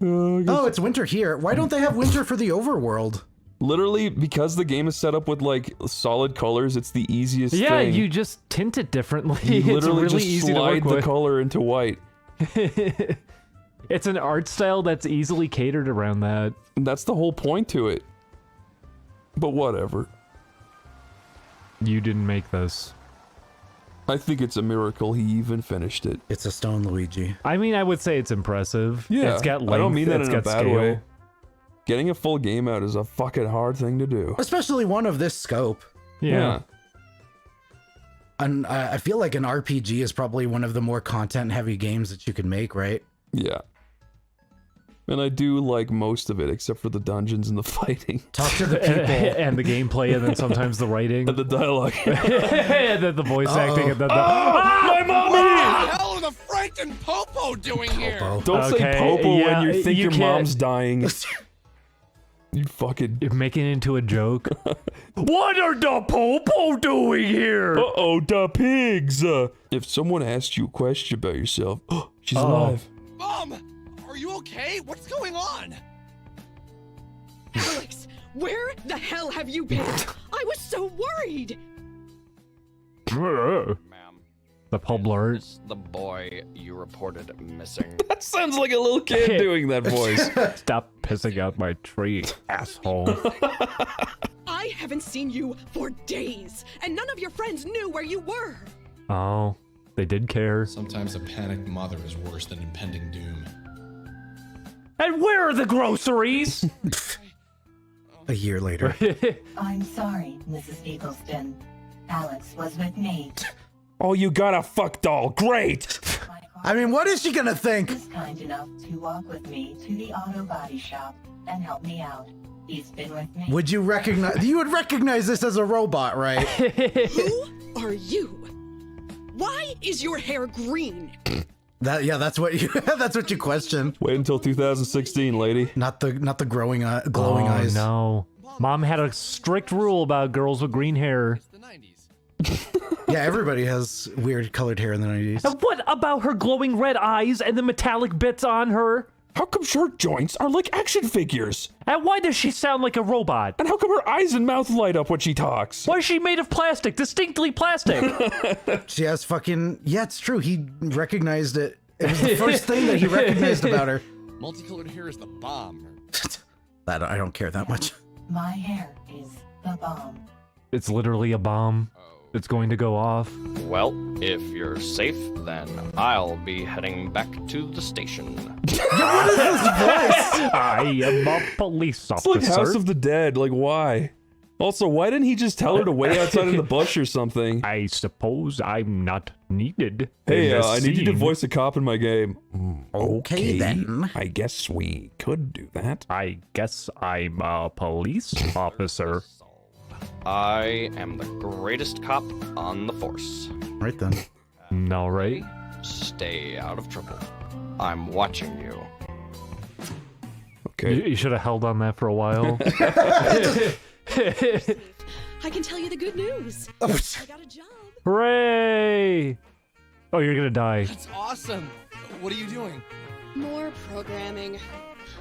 Oh, it's winter here. Why don't they have winter for the overworld? Literally, because the game is set up with like solid colors, it's the easiest thing. Yeah, you just tint it differently. You literally it's really just easy slide to work the with. color into white. It's an art style that's easily catered around that. And that's the whole point to it. But whatever. You didn't make this. I think it's a miracle he even finished it. It's a stone Luigi. I mean, I would say it's impressive. Yeah, It's got length, I don't mean that it's in a got bad scale. way. Getting a full game out is a fucking hard thing to do. Especially one of this scope. Yeah. And I feel like an RPG is probably one of the more content-heavy games that you can make, right? Yeah. And I do like most of it, except for the dungeons and the fighting. Talk to the people. And the gameplay, and then sometimes the writing. And the dialogue. And then the voice acting, and then the... My mommy! What the hell are the Frank and Popo doing here? Don't say Popo yeah, when you think your can't- mom's dying. You fucking... You're making it into a joke. What are the Popo doing here? Uh-oh, the pigs! If someone asked you a question about yourself, she's alive. Mom, are you okay? What's going on? Alex, where the hell have you been? I was so worried. Ma'am, The pub alert. the boy you reported missing. That sounds like a little kid doing that voice. Stop pissing out my tree, asshole. I haven't seen you for days, and none of your friends knew where you were. Oh, they did care. Sometimes a panicked mother is worse than impending doom. And where are the groceries? A year later. I'm sorry, Mrs. Eagleston. Alex was with me. Oh, you got a fuck doll. Great! My car I mean, what is she gonna think? was kind enough to walk with me to the auto body shop and help me out. He's been with me. Would you recognize? You would recognize this as a robot, right? Who are you? Why is your hair green? That's what you. That's what you question. Wait until 2016, lady. Not the glowing eyes. No. Mom had a strict rule about girls with green hair. The 90s. Yeah, everybody has weird colored hair in the 90s. And what about her glowing red eyes and the metallic bits on her? How come short joints are like action figures? And why does she sound like a robot? And how come her eyes and mouth light up when she talks? Why is she made of plastic? Distinctly plastic. She has fucking. Yeah, it's true. He recognized it. It was the first thing that he recognized about her. Multicolored hair is the bomb. That I don't care that much. My hair is the bomb. It's literally a bomb. It's going to go off. Well, if you're safe, then I'll be heading back to the station. I am a police It's like officer. House of the Dead. Like, why? Also, why didn't he just tell her to wait outside in the bush or something? I suppose I'm not needed. Hey, in this I need you to scene. voice a cop in my game. Okay, then. I guess we could do that. I guess I'm a police officer. I am the greatest cop on the force. Right then. All right. Stay out of trouble. I'm watching you. Okay. You should have held on that for a while. I can tell you the good news. Oh, I got a job. Hooray! Oh, you're gonna die. That's awesome. What are you doing? More programming.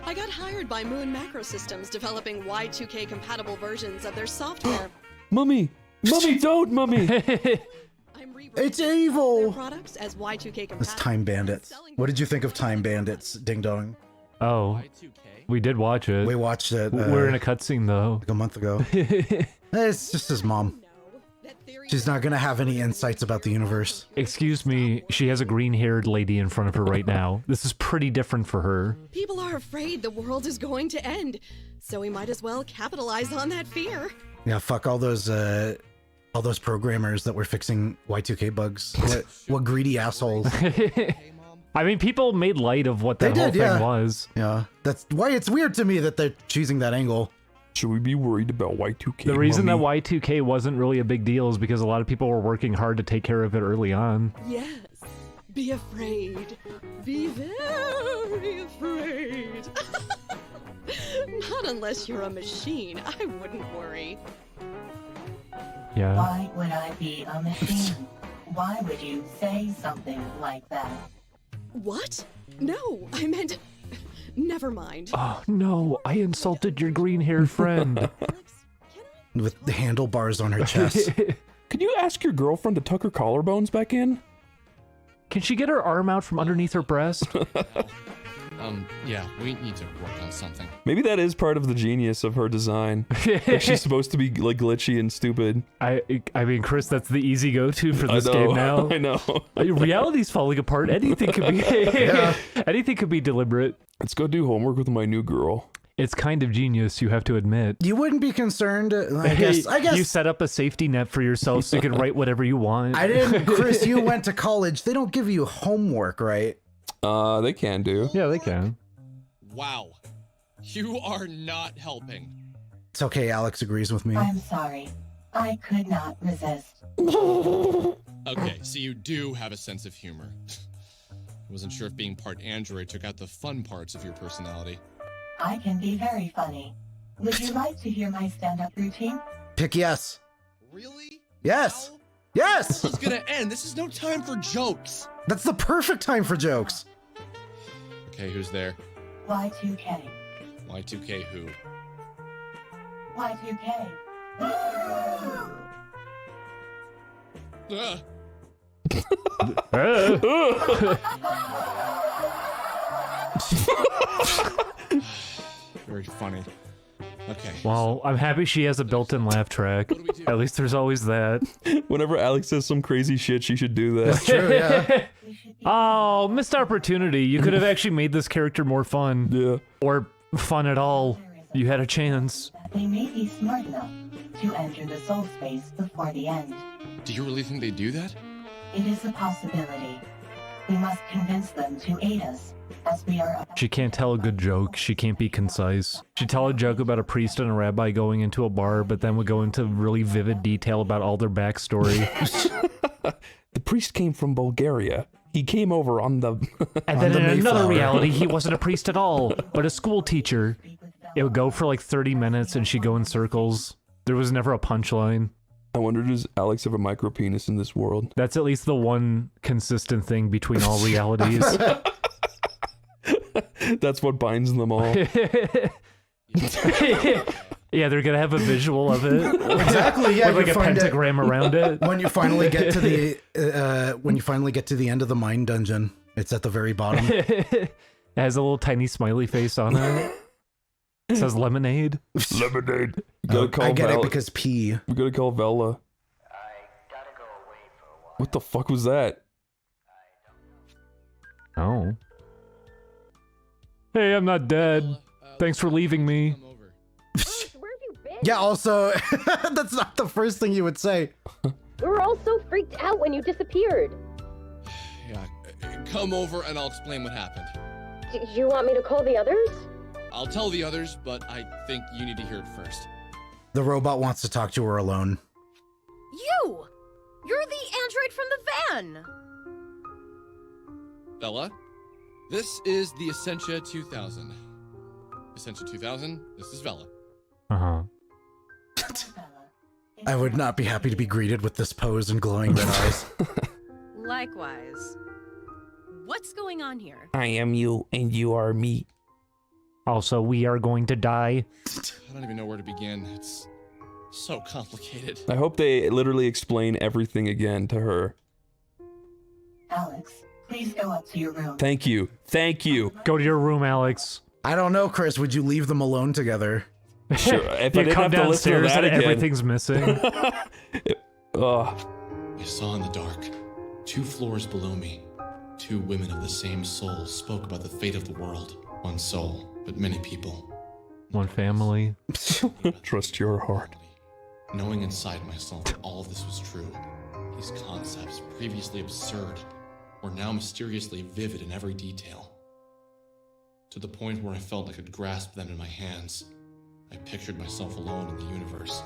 I got hired by Moon Macro Systems developing Y2K compatible versions of their software. Mummy! Mummy, don't, Mummy! I'm rebranding It's their evil. products as Y2K compatible. It's Time Bandits. What did you think of Time Bandits, Ding Dong? Oh, we did watch it. We watched it. We're in a cutscene though. like a month ago. It's just his mom. She's not gonna have any insights about the universe. Excuse me, she has a green-haired lady in front of her right now. This is pretty different for her. People are afraid the world is going to end, so we might as well capitalize on that fear. Yeah, fuck all those programmers that were fixing Y2K bugs. What greedy assholes. I mean, people made light of what that They whole did, thing yeah. was. Yeah, that's why it's weird to me that they're choosing that angle. Should we be worried about Y2K? The reason that Mummy? Y2K wasn't really a big deal is because a lot of people were working hard to take care of it early on. Yes, be afraid. Be very afraid. Not unless you're a machine. I wouldn't worry. Yeah. Why would I be a machine? Why would you say something like that? What? No, I meant... No, Never mind. Oh no, I insulted your green-haired friend. Alex, can I? With the handlebars on her chest. Could you ask your girlfriend to tuck her collarbones back in? Can she get her arm out from underneath her breast? Yeah, we need to work on something. Maybe that is part of the genius of her design. Like, she's supposed to be like glitchy and stupid. I mean, Chris, that's the easy go-to for this I know, game now. I know. Reality's falling apart. Anything could be. Anything could be deliberate. Let's go do homework with my new girl. It's kind of genius, you have to admit. You wouldn't be concerned, I guess. You set up a safety net for yourself so you can write whatever you want. I didn't, Chris, you went to college. They don't give you homework, right? They can do. Yeah, they can. Wow. You are not helping. It's okay, Alex agrees with me. I'm sorry. I could not resist. Okay, so you do have a sense of humor. I wasn't sure if being part android took out the fun parts of your personality. I can be very funny. Would you like to hear my stand-up routine? Pick yes. Really? Yes. Now? Yes. This is gonna end. This is no time for jokes. That's the perfect time for jokes. Okay, who's there? Y2K. Y2K who? Y2K. Very funny. Okay. Well, I'm happy she has a built-in laugh track. What do we do? At least there's always that. Whenever Alex says some crazy shit, she should do that. True, yeah. Oh, missed opportunity. You could have actually made this character more fun. Yeah. Or fun at all. You had a chance. They may be smart enough to enter the soul space before the end. Do you really think they do that? It is a possibility. We must convince them to aid us, as we are about She can't tell a good joke. She can't be concise. She'd tell a joke about a priest and a rabbi going into a bar, but then would go into really vivid detail about all their backstory. The priest came from Bulgaria. He came over on the... And then the in another Mayflower. reality, he wasn't a priest at all, but a school teacher. It would go for like 30 minutes and she'd go in circles. There was never a punchline. I wonder, does Alex have a micro penis in this world? That's at least the one consistent thing between all realities. That's what binds them all. Yeah, they're gonna have a visual of it. Exactly, yeah. With like you a find it pentagram around it. when you finally get to the end of the mine dungeon. It's at the very bottom. It has a little tiny smiley face on it. It says lemonade. Lemonade. We gotta call I get Val- it because P. We gotta call Vela. What the fuck was that? Oh. Hey, I'm not dead. Thanks for leaving me. Come over. Where have you been? Yeah, also, that's not the first thing you would say. We were all so freaked out when you disappeared. Yeah, come over and I'll explain what happened. Do you want me to call the others? I'll tell the others, but I think you need to hear it first. The robot wants to talk to her alone. You! You're the android from the van! Bella, this is the Essentia 2000. Essentia 2000, this is Vela. Uh-huh. I would not be happy to be greeted with this pose and glowing red eyes. Likewise. What's going on here? I am you and you are me. Also, we are going to die. I don't even know where to begin. It's so complicated. I hope they literally explain everything again to her. Alex, please go up to your room. Thank you. Thank you. Go to your room, Alex. I don't know, Chris. Would you leave them alone together? Sure. If I You didn't come have to listen to downstairs that and again. everything's missing. Ugh. I saw in the dark, 2 floors below me, 2 women of the same soul spoke about the fate of the world. One soul, but many people. One family. Trust your heart. Knowing inside myself that all of this was true, these concepts, previously absurd, were now mysteriously vivid in every detail. To the point where I felt I could grasp them in my hands. I pictured myself alone in the universe.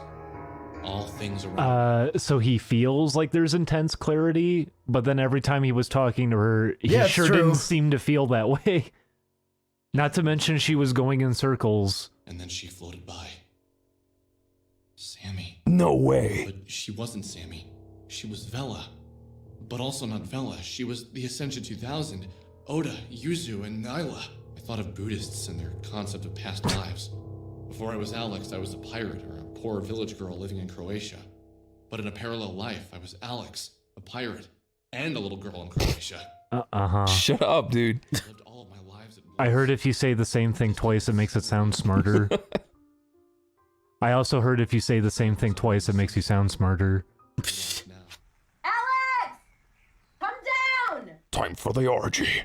All things around. So he feels like there's intense clarity, but then every time he was talking to her, he Yeah, it's sure true. didn't seem to feel that way. Not to mention she was going in circles. And then she floated by. Sammy. No way. But she wasn't Sammy. She was Vela. But also not Vela. She was the Essentia 2000. Oda, Yuzu, and Nyla. I thought of Buddhists and their concept of past lives. Before I was Alex, I was a pirate or a poor village girl living in Croatia. But in a parallel life, I was Alex, a pirate, and a little girl in Croatia. Shut up, dude. I lived all of my lives at once. I heard if you say the same thing twice, it makes it sound smarter. I also heard if you say the same thing twice, it makes you sound smarter. Now. Alex! Come down! Time for the orgy.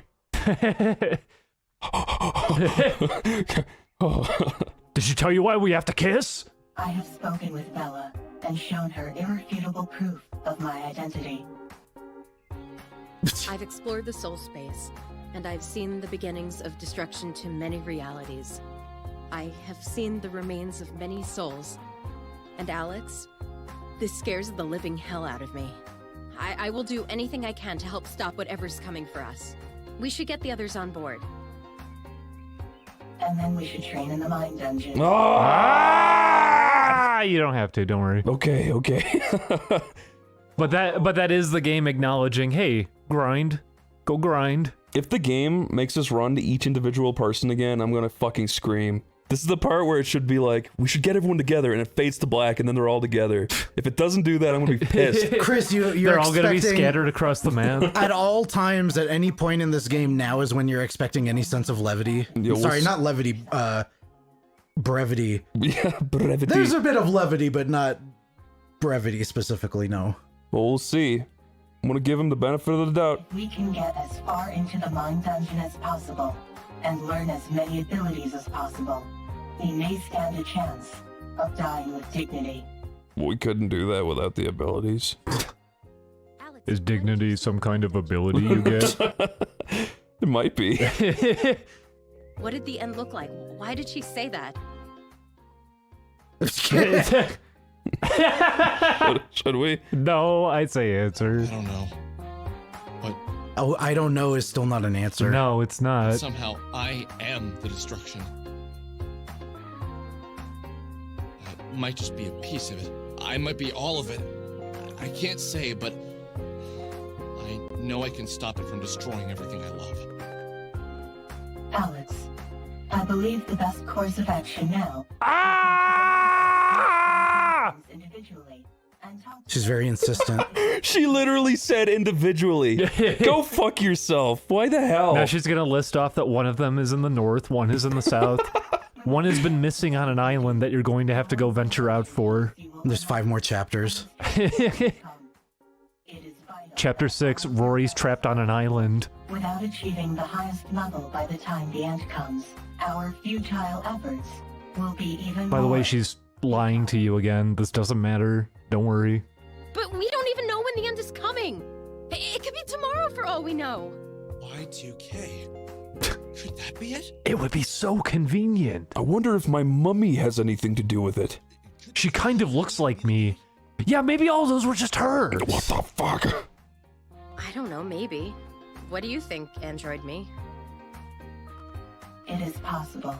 Did she tell you why we have to kiss? I have spoken with Bella and shown her irrefutable proof of my identity. I've explored the soul space, and I've seen the beginnings of destruction to many realities. I have seen the remains of many souls. And Alex, this scares the living hell out of me. I will do anything I can to help stop whatever's coming for us. We should get the others on board. And then we should train in the mine dungeon. You don't have to, don't worry. Okay. But that is the game acknowledging, hey, grind. Go grind. If the game makes us run to each individual person again, I'm gonna fucking scream. This is the part where it should be like, we should get everyone together, and it fades to black, and then they're all together. If it doesn't do that, I'm gonna be pissed. Chris, you're They're all gonna be expecting- scattered across the map. At all times, at any point in this game now is when you're expecting any sense of levity. Yeah, Sorry, not levity, brevity. Yeah, brevity. There's a bit of levity, but not brevity specifically, no. Well, we'll see. I'm gonna give him the benefit of the doubt. If we can get as far into the mine dungeon as possible and learn as many abilities as possible, we may stand a chance of dying with dignity. We couldn't do that without the abilities. Alex, Is dignity some kind of ability you get? It might be. what did the end look like? Why did she say that? Should we? No, I'd say answer. I don't know. But Oh, I don't know is still not an answer. No, it's not. somehow I am the destruction. It might just be a piece of it. I might be all of it. I can't say, but I know I can stop it from destroying everything I love. Alex, I believe the best course of action now individually and talk to She's very insistent. She literally said individually. Go fuck yourself. Why the hell? Now she's gonna list off that one of them is in the north, one is in the south. One has been missing on an island that you're going to have to go venture out for. There's 5 more chapters. Chapter 6, Rory's trapped on an island. Without achieving the highest level by the time the end comes, our futile efforts will be even By the way, more. she's lying to you again. This doesn't matter. Don't worry. But we don't even know when the end is coming. It could be tomorrow for all we know. Y2K. Could that be it? It would be so convenient. I wonder if my mummy has anything to do with it. She kind of looks like me. Yeah, maybe all those were just her. What the fuck? I don't know, maybe. What do you think, Android me? It is possible.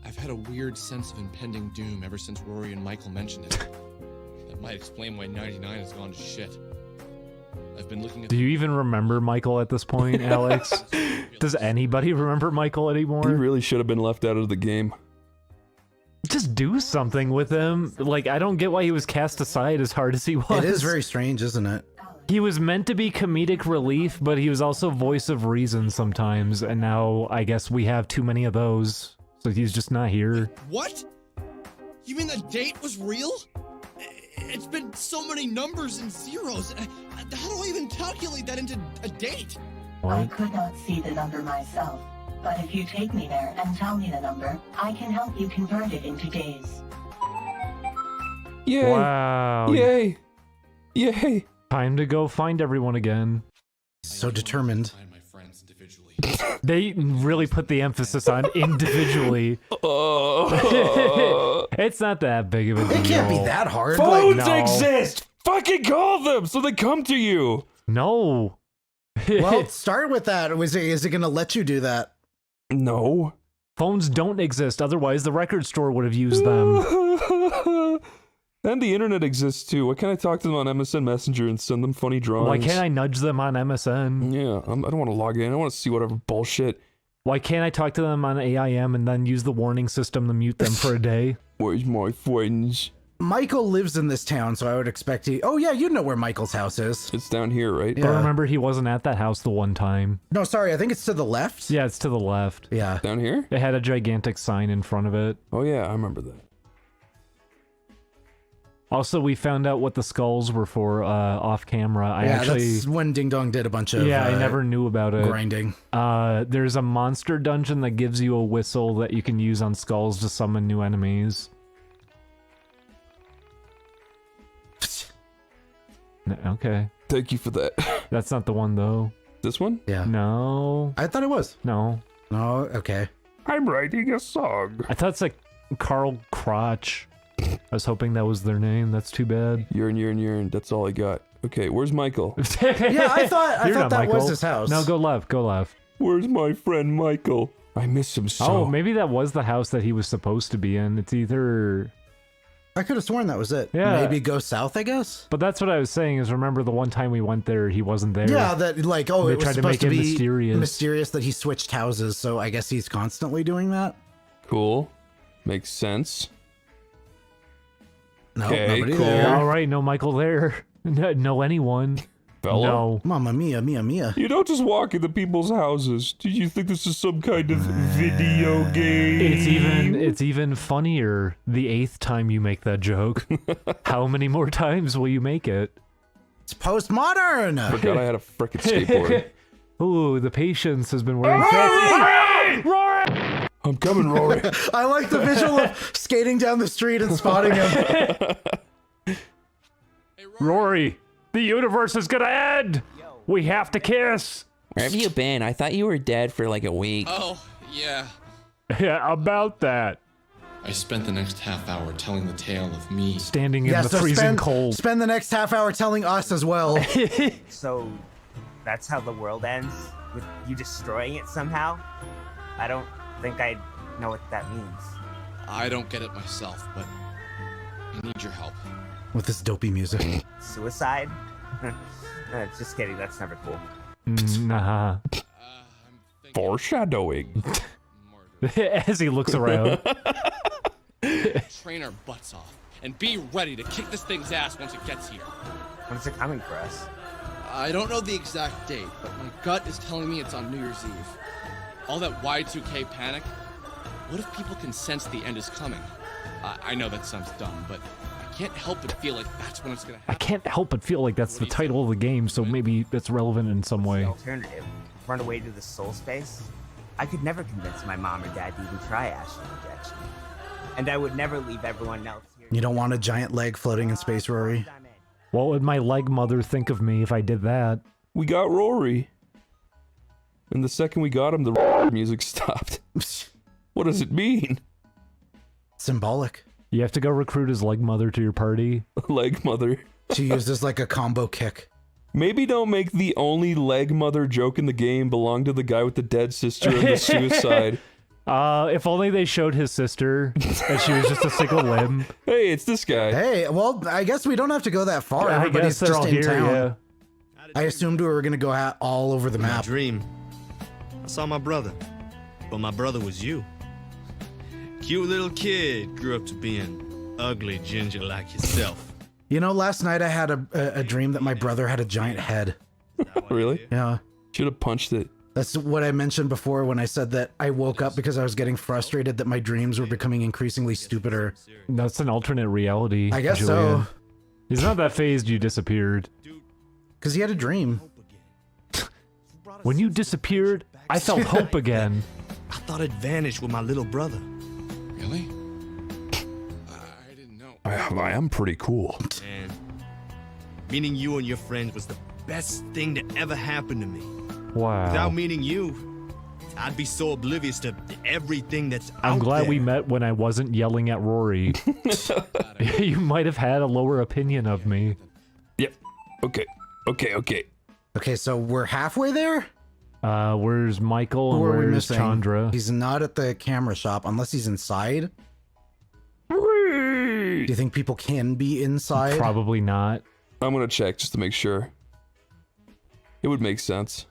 I've had a weird sense of impending doom ever since Rory and Michael mentioned it. That might explain why 99 has gone to shit. I've been looking at Do you even remember Michael at this point, Alex? Does anybody remember Michael He anymore? really should have been left out of the game. Just do something with him. Like, I don't get why he was cast aside as hard as he was. It is very strange, isn't it? He was meant to be comedic relief, but he was also voice of reason sometimes, and now I guess we have too many of those, so he's just not here. What? You mean the date was real? It's been so many numbers and zeros. How do I even calculate that into a date? I What? could not see the number myself, but if you take me there and tell me the number, I can help you convert it into days. Yay! Wow. Yay! Yay! Time to go find everyone again. So determined. Find my friends individually. They really put the emphasis on individually. It's not that big of a deal. It can't be that hard. Phones no. exist! Fucking call them so they come to you! No. Well, start with that. Is it going to let you do that? No. Phones don't exist, otherwise the record store would have used them. And the internet exists too. Why can't I talk to them on MSN Messenger and send them funny drawings? Why can't I nudge them on MSN? Yeah, I don't want to log in. I want to see whatever bullshit Why can't I talk to them on AIM and then use the warning system to mute them for a day? Where's my friends? Michael lives in this town, so I would expect he... Oh, yeah, you know where Michael's house is. It's down here, right? But remember, he wasn't at that house the one time. No, sorry, I think it's to the left. Yeah, it's to the left. Yeah. Down here? It had a gigantic sign in front of it. Oh, yeah, I remember that. Also, we found out what the skulls were for off camera. That's when Ding Dong did a bunch of I never knew about it. grinding. There's a monster dungeon that gives you a whistle that you can use on skulls to summon new enemies. Okay. Thank you for that. That's not the one, though. This one? Yeah. No. I thought it was. No. No, okay. I'm writing a song. I thought it's like Carl Crotch. I was hoping that was their name. That's too bad. Urine. That's all I got. Okay, where's Michael? Yeah, I thought You're not that Michael. was his house. No, go left. Go left. Where's my friend Michael? I miss him so. Oh, maybe that was the house that he was supposed to be in. It's either... I could have sworn that was it. Yeah. Maybe go south, I guess? But that's what I was saying, is remember the one time we went there, he wasn't there. Yeah, that, like, They it was tried to supposed make to it be mysterious. that he switched houses, so I guess he's constantly doing that? Cool. Makes sense. No, Okay, nobody cool. there. All right, no Michael there. No anyone. Bella? No. Mamma mia, mia, mia. You don't just walk into people's houses. Did you think this is some kind of video game? It's even funnier the 8th time you make that joke. How many more times will you make it? It's postmodern! Forgot I had a frickin' skateboard. Ooh, the patience has been wearing thin. Rory! I'm coming, Rory. I like the visual of skating down the street and spotting him. Rory, the universe is gonna end! We have to kiss! Where have you been? I thought you were dead for like a week. Oh, yeah. Yeah, about that. I spent the next half hour telling the tale of me. Standing in the freezing cold. Spend the next half hour telling us as well. So, that's how the world ends? With you destroying it somehow? I don't think I know what that means. I don't get it myself, but I need your help. With this dopey music. Suicide? Just kidding, that's never cool. Nah. Foreshadowing. As he looks around. Train our butts off and be ready to kick this thing's ass once it gets here. When's it coming for us? I don't know the exact date, but my gut is telling me it's on New Year's Eve. All that Y2K panic, what if people can sense the end is coming? I know that sounds dumb, but I can't help but feel like that's when it's gonna happen. I can't help but feel like that's the title of the game, so maybe that's relevant in some way. The alternative? Run away to the soul space? I could never convince my mom or dad to even try astral projection. And I would never leave everyone else here. You don't want a giant leg floating in space, Rory? What would my leg mother think of me if I did that? We got Rory. And the second we got him, the music stopped. What does it mean? Symbolic. You have to go recruit his leg mother to your party. Leg mother. She uses like a combo kick. Maybe don't make the only leg mother joke in the game belong to the guy with the dead sister and the suicide. If only they showed his sister and she was just a single limb. Hey, it's this guy. Hey, well, I guess we don't have to go that far. Yeah, Everybody's they're just all in here, town. yeah. I assumed we were gonna go all over the map. Dream. I saw my brother, but my brother was you. Cute little kid grew up to be an ugly ginger like yourself. You know, last night I had a dream that my brother had a giant head. Really? Yeah. Should have punched it. That's what I mentioned before when I said that I woke up because I was getting frustrated that my dreams were becoming increasingly stupider. That's an alternate reality. I guess Julian. so. He's not that phased you disappeared. Because he had a dream. When you disappeared, I felt hope again. I thought I'd vanish with my little brother. Really? I didn't know. I am pretty cool. And meeting you and your friends was the best thing to ever happen to me. Wow. Without meeting you, I'd be so oblivious to everything that's I'm out glad there. we met when I wasn't yelling at Rory. You might have had a lower opinion of me. Yep. Okay. Okay, so we're halfway there? Where's Michael and Who are we where's missing? Chandra? He's not at the camera shop unless he's inside. Do you think people can be inside? Probably not. I'm gonna check just to make sure. It would make sense.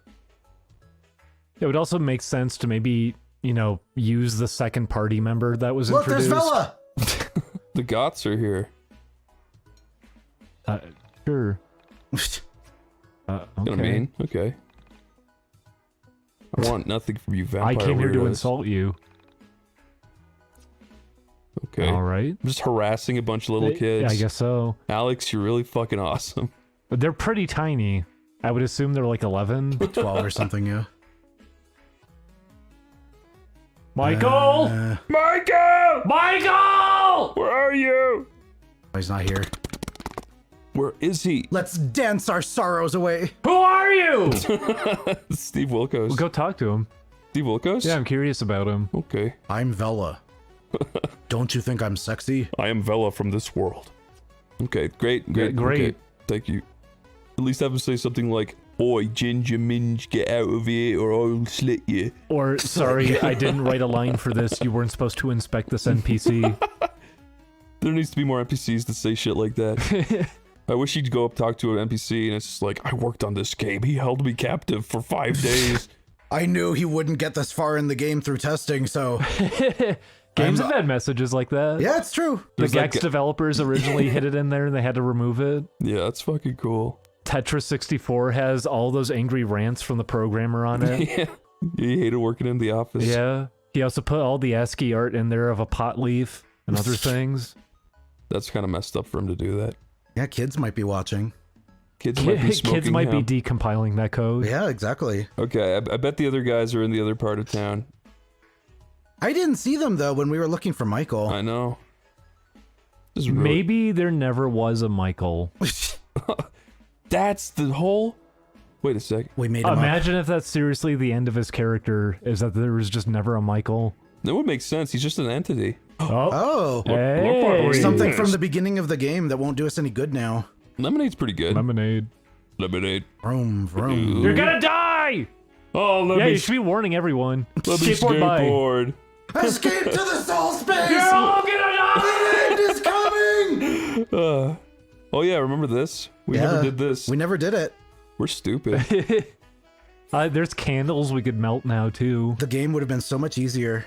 It would also make sense to maybe, you know, use the second party member that was introduced. Look, there's Vela! The Goths are here. Sure. Okay. I mean, okay. I want nothing from you, vampire I came here to weirdos. insult you. Okay. All right. I'm just harassing a bunch of little kids. Yeah, I guess so. Alex, you're really fucking awesome. But they're pretty tiny. I would assume they're like 11. 12 or something, yeah. Michael! Michael! Michael! Where are you? He's not here. Where is he? Let's dance our sorrows away. Who are you? Steve Wilkos. We'll go talk to him. Steve Wilkos? Yeah, I'm curious about him. Okay. I'm Vela. Don't you think I'm sexy? I am Vela from this world. Okay, great. Okay, thank you. At least have him say something like, "Oi, Ginger Minge, get out of here or I'll slit you." Or, sorry, I didn't write a line for this. You weren't supposed to inspect this NPC. There needs to be more NPCs that say shit like that. I wish he'd go up talk to an NPC and it's just like, I worked on this game. He held me captive for 5 days. I knew he wouldn't get this far in the game through testing, so... Games have had messages like that. Yeah, it's true. The Gex developers originally hit it in there and they had to remove it. Yeah, that's fucking cool. Tetris 64 has all those angry rants from the programmer on it. Yeah, he hated working in the office. Yeah. He also put all the ASCII art in there of a pot leaf and other things. That's kind of messed up for him to do that. Yeah, kids might be watching. Kids might be smoking Kids might hemp. be decompiling that code. Yeah, exactly. Okay, I bet the other guys are in the other part of town. I didn't see them, though, when we were looking for Michael. I know. Maybe there never was a Michael. That's the whole... Wait a sec. We made him Imagine if that's seriously the end of his character, is that there was just never a Michael. That would make sense. He's just an entity. Oh. Hey. Something from the beginning of the game that won't do us any good now. Lemonade's pretty good. Lemonade. Vroom, vroom. You're gonna die! Oh, yeah, you should be warning everyone. Let me skateboard. Escape to the soul space! You're all gonna die! The end is coming! Oh yeah, remember this? We never did this. We never did it. We're stupid. There's candles we could melt now, too. The game would have been so much easier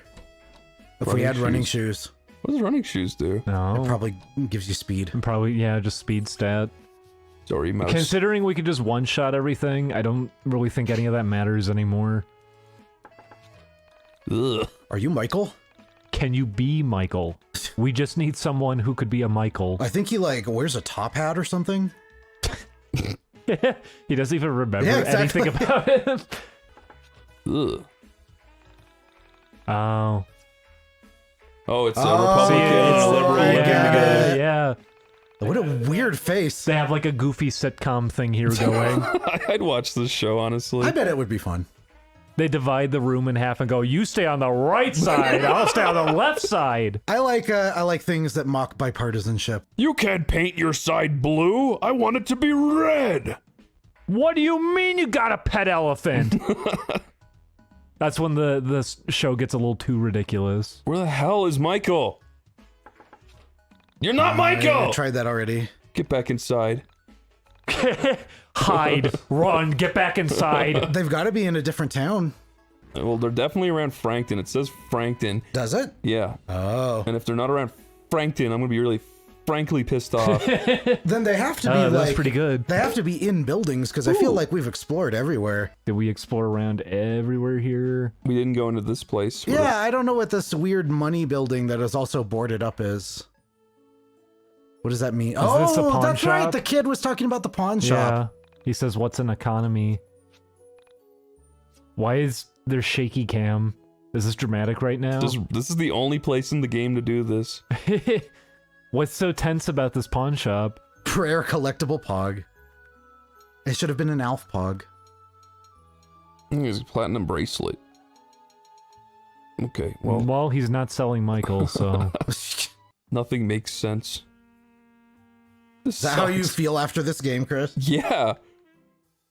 if we had running shoes. What does running shoes do? No. It probably gives you speed. Probably, yeah, just speed stat. Sorry, mouse. Considering we could just one-shot everything, I don't really think any of that matters anymore. Ugh. Are you Michael? Can you be Michael? We just need someone who could be a Michael. I think he, like, wears a top hat or something. He doesn't even remember exactly. anything about him. Ugh. Oh. Oh, it's a Republican, liberal. Yeah. What a weird face. They have like a goofy sitcom thing here going. I'd watch this show, honestly. I bet it would be fun. They divide the room in half and go, you stay on the right side, I'll stay on the left side. I like things that mock bipartisanship. You can't paint your side blue. I want it to be red. What do you mean you got a pet elephant? That's when the show gets a little too ridiculous. Where the hell is Michael? You're not Michael! I tried that already. Get back inside. Hide, run, get back inside. They've got to be in a different town. Well, they're definitely around Frankton. It says Frankton. Does it? Yeah. Oh. And if they're not around Frankton, I'm gonna be really frankly pissed off. Then they have to be that's like... pretty good. They have to be in buildings, because I feel like we've explored everywhere. Did we explore around everywhere here? We didn't go into this place. Yeah, I don't know what this weird money building that is also boarded up is. What does that mean? Is this a pawn that's shop? right. The kid was talking about the pawn shop. Yeah. He says, what's an economy? Why is there shaky cam? Is this dramatic right now? This is the only place in the game to do this. What's so tense about this pawn shop? Rare collectible pog. It should have been an Alf pog. Here's a platinum bracelet. Okay, Well, he's not selling Michael, so... Nothing makes sense. Is that how you feel after this game, Chris? Yeah.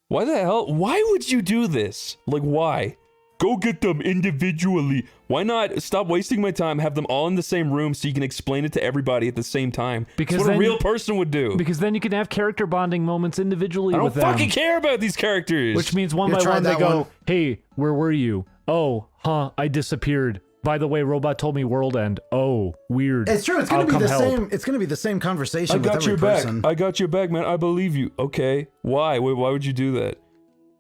Why the hell? Why would you do this? Like, why? Go get them individually. Why not stop wasting my time, have them all in the same room so you can explain it to everybody at the same time? Because that's what a real person would do. Because then you can have character bonding moments individually with them. I don't fucking care about these characters. Which means one by one they go, hey, where were you? Oh, I disappeared. By the way, robot told me world end. Oh, weird. It's true. It's gonna be the same. It's gonna be the same conversation with every person. I got your back, man. I believe you. Okay. Why? Why would you do that?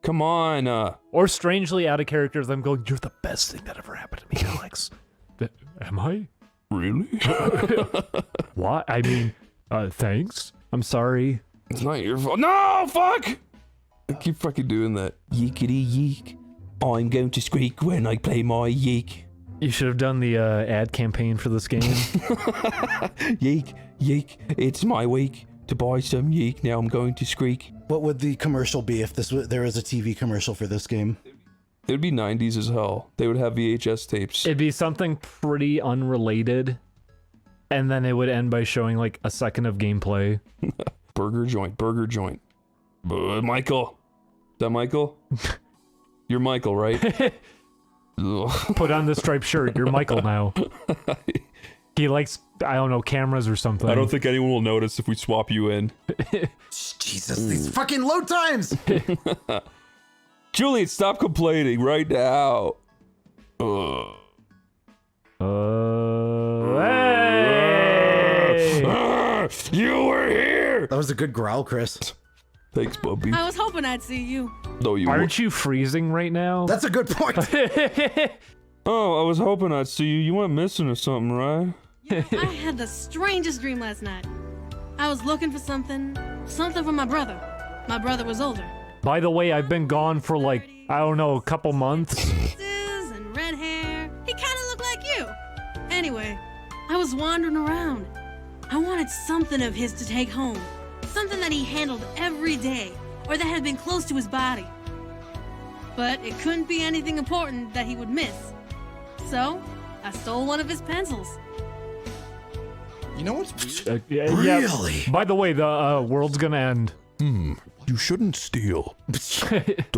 Come on. Or strangely out of character, them going, "You're the best thing that ever happened to me, Alex." Am I? Really? What? I mean, thanks. I'm sorry. It's not your fault. No, fuck! I keep fucking doing that. Yeekity yeek. I'm going to squeak when I play my yeek. You should have done the ad campaign for this game. Yeek, yeek, it's my week to buy some yeek. Now I'm going to squeak. What would the commercial be if there was a TV commercial for this game? It would be 90s as hell. They would have VHS tapes. It'd be something pretty unrelated, and then it would end by showing like a second of gameplay. Burger joint, burger joint. Michael. Is that Michael? You're Michael, right? Put on the striped shirt. You're Michael now. He likes, I don't know, cameras or something. I don't think anyone will notice if we swap you in. Jesus, these fucking load times! Julian, stop complaining right now. Hey! You were here! That was a good growl, Chris. Thanks, Bubby. I was hoping I'd see you. No, you Aren't you freezing right now? That's a good point. Oh, I was hoping I'd see you. You went missing or something, right? You know, I had the strangest dream last night. I was looking for something from my brother. My brother was older. By the way, I've been gone for like, I don't know, a couple months. And red hair. He kind of looked like you. Anyway, I was wandering around. I wanted something of his to take home. Something that he handled every day, or that had been close to his body. But it couldn't be anything important that he would miss. So, I stole one of his pencils. You know what's weird? Really? Yeah. By the way, the world's gonna end. You shouldn't steal.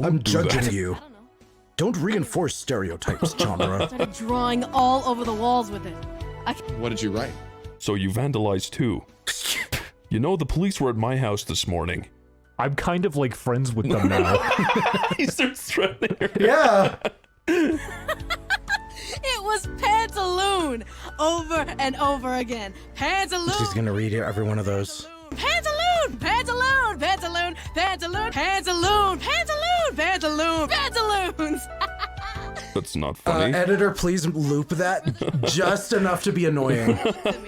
I'm judging you. Don't reinforce stereotypes, genre. I started drawing all over the walls with it. What did you write? So you vandalized too. You know, the police were at my house this morning. I'm kind of like friends with them now. He starts threatening her. Yeah. It was Pantaloon! Over and over again. Pantaloon! She's gonna read every one of those. Pantaloon! Pantaloon! Pantaloon! Pantaloon! Pantaloon! Pantaloon! Pantaloon! Pantaloons! That's not funny. Editor, please loop that just enough to be annoying.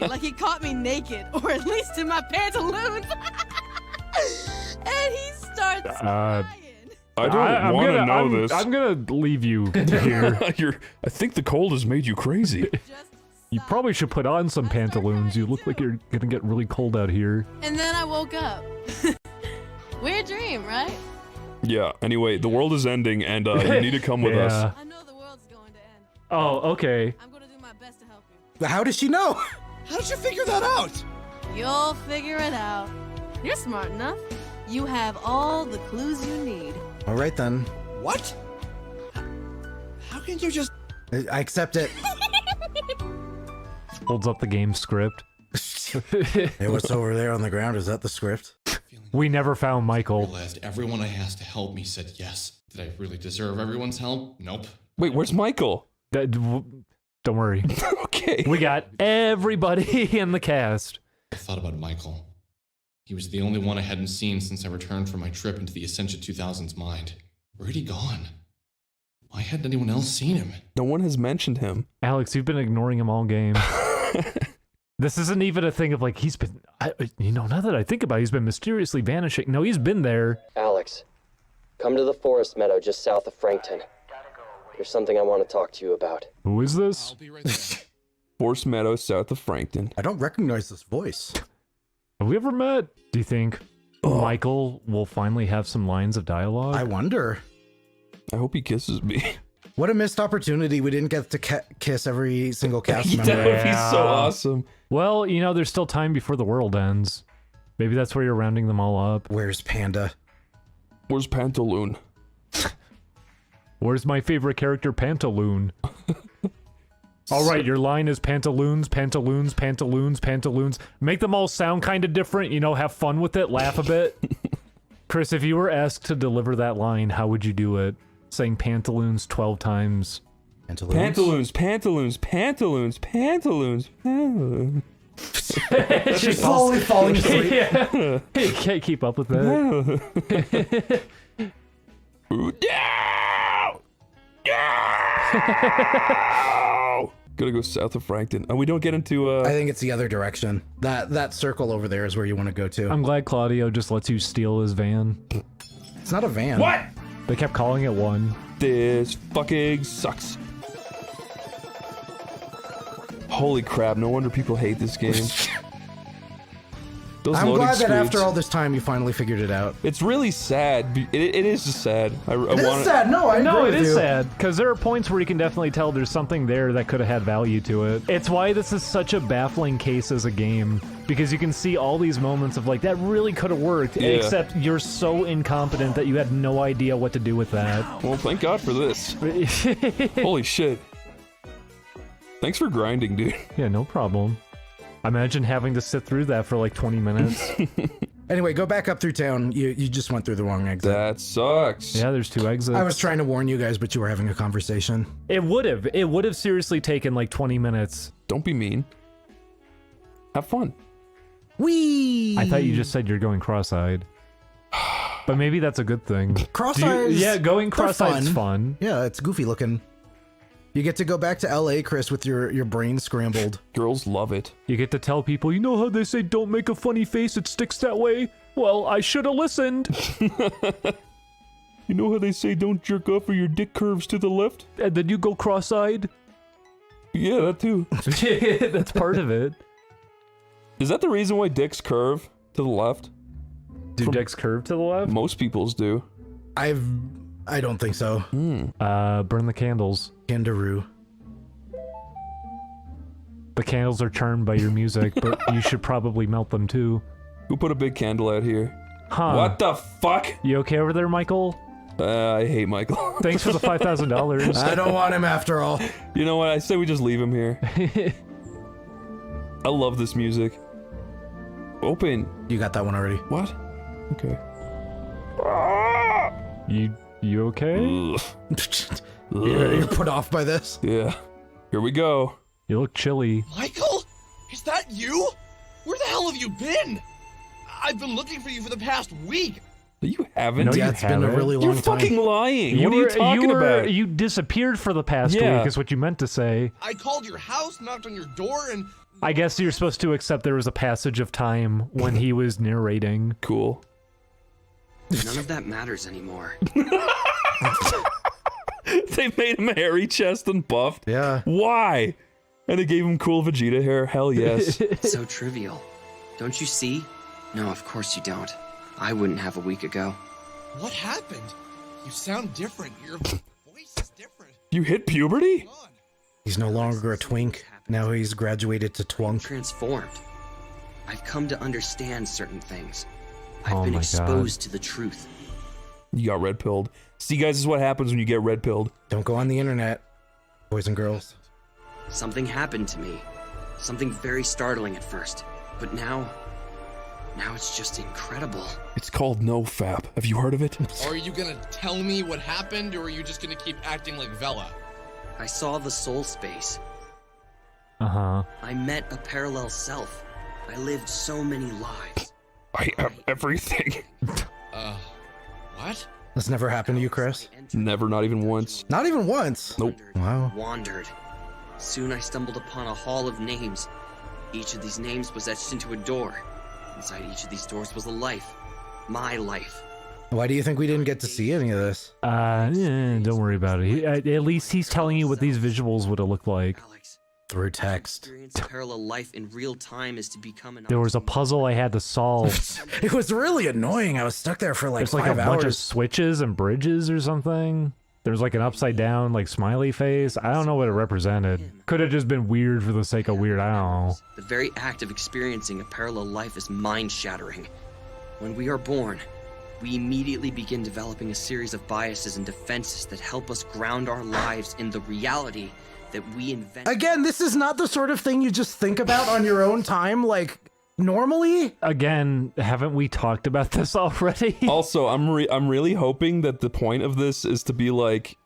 Like he caught me naked, or at least in my pantaloons. And he starts crying. I don't want to know this. I'm gonna leave you here. I think the cold has made you crazy. You probably should put on some pantaloons. You look like you're gonna get really cold out here. And then I woke up. Weird dream, right? Yeah, anyway, the world is ending and you need to come with us. I know the world's going to end. Oh, okay. I'm gonna do my best to help you. How does she know? How did you figure that out? You'll figure it out. You're smart enough. You have all the clues you need. All right then. What? How can you just... I accept it. Holds up the game script. Hey, what's over there on the ground? Is that the script? We never found Michael. I realized everyone I asked to help me said yes. Did I really deserve everyone's help? Nope. Wait, where's Michael? Don't worry. Okay. We got everybody in the cast. I thought about Michael. He was the only one I hadn't seen since I returned from my trip into the Ascension 2000's mind. Where'd he gone? Why hadn't anyone else seen him? No one has mentioned him. Alex, you've been ignoring him all game. This isn't even a thing of like, he's been, now that I think about it, he's been mysteriously vanishing. No, he's been there. Alex, come to the forest meadow just south of Frankton. There's something I want to talk to you about. Who is this? I'll be right there. Forest Meadow, south of Frankton. I don't recognize this voice. Have we ever met? Do you think Michael will finally have some lines of dialogue? I wonder. I hope he kisses me. What a missed opportunity. We didn't get to kiss every single cast member. That would be so awesome. Well, there's still time before the world ends. Maybe that's where you're rounding them all up. Where's Panda? Where's Pantaloon? Where's my favorite character, Pantaloon? All right, your line is pantaloons, pantaloons, pantaloons, pantaloons. Make them all sound kind of different, you know, have fun with it, laugh a bit. Chris, if you were asked to deliver that line, how would you do it? Saying pantaloons 12 times. Pantaloons, pantaloons, pantaloons, pantaloons, pantaloons. She's slowly falling asleep. Yeah. You can't keep up with that. Gotta go south of Frankton. Oh, we don't get into, I think it's the other direction. That circle over there is where you want to go to. I'm glad Claudio just lets you steal his van. It's not a van. What? They kept calling it one. This fucking sucks. Holy crap, no wonder people hate this game. I'm glad that after all this time you finally figured it out. It's really sad. It is just sad. It is sad. No, I agree No, it with is you. sad, because there are points where you can definitely tell there's something there that could have had value to it. It's why this is such a baffling case as a game, because you can see all these moments of like, that really could have worked, Yeah. except you're so incompetent that you had no idea what to do with that. Well, thank God for this. Holy shit. Thanks for grinding, dude. Yeah, no problem. Imagine having to sit through that for like 20 minutes. Anyway, go back up through town. You just went through the wrong exit. That sucks. Yeah, there's 2 exits. I was trying to warn you guys, but you were having a conversation. It would have seriously taken like 20 minutes. Don't be mean. Have fun. Whee! I thought you just said you're going cross-eyed. But maybe that's a good thing. Cross-eyed. Yeah, going cross-eyed's fun. Yeah, it's goofy looking. You get to go back to LA, Chris, with your brain scrambled. Girls love it. You get to tell people, you know how they say don't make a funny face, it sticks that way? Well, I should have listened. You know how they say don't jerk off or your dick curves to the left? And then you go cross-eyed? Yeah, that too. That's part of it. Is that the reason why dicks curve to the left? Do dicks curve to the left? Most people's do. I don't think so. Burn the candles. Kangaroo. The candles are charmed by your music, but you should probably melt them too. Who put a big candle out here? Huh. What the fuck? You okay over there, Michael? I hate Michael. Thanks for the $5,000. I don't want him after all. You know what? I say we just leave him here. I love this music. Open. You got that one already. What? Okay. You okay? You're put off by this? Yeah. Here we go. You look chilly. Michael? Is that you? Where the hell have you been? I've been looking for you for the past week. You haven't? No, Yeah, you it's been a haven't. really long You're time. fucking lying. What are you talking about? You disappeared for the past week, is what you meant to say. I called your house, knocked on your door, and... I guess you're supposed to accept there was a passage of time when he was narrating. Cool. None of that matters anymore. They made him hairy chest and buffed. Yeah. Why? And they gave him cool Vegeta hair. Hell yes. So trivial. Don't you see? No, of course you don't. I wouldn't have a week ago. What happened? You sound different. Your voice is different. You hit puberty? He's no longer a twink. Now he's graduated to twunk. Transformed. I've come to understand certain things. Oh I've been my exposed to the truth. You got red pilled. See, guys, this is what happens when you get red pilled. Don't go on the internet, boys and girls. Something happened to me. Something very startling at first. But now it's just incredible. It's called NoFap. Have you heard of it? Are you gonna tell me what happened, or are you just gonna keep acting like Vela? I saw the soul space. Uh-huh. I met a parallel self. I lived so many lives. I have everything. What? This never happened to you, Chris? Never, not even once. Not even once? Nope. Wow. Wandered. Soon I stumbled upon a hall of names. Each of these names was etched into a door. Inside each of these doors was a life. My life. Why do you think we didn't get to see any of this? Don't worry about it. At least he's telling you what these visuals would have looked like. Through text. Experience parallel life in real time is to become an... There was a puzzle I had to solve. It was really annoying. I was stuck there for like There's like 5 a hours. bunch of switches and bridges or something. There's like an upside down like smiley face. I don't know what it represented. Could have just been weird for the sake of weird. I don't know. The very act of experiencing a parallel life is mind-shattering. When we are born, we immediately begin developing a series of biases and defenses that help us ground our lives in the reality that we invent. Again, this is not the sort of thing you just think about on your own time, like, normally. Again, haven't we talked about this already? Also, I'm really hoping that the point of this is to be like,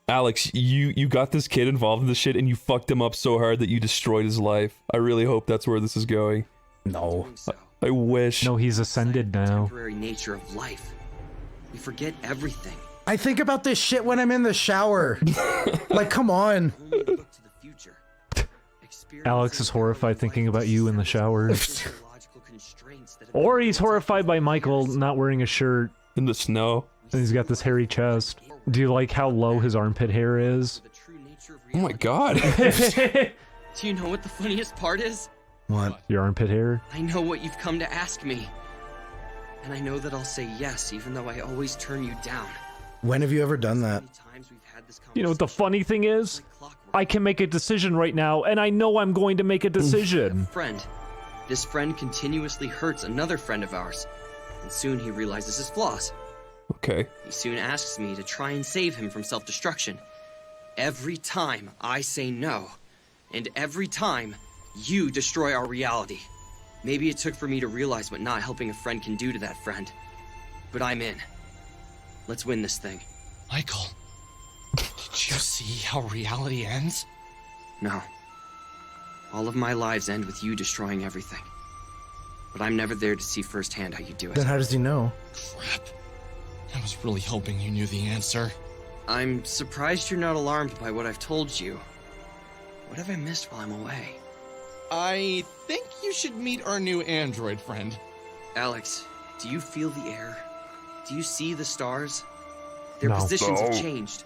Alex, you got this kid involved in this shit and you fucked him up so hard that you destroyed his life. I really hope that's where this is going. No. I wish. No, he's ascended now. Temporary nature of life. We forget everything. I think about this shit when I'm in the shower. Like, come on. Alex is horrified thinking about you in the shower. Or he's horrified by Michael not wearing a shirt. In the snow. And he's got this hairy chest. Do you like how low his armpit hair is? Oh my god. Do you know what the funniest part is? What? Your armpit hair? I know what you've come to ask me. And I know that I'll say yes, even though I always turn you down. When have you ever done that? You know what the funny thing is? I can make a decision right now, and I know I'm going to make a decision. Friend. This friend continuously hurts another friend of ours. And soon he realizes his flaws. Okay. He soon asks me to try and save him from self-destruction. Every time I say no, and every time you destroy our reality. Maybe it took for me to realize what not helping a friend can do to that friend. But I'm in. Let's win this thing. Michael, did you see how reality ends? No. All of my lives end with you destroying everything. But I'm never there to see firsthand how you do it. Then how does he know? Crap. I was really hoping you knew the answer. I'm surprised you're not alarmed by what I've told you. What have I missed while I'm away? I think you should meet our new android friend. Alex, do you feel the air? Do you see the stars? Their No. positions have No. changed.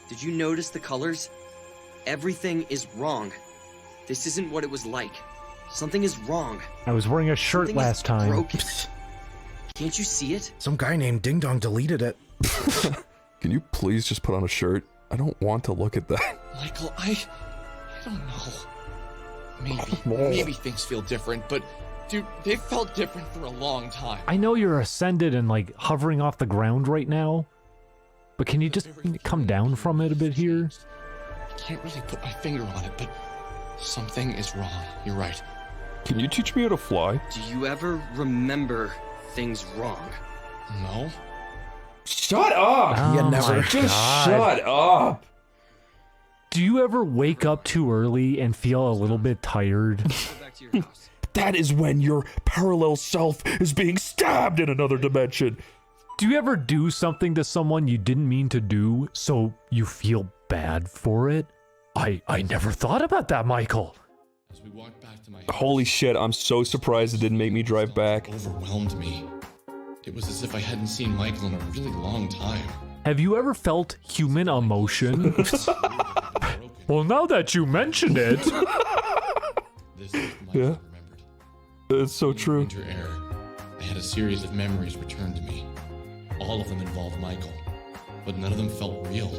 Did you notice the colors? Everything is wrong. This isn't what it was like. Something is wrong. I was wearing a shirt Something last is time. broken. Can't you see it? Some guy named Ding Dong deleted it. Can you please just put on a shirt? I don't want to look at that. Michael, I don't know. Maybe things feel different, but dude, they've felt different for a long time. I know you're ascended and like hovering off the ground right now, but can you just come down from it a bit here? I can't really put my finger on it, but something is wrong. You're right. Can you teach me how to fly? Do you ever remember things wrong? No. Shut up! You Oh never. my Just God. shut up! Do you ever wake up too early and feel a little bit tired? Go back to your house. That is when your parallel self is being stabbed in another dimension. Do you ever do something to someone you didn't mean to do, so you feel bad for it? I never thought about that, Michael. As we walked back to my Holy shit, I'm so surprised it didn't make me drive back. overwhelmed me. It was as if I hadn't seen Michael in a really long time. Have you ever felt human emotion? Well, now that you mention it. This is Michael Yeah. remembered. It's so In the true. winter air, I had a series of memories returned to me. All of them involved Michael, but none of them felt real,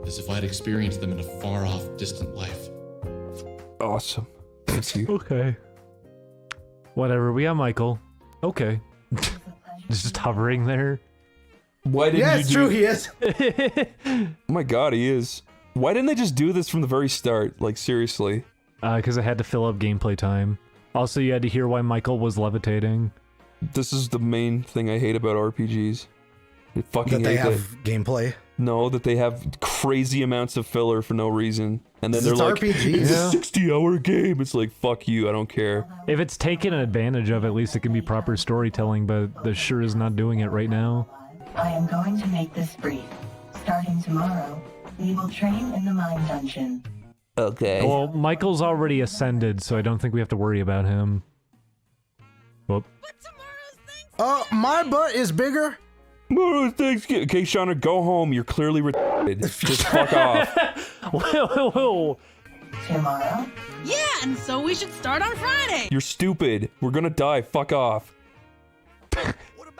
as if I'd experienced them in a far-off, distant life. Awesome. Thank you. Okay. Whatever, we got Michael. Okay. Just hovering there. Why didn't Yeah, you it's do... true, he is. Oh my god, he is. Why didn't they just do this from the very start? Like, seriously. Because I had to fill up gameplay time. Also, you had to hear why Michael was levitating. This is the main thing I hate about RPGs. I fucking That they hate have that. gameplay. No, that they have crazy amounts of filler for no reason. And then they're It's like, RPGs. it's Yeah. a 60-hour game. It's like, fuck you, I don't care. If it's taken advantage of, at least it can be proper storytelling, but the sure is not doing it right now. I am going to make this brief. Starting tomorrow, we will train in the mine dungeon. Okay. Well, Michael's already ascended, so I don't think we have to worry about him. Whoop. My butt is bigger. Oh, Thanksgiving. Okay, Shauna, go home. You're clearly retarded. Just fuck off. Whoa. Tomorrow? Yeah, and so we should start on Friday. You're stupid. We're gonna die. Fuck off.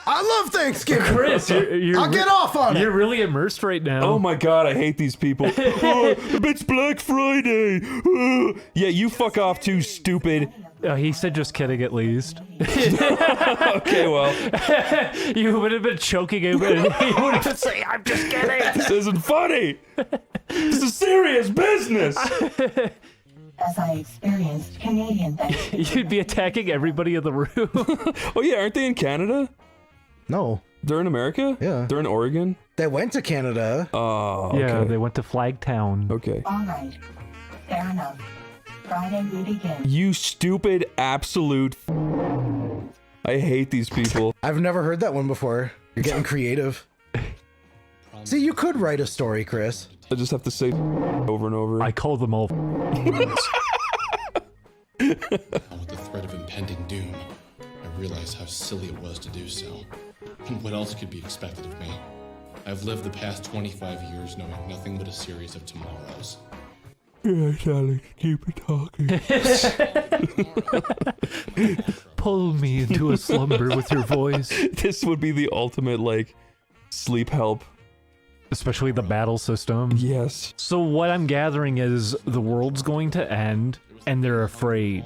I love Thanksgiving. Chris, you're I'll get off on it. You're really immersed right now. Oh my god, I hate these people. Oh, it's Black Friday. Oh. Yeah, you fuck off too, stupid. He said just kidding at least. Okay, well. You would have been choking him and he would have been saying, I'm just kidding. This isn't funny. This is serious business. As I experienced Canadian Thanksgiving. You'd be attacking everybody in the room. Oh yeah, aren't they in Canada? No. They're in America? Yeah. They're in Oregon? They went to Canada. Oh, okay. Yeah, they went to Flagtown. Okay. All right. Fair enough. Friday we begin. You stupid absolute... I hate these people. I've never heard that one before. You're getting creative. See, you could write a story, Chris. I just have to say over and over. I call them all. Now, with the threat of impending doom, I realized how silly it was to do so. And what else could be expected of me? I've lived the past 25 years knowing nothing but a series of tomorrows. Yes, Alex, keep it talking. Pull me into a slumber with your voice. This would be the ultimate, like, sleep help. Especially the battle system. Yes. So what I'm gathering is the world's going to end, and they're afraid.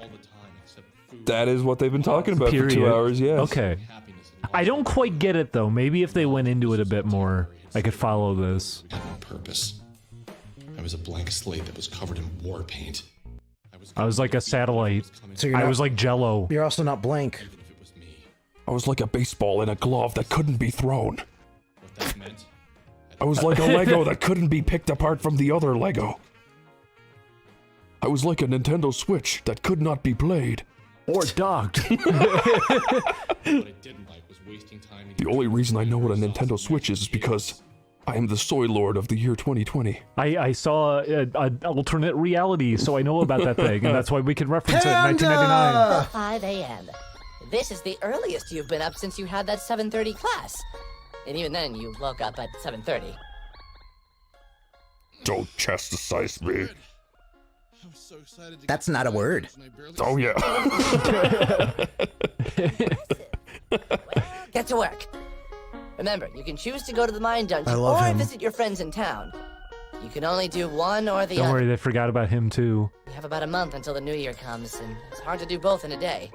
That is what they've been talking about Period. for 2 hours, yes. Okay. I don't quite get it, though. Maybe if they went into it a bit more, I could follow this. I had no purpose. I was a blank slate that was covered in war paint. I was like a satellite. So you're I not- was like Jello. You're also not blank. I was like a baseball in a glove that couldn't be thrown. What that meant? I was like a Lego that couldn't be picked apart from the other Lego. I was like a Nintendo Switch that could not be played. Or docked. What I didn't like was wasting time. The only reason I know what a Nintendo Switch is because I am the soy lord of the year 2020. I saw an alternate reality, so I know about that thing, and that's why we can reference it in 1999. 5 a.m. This is the earliest you've been up since you had that 7:30 class. And even then, you woke up at 7:30. Don't chastise me. That's not a word. Oh yeah. Get to work. Remember, you can choose to go to the mine dungeon I love or him. visit your friends in town. You can only do one or the Don't other. worry, they forgot about him too. You have about a month until the new year comes, and it's hard to do both in a day.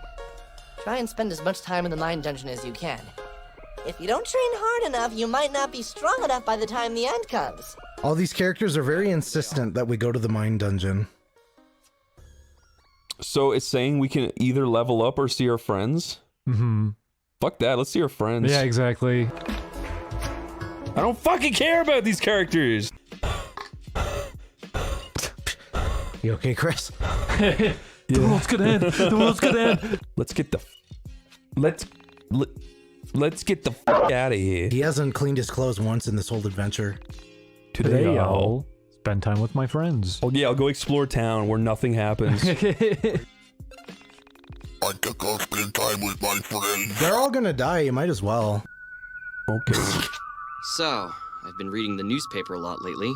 Try and spend as much time in the mine dungeon as you can. If you don't train hard enough, you might not be strong enough by the time the end comes. All these characters are very insistent that we go to the mine dungeon. So it's saying we can either level up or see our friends? Mm-hmm. Fuck that, let's see our friends. Yeah, exactly. I don't fucking care about these characters! You okay, Chris? The world's gonna end. The world's gonna end. Let's get the... Let's get the fuck out of here. He hasn't cleaned his clothes once in this whole adventure. Today I'll spend time with my friends. Oh yeah, I'll go explore town where nothing happens. I could go spend time with my friends. They're all gonna die, you might as well. Okay. So, I've been reading the newspaper a lot lately,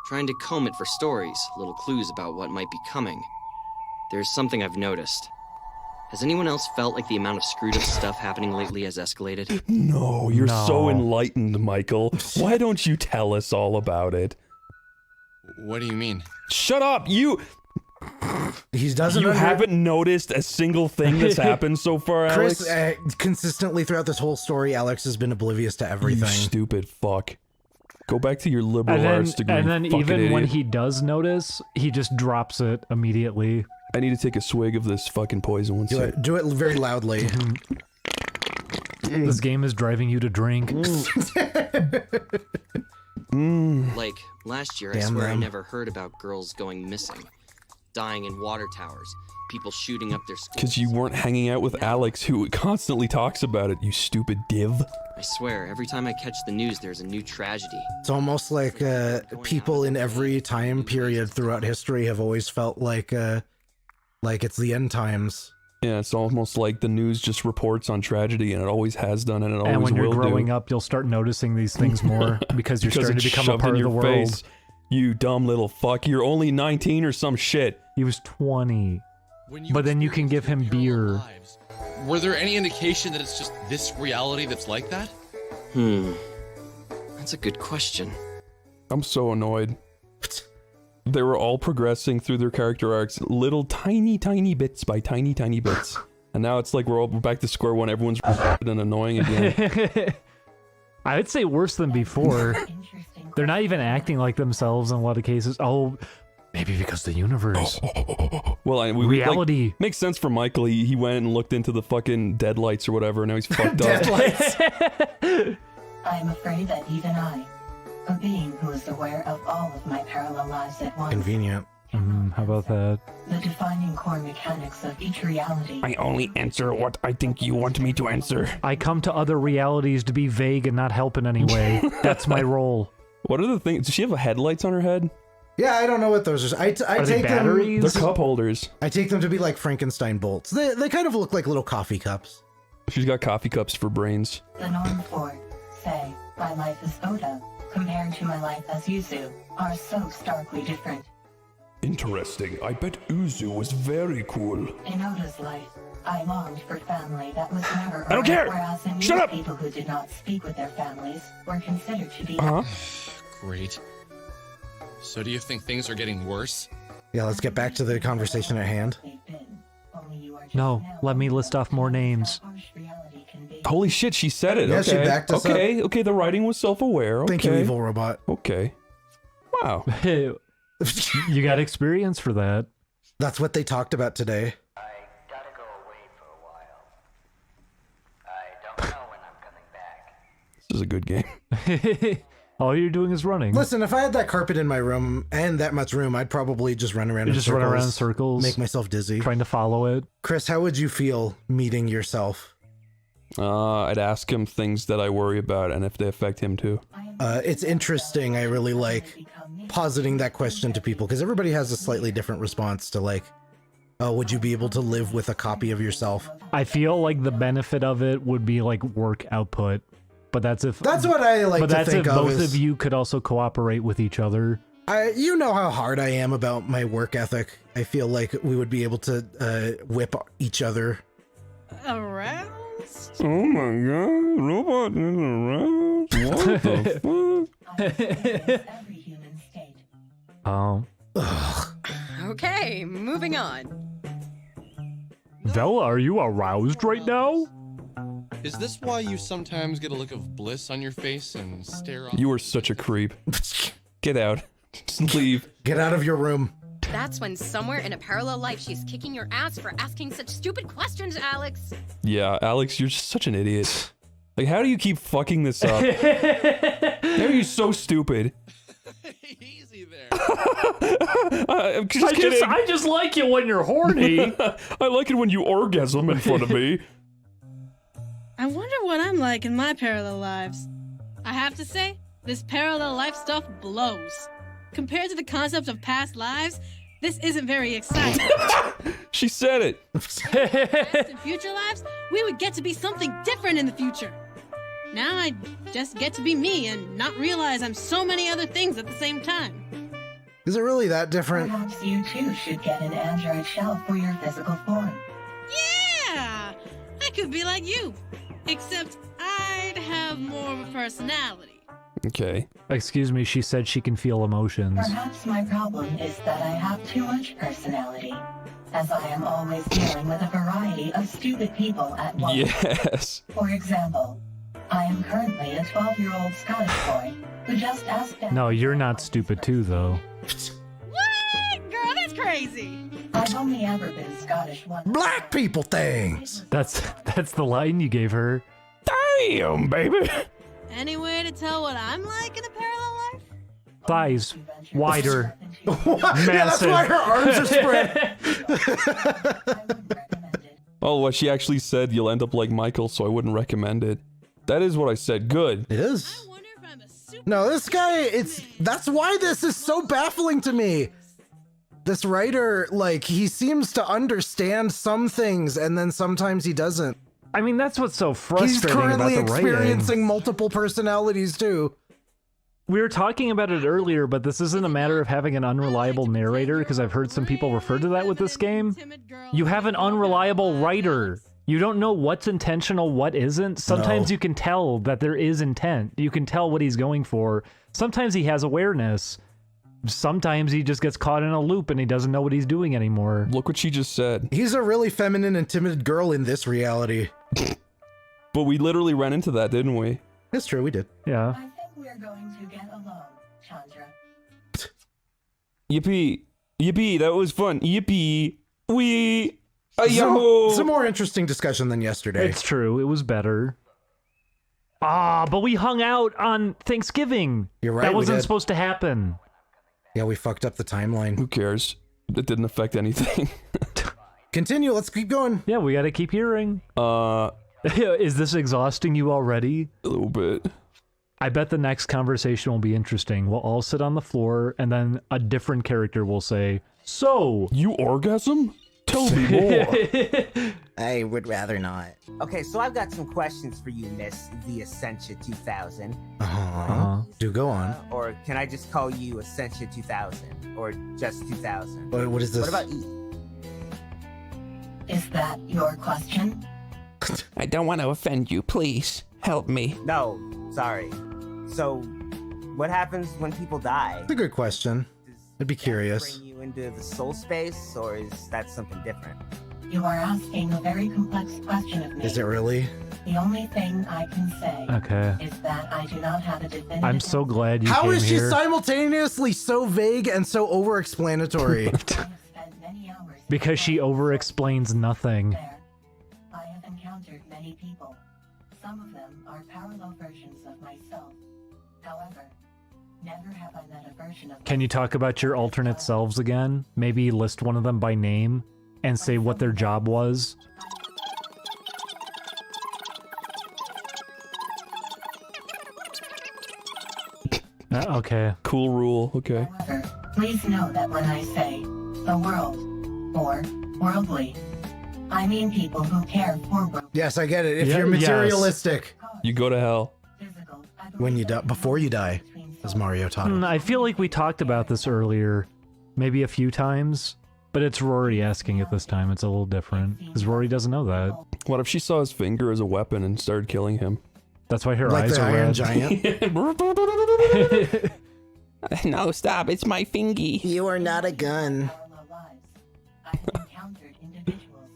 trying to comb it for stories, little clues about what might be coming. There's something I've noticed. Has anyone else felt like the amount of screwed up stuff happening lately has escalated? No, you're so No. enlightened, Michael. Why don't you tell us all about it? What do you mean? Shut up! You doesn't haven't noticed a single thing that's happened so far, Alex? Chris, consistently throughout this whole story, Alex has been oblivious to everything. You stupid fuck. Go back to your liberal arts degree. And then fucking even when idiot. he does notice, he just drops it immediately. I need to take a swig of this fucking poison one second. Do it very loudly. This game is driving you to drink. Like, last year I Damn swear I them. never heard about girls going missing, dying in water towers, people shooting up their schools. Because you weren't hanging out with Alex, who constantly talks about it, you stupid div. I swear, every time I catch the news, there's a new tragedy. It's almost like people in every time period throughout history have always felt like it's the end times. Yeah, it's almost like the news just reports on tragedy, and it always has done, and it always And when you're will growing do. up, you'll start noticing these things more because you're starting it's to become a shoved part in of the your world. face. You dumb little fuck. You're only 19 or some shit. He was 20. But then you can give him beer. Were there any indication that it's just this reality that's like that? That's a good question. I'm so annoyed. They were all progressing through their character arcs, little tiny bits by tiny bits. And now it's like we're back to square one. Everyone's and annoying again. I would say worse than before. They're not even acting like themselves in a lot of cases. Oh, maybe because the universe. Well, reality like, makes sense for Michael. He went and looked into the fucking deadlights or whatever, and now he's fucked up. Deadlights. I am afraid that even I, a being who is aware of all of my parallel lives at once. Convenient. How about that? The defining core mechanics of each reality. I only answer what I think you want me to answer. I come to other realities to be vague and not help in any way. That's my role. What are the things? Does she have headlights on her head? Yeah, I don't know what those are. I take them. They're cup holders. I take them to be like Frankenstein bolts. They kind of look like little coffee cups. She's got coffee cups for brains. The norm for, say, my life as Oda, compared to my life as Yuzu, are so starkly different. Interesting. I bet Uzu was very cool. In Oda's life, I longed for family that was never I don't care! Whereas in Shut up! people who did not speak with their families were considered to be... Great. So do you think things are getting worse? Yeah, let's get back to the conversation at hand. No, let me list off more names. Holy shit, she said it. Yeah, okay. she backed us okay, up. okay, the writing was self-aware. Okay. Thank you, evil robot. Okay. Wow. You got experience for that. That's what they talked about today. This is a good game. All you're doing is running. Listen, if I had that carpet in my room and that much room, I'd probably just run around in circles. Run around in circles. Make myself dizzy. Trying to follow it. Chris, how would you feel meeting yourself? I'd ask him things that I worry about and if they affect him too. It's interesting. I really like positing that question to people because everybody has a slightly different response to like, oh, would you be able to live with a copy of yourself? I feel like the benefit of it would be like work output. But that's if that's what I like. But to that's think if of both of you could also cooperate with each other. You know how hard I am about my work ethic. I feel like we would be able to whip each other. Aroused? Oh my god, robot is aroused. What the fuck? Okay, moving on. Vela, are you aroused right now? Is this why you sometimes get a look of bliss on your face and stare off? You are such a creep. Get out. Just leave. Get out of your room. That's when somewhere in a parallel life she's kicking your ass for asking such stupid questions, Alex. Yeah, Alex, you're just such an idiot. Like, how do you keep fucking this up? How are you so stupid? Easy there. I'm just kidding. I just like you when you're horny. I like it when you orgasm in front of me. I wonder what I'm like in my parallel lives. I have to say, this parallel life stuff blows. Compared to the concept of past lives, this isn't very exciting. She said it. Past and future lives, we would get to be something different in the future. Now I just get to be me and not realize I'm so many other things at the same time. Is it really that different? Perhaps you too should get an android shell for your physical form. Yeah! I could be like you. Except I'd have more of a personality. Okay. Excuse me, she said she can feel emotions. Perhaps my problem is that I have too much personality, as I am always dealing with a variety of stupid people at once. Yes. For example, I am currently a 12-year-old Scottish boy who just asked... No, you're not stupid too, though. What? Girl, that's crazy. I've only ever been Scottish once. Black people things! That's the line you gave her. Damn, baby! Any way to tell what I'm like in a parallel life? Thighs. Wider. Massive. Yeah, that's why her arms are spread. Oh, what she actually said, you'll end up like Michael, so I wouldn't recommend it. That is what I said. Good. It is. No, this guy, that's why this is so baffling to me. This writer, like, he seems to understand some things, and then sometimes he doesn't. I mean, that's what's so frustrating about the writing. He's currently experiencing multiple personalities, too. We were talking about it earlier, but this isn't a matter of having an unreliable narrator, because I've heard some people refer to that with this game. You have an unreliable writer. You don't know what's intentional, what isn't. Sometimes you can tell that there is intent. You can tell what he's going for. Sometimes he has awareness. sometimes he just gets caught in a loop and he doesn't know what he's doing anymore. Look what she just said. He's a really feminine and timid girl in this reality. But we literally ran into that, didn't we? It's true, we did. Yeah. I think we're going to get along, Chandra. Yippee. Yippee, that was fun. Yippee. Wee. Some more interesting discussion than yesterday. It's true. It was better. But we hung out on Thanksgiving. You're right. That wasn't supposed to happen. Yeah, we fucked up the timeline. Who cares? It didn't affect anything. Continue. Let's keep going. Yeah, we gotta keep hearing. Is this exhausting you already? A little bit. I bet the next conversation will be interesting. We'll all sit on the floor, and then a different character will say, "So, you orgasm? Tell me more." I would rather not. Okay, so I've got some questions for you, Miss the Essentia 2000. Do go on. Or can I just call you Essentia 2000? Or just 2000? What is this? What about E? Is that your question? I don't want to offend you. Please, help me. No, sorry. So, what happens when people die? That's a good question. I'd be curious. Bring you into the soul space, or is that something different? You are asking a very complex question of me. Is it really? The only thing I can say is that I do not have a definitive... I'm so glad you How came is she here. simultaneously so vague and so over-explanatory? Because she over-explains nothing. I have encountered many people. Some of them are parallel versions of myself. However, never have I met a version of... Can you talk about your alternate selves again? Maybe list one of them by name and say what their job was? Okay. Cool rule. Okay. However, please know that when I say the world or worldly, I mean people who care for world. Yes, I get it. If you're materialistic, you go to hell. When you die, before you die, as Mario taught us. I feel like we talked about this earlier, maybe a few times, but it's Rory asking it this time. It's a little different, because Rory doesn't know that. What if she saw his finger as a weapon and started killing him? That's why her Like eyes the are Iron red. Giant? No, stop. It's my fingy. You are not a gun.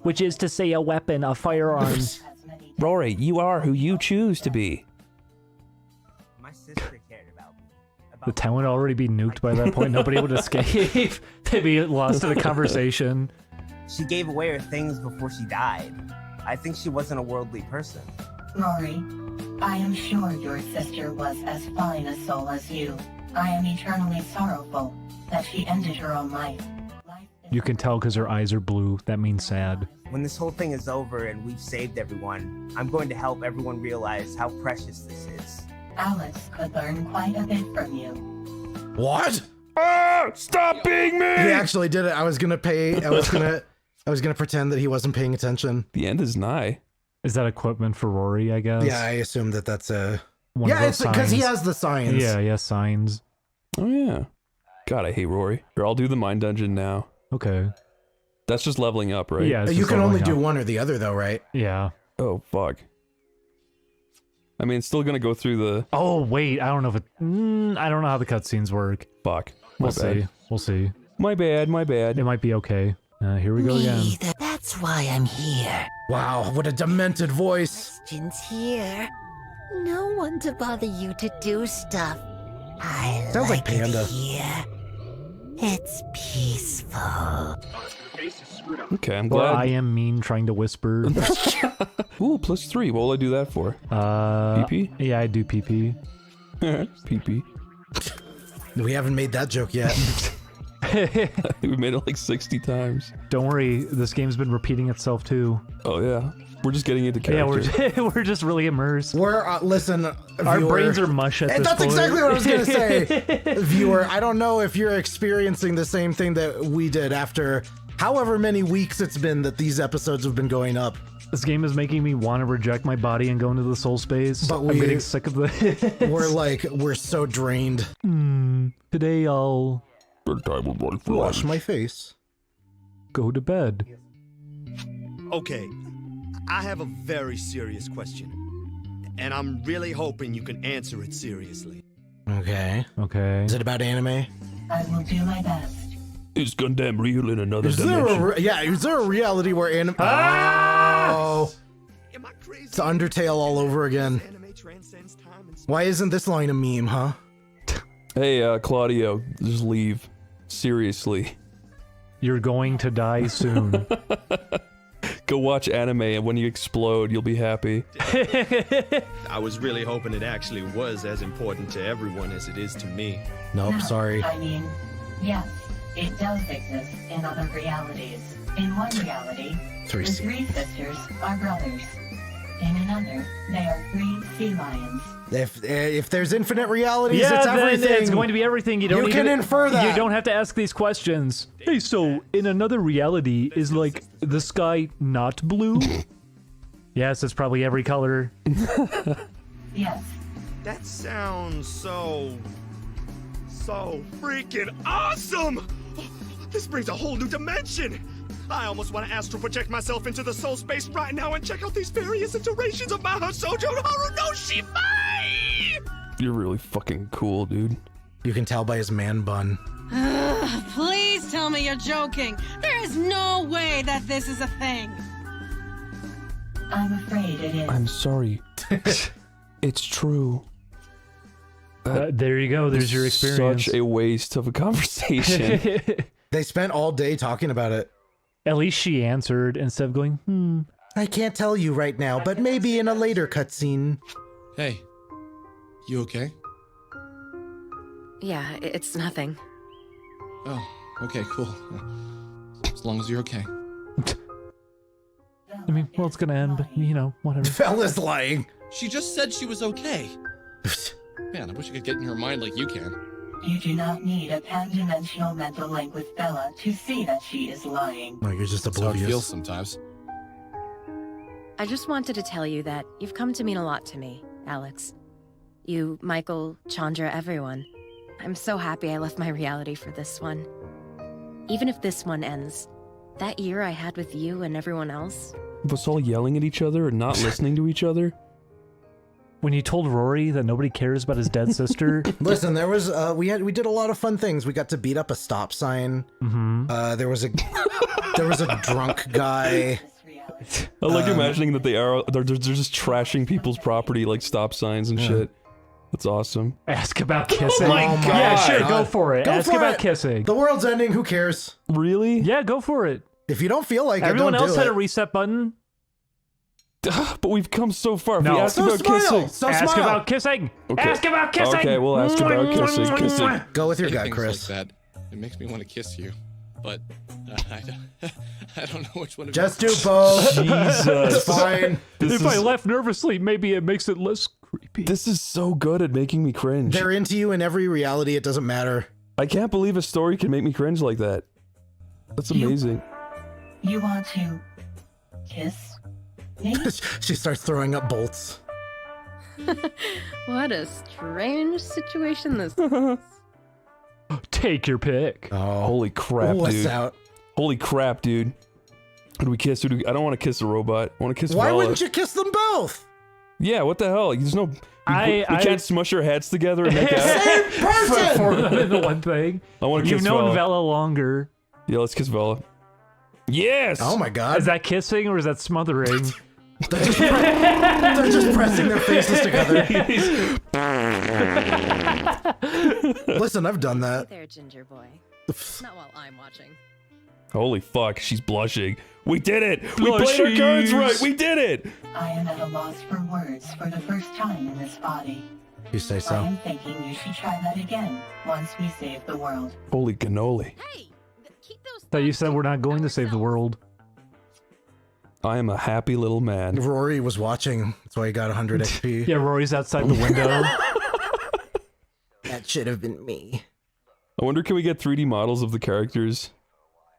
Which is to say a weapon, a firearm. Rory, you are who you choose to be. My sister cared about me. The town would already be nuked by that point. Nobody would escape. They'd be lost in the conversation. She gave away her things before she died. I think she wasn't a worldly person. Rory, I am sure your sister was as fine a soul as you. I am eternally sorrowful that she ended her own life. You can tell because her eyes are blue. That means sad. When this whole thing is over and we've saved everyone, I'm going to help everyone realize how precious this is. Alex could learn quite a bit from you. What? Ah! Stop being me! He actually did it. I was gonna pretend that he wasn't paying attention. The end is nigh. Is that equipment for Rory, I guess? Yeah, I assume that that's a... One of it's those because he signs. has the signs. Yeah, he has signs. Oh, yeah. God, I hate Rory. Here, I'll do the mine dungeon now. Okay. That's just leveling up, right? Yeah, it's You just can only leveling do up. one or the other, though, right? Yeah. Oh, fuck. I mean, it's still gonna go through the... Oh, wait, I don't know if it... I don't know how the cutscenes work. Fuck. We'll see. We'll see. My bad, my bad. It might be okay. Here we go again. That's why I'm here. Wow, what a demented voice. Questions here. No one to bother you to do stuff. I Sounds like Panda. it here. It's peaceful. Okay, I'm Or glad. I am mean trying to whisper. Ooh, +3. What will I do that for? PP? Yeah, I do PP. PP. We haven't made that joke yet. We made it like 60 times. Don't worry, this game's been repeating itself too. Oh, yeah. We're just getting into character. Yeah, we're just really immersed. We're, listen, Our viewer, brains are mush at this That's point. exactly what I was going to say. Viewer, I don't know if you're experiencing the same thing that we did after however many weeks it's been that these episodes have been going up. This game is making me want to reject my body and go into the soul space. But I'm getting sick of this. We're so drained. Today I'll Wash my face. Go to bed. Okay, I have a very serious question. And I'm really hoping you can answer it seriously. Okay. Okay. Is it about anime? I will do my best. Is Gundam real in another Is there a reality where anime? Oh, it's Undertale all over again. Why isn't this line a meme, huh? Hey, Claudio, just leave. Seriously. You're going to die soon. Go watch anime, and when you explode, you'll be happy. I was really hoping it actually was as important to everyone as it is to me. Nope, No, sorry. I mean, yes, it does exist in other realities. In one reality, the 3 sisters are brothers. In another, they are 3 sea lions. If there's infinite realities, Yeah, it's then everything. it's going to be everything. You don't You even, can infer that. You don't have to ask these questions. Hey, so in another reality, is like the sky not blue? Yes, it's probably every color. Yes. That sounds so freaking awesome! This brings a whole new dimension! I almost want to astral project myself into the soul space right now and check out these various iterations of Mahou Shoujo Haru no Shimai! You're really fucking cool, dude. You can tell by his man bun. Please tell me you're joking. There is no way that this is a thing. I'm afraid it is. I'm sorry. It's true. There you go. There's your experience. Such a waste of a conversation. They spent all day talking about it. At least she answered instead of going, I can't tell you right now, but maybe in a later cutscene. Hey, you okay? Yeah, it's nothing. Oh, okay, cool. As long as you're okay. I mean, well, it's gonna end, but you know, whatever. Fella's lying. She just said she was okay. Man, I wish I could get in her mind like you can. You do not need a pan-dimensional mental link with Bella to see that she is lying. No, you're just That's how it oblivious. feels sometimes. I just wanted to tell you that you've come to mean a lot to me, Alex. You, Michael, Chandra, everyone. I'm so happy I left my reality for this one. Even if this one ends, that year I had with you and everyone else. Of us all yelling at each other and not listening to each other? When you told Rory that nobody cares about his dead sister. Listen, there was we did a lot of fun things. We got to beat up a stop sign. There was a drunk guy. I like imagining that they're just trashing people's property like stop signs and shit. That's awesome. Ask about kissing. Oh my God. Yeah, sure, go for it. Go Ask for about it. kissing. The world's ending. Who cares? Really? Yeah, go for it. If you don't feel like Everyone it, don't else do had it. a reset button. But we've come so far. No. We asked So about smile. kissing. So Ask smile. about kissing. Okay. Ask about kissing. Okay, we'll ask about kissing. Go with your Say gut, things Chris. like that. It makes me want to kiss you, but I don't know which one. Just do both. Jesus. It's fine. If I laugh nervously, maybe it makes it less creepy. This is so good at making me cringe. They're into you in every reality. It doesn't matter. I can't believe a story can make me cringe like that. That's amazing. You want to kiss me? She starts throwing up bolts. What a strange situation this is. Take your pick. Oh, Holy crap, what's dude. out? Holy crap, dude. Who do we kiss? I don't want to kiss a robot. I want to kiss Why Vala. wouldn't you kiss them both? Yeah, what the hell? There's no... We can't smush our heads together and make out. Same person. For the one thing. I want to You've kiss known Vala. Vela longer. Yeah, let's kiss Vala. Yes! Oh my God. Is that kissing or is that smothering? They're just pressing their faces together. Listen, I've done Hey that. there, Ginger Boy. Not while I'm watching. Holy fuck, she's blushing. We did it! We played our cards right! We did it! I am at a loss for words for the first time in this body. You say I so. am thinking you should try that again once we save the world. Holy cannoli. Hey, keep those. That you said we're not going to save the world. I am a happy little man. Rory was watching. That's why he got 100 XP. Yeah, Rory's outside the window. That should have been me. I wonder, can we get 3D models of the characters?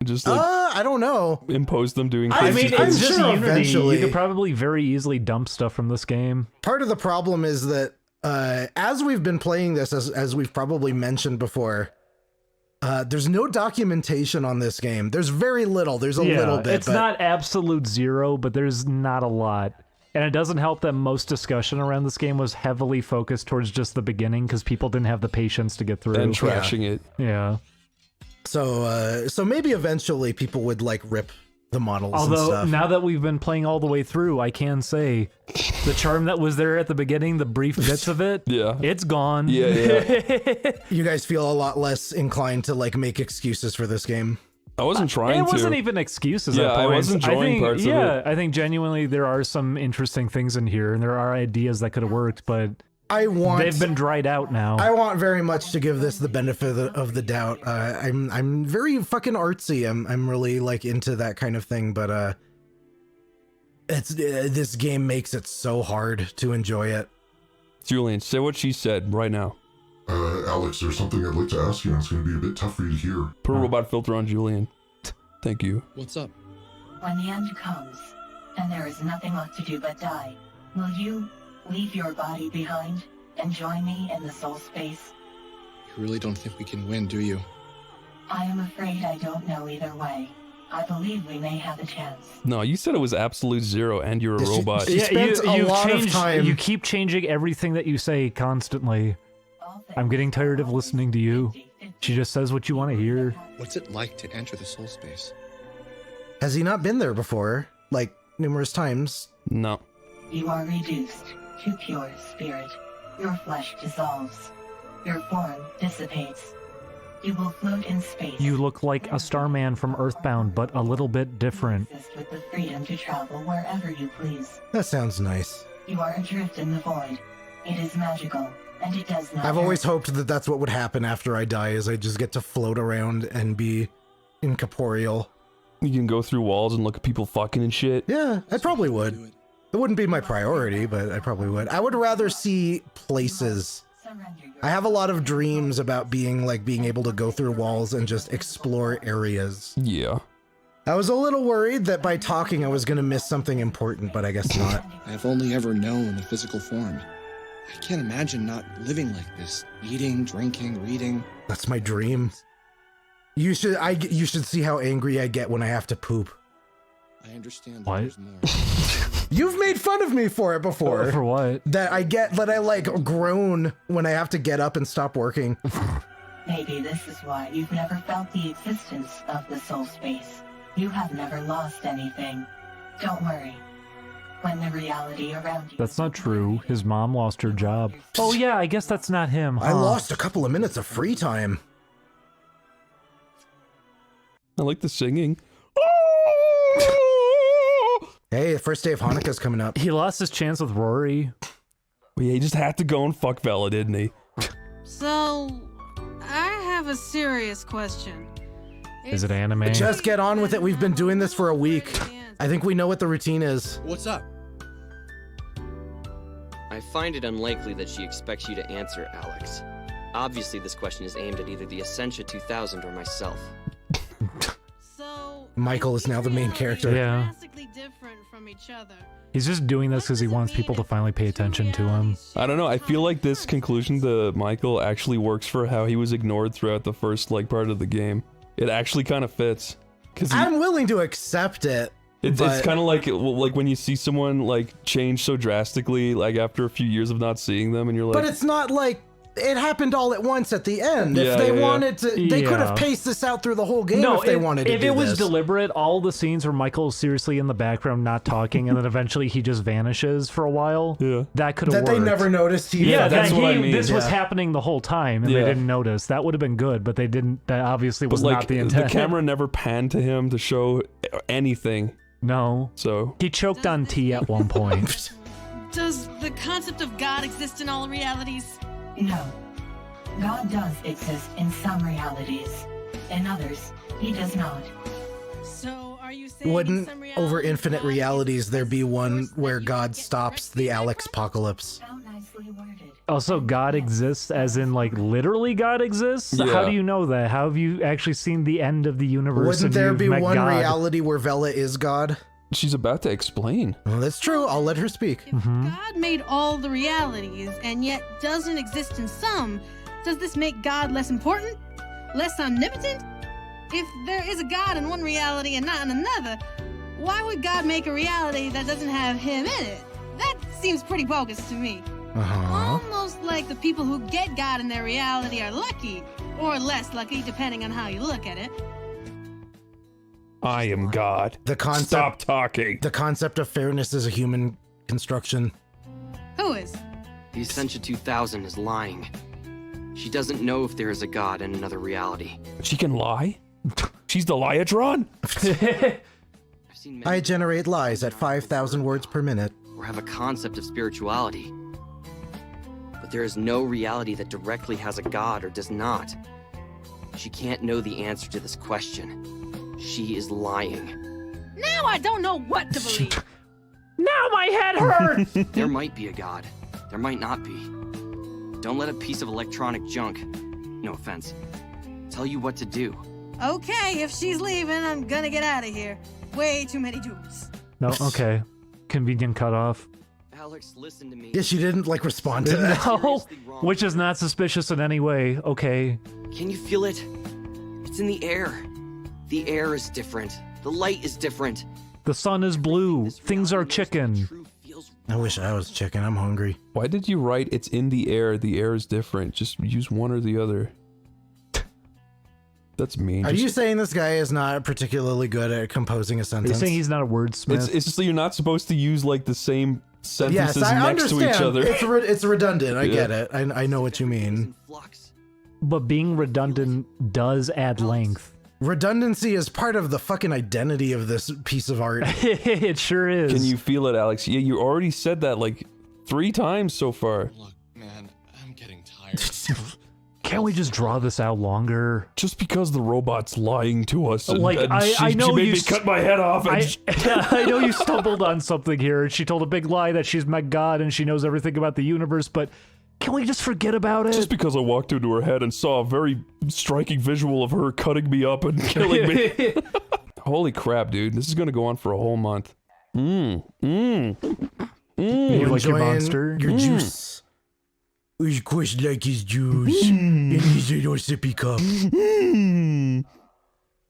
And just like I don't know. impose them doing I crazy mean, I'm it's just sure Unity. eventually. You could probably very easily dump stuff from this game. Part of the problem is that as we've been playing this, as we've probably mentioned before, there's no documentation on this game. There's very little. There's a little bit. It's but not absolute zero, but there's not a lot. And it doesn't help that most discussion around this game was heavily focused towards just the beginning because people didn't have the patience to get through. And trashing it. Yeah. So maybe eventually people would like rip the models and Although stuff. now that we've been playing all the way through, I can say the charm that was there at the beginning, the brief bits of it, it's gone. Yeah. You guys feel a lot less inclined to like make excuses for this game. I wasn't trying to. It wasn't even excuses at Yeah, I points. was enjoying parts of it. Yeah, I think genuinely there are some interesting things in here, and there are ideas that could have worked, but they've been dried out now. I want very much to give this the benefit of the doubt. I'm very fucking artsy. I'm really like into that kind of thing, but this game makes it so hard to enjoy it. Julian, say what she said right now. Alex, there's something I'd like to ask you, and it's going to be a bit tough for you to hear. Put a robot filter on Julian. Thank you. What's up? When the end comes, and there is nothing left to do but die, will you leave your body behind and join me in the soul space? You really don't think we can win, do you? I am afraid I don't know either way. I believe we may have a chance. No, you said it was absolute zero and you're a robot. You keep changing everything that you say constantly. I'm getting tired of listening to you. She just says what you want to hear. What's it like to enter the soul space? Has he not been there before? Like, numerous times? No. You are reduced to pure spirit. Your flesh dissolves. Your form dissipates. You will float in space. You look like a Starman from Earthbound, but a little bit different. With the freedom to travel wherever you please. That sounds nice. You are adrift in the void. It is magical. And it does not I've hurt. always hoped that that's what would happen after I die, is I just get to float around and be incorporeal. You can go through walls and look at people fucking and shit. Yeah, I probably would. It wouldn't be my priority, but I probably would. I would rather see places. I have a lot of dreams about being able to go through walls and just explore areas. Yeah. I was a little worried that by talking I was going to miss something important, but I guess not. I've only ever known a physical form. I can't imagine not living like this. Eating, drinking, reading. That's my dream. You should see how angry I get when I have to poop. I understand what? There's more. You've made fun of me for it before. For what? That I like groan when I have to get up and stop working. Maybe this is why you've never felt the existence of the soul space. You have never lost anything. Don't worry. When the reality around you... That's not true. His mom lost her job. Oh yeah, I guess that's not him, huh? I lost a couple of minutes of free time. I like the singing. Hey, the first day of Hanukkah's coming up. He lost his chance with Rory. Well, yeah, he just had to go and fuck Bella, didn't he? So, I have a serious question. Is it anime? Just get on with it. We've been doing this for a week. I think we know what the routine is. What's up? I find it unlikely that she expects you to answer, Alex. Obviously, this question is aimed at either the Essentia 2000 or myself. Michael is now the main character. Yeah. Drastically different from each other. He's just doing this because he wants people to finally pay attention to him. I don't know. I feel like this conclusion to Michael actually works for how he was ignored throughout the first part of the game. It actually kind of fits. I'm willing to accept it. It's kind of like when you see someone change so drastically after a few years of not seeing them, and you're like. But it's not like it happened all at once at the end. If they wanted to, they could have paced this out through the whole game if they wanted to. If it was deliberate, all the scenes where Michael's seriously in the background not talking, and then eventually he just vanishes for a while. Yeah, that could have worked. That they never noticed. That's what I mean. This was happening the whole time, and they didn't notice. That would have been good, but they didn't. That obviously was not the intent. The camera never panned to him to show anything. No. So he choked on tea at one point. Does the concept of God exist in all realities? No. God does exist in some realities. In others, he does not. So, are you saying Wouldn't over infinite realities there be one where God stops the Alex apocalypse? Also, God exists as in literally God exists? Yeah. How do you know that? How have you actually seen the end of the universe? Wouldn't there be one God? reality where Vela is God? She's about to explain. Well, that's true. I'll let her speak. God made all the realities and yet doesn't exist in some. Does this make God less important? Less omnipotent? If there is a God in one reality and not in another, why would God make a reality that doesn't have him in it? seems pretty bogus to me. Almost like the people who get God in their reality are lucky, or less lucky, depending on how you look at it. I am God. The concept. Stop talking. The concept of fairness is a human construction. Who is? The Essentia 2000 is lying. She doesn't know if there is a God in another reality. She can lie? She's the Liatron? I generate lies at 5,000 words per minute. Or have a concept of spirituality. But there is no reality that directly has a God or does not. She can't know the answer to this question. She is lying. Now I don't know what to believe. Now my head hurts! There might be a God. There might not be. Don't let a piece of electronic junk, no offense, tell you what to do. Okay, if she's leaving, I'm gonna get out of here. Way too many Jews. No, okay. Convenient cutoff. Alex, listen to me. Yeah, she didn't, like, respond to that. No, which is not suspicious in any way. Okay. Can you feel it? It's in the air. The air is different. The light is different. The sun is blue. Things are chicken. I wish I was chicken. I'm hungry. Why did you write it's in the air is different? Just use one or the other. That's mean. Are you saying this guy is not particularly good at composing a sentence? Are you saying he's not a wordsmith? It's just that you're not supposed to use like the same sentences yes, I next understand. to each other. It's redundant. I get it. I know what you mean. But being redundant does add length. Redundancy is part of the fucking identity of this piece of art. It sure is. Can you feel it, Alex? Yeah, you already said that like 3 times so far. Look, man, I'm getting tired. Can't we just draw this out longer? Just because the robot's lying to us, and, like and I know she made you me cut my head off. And I know you stumbled on something here. She told a big lie that she's met God and she knows everything about the universe, but can we just forget about it? Just because I walked into her head and saw a very striking visual of her cutting me up and killing me. Holy crap, dude! This is gonna go on for a whole month. You like your monster? Your juice. Of course, like his juice. And he's a little sippy cup.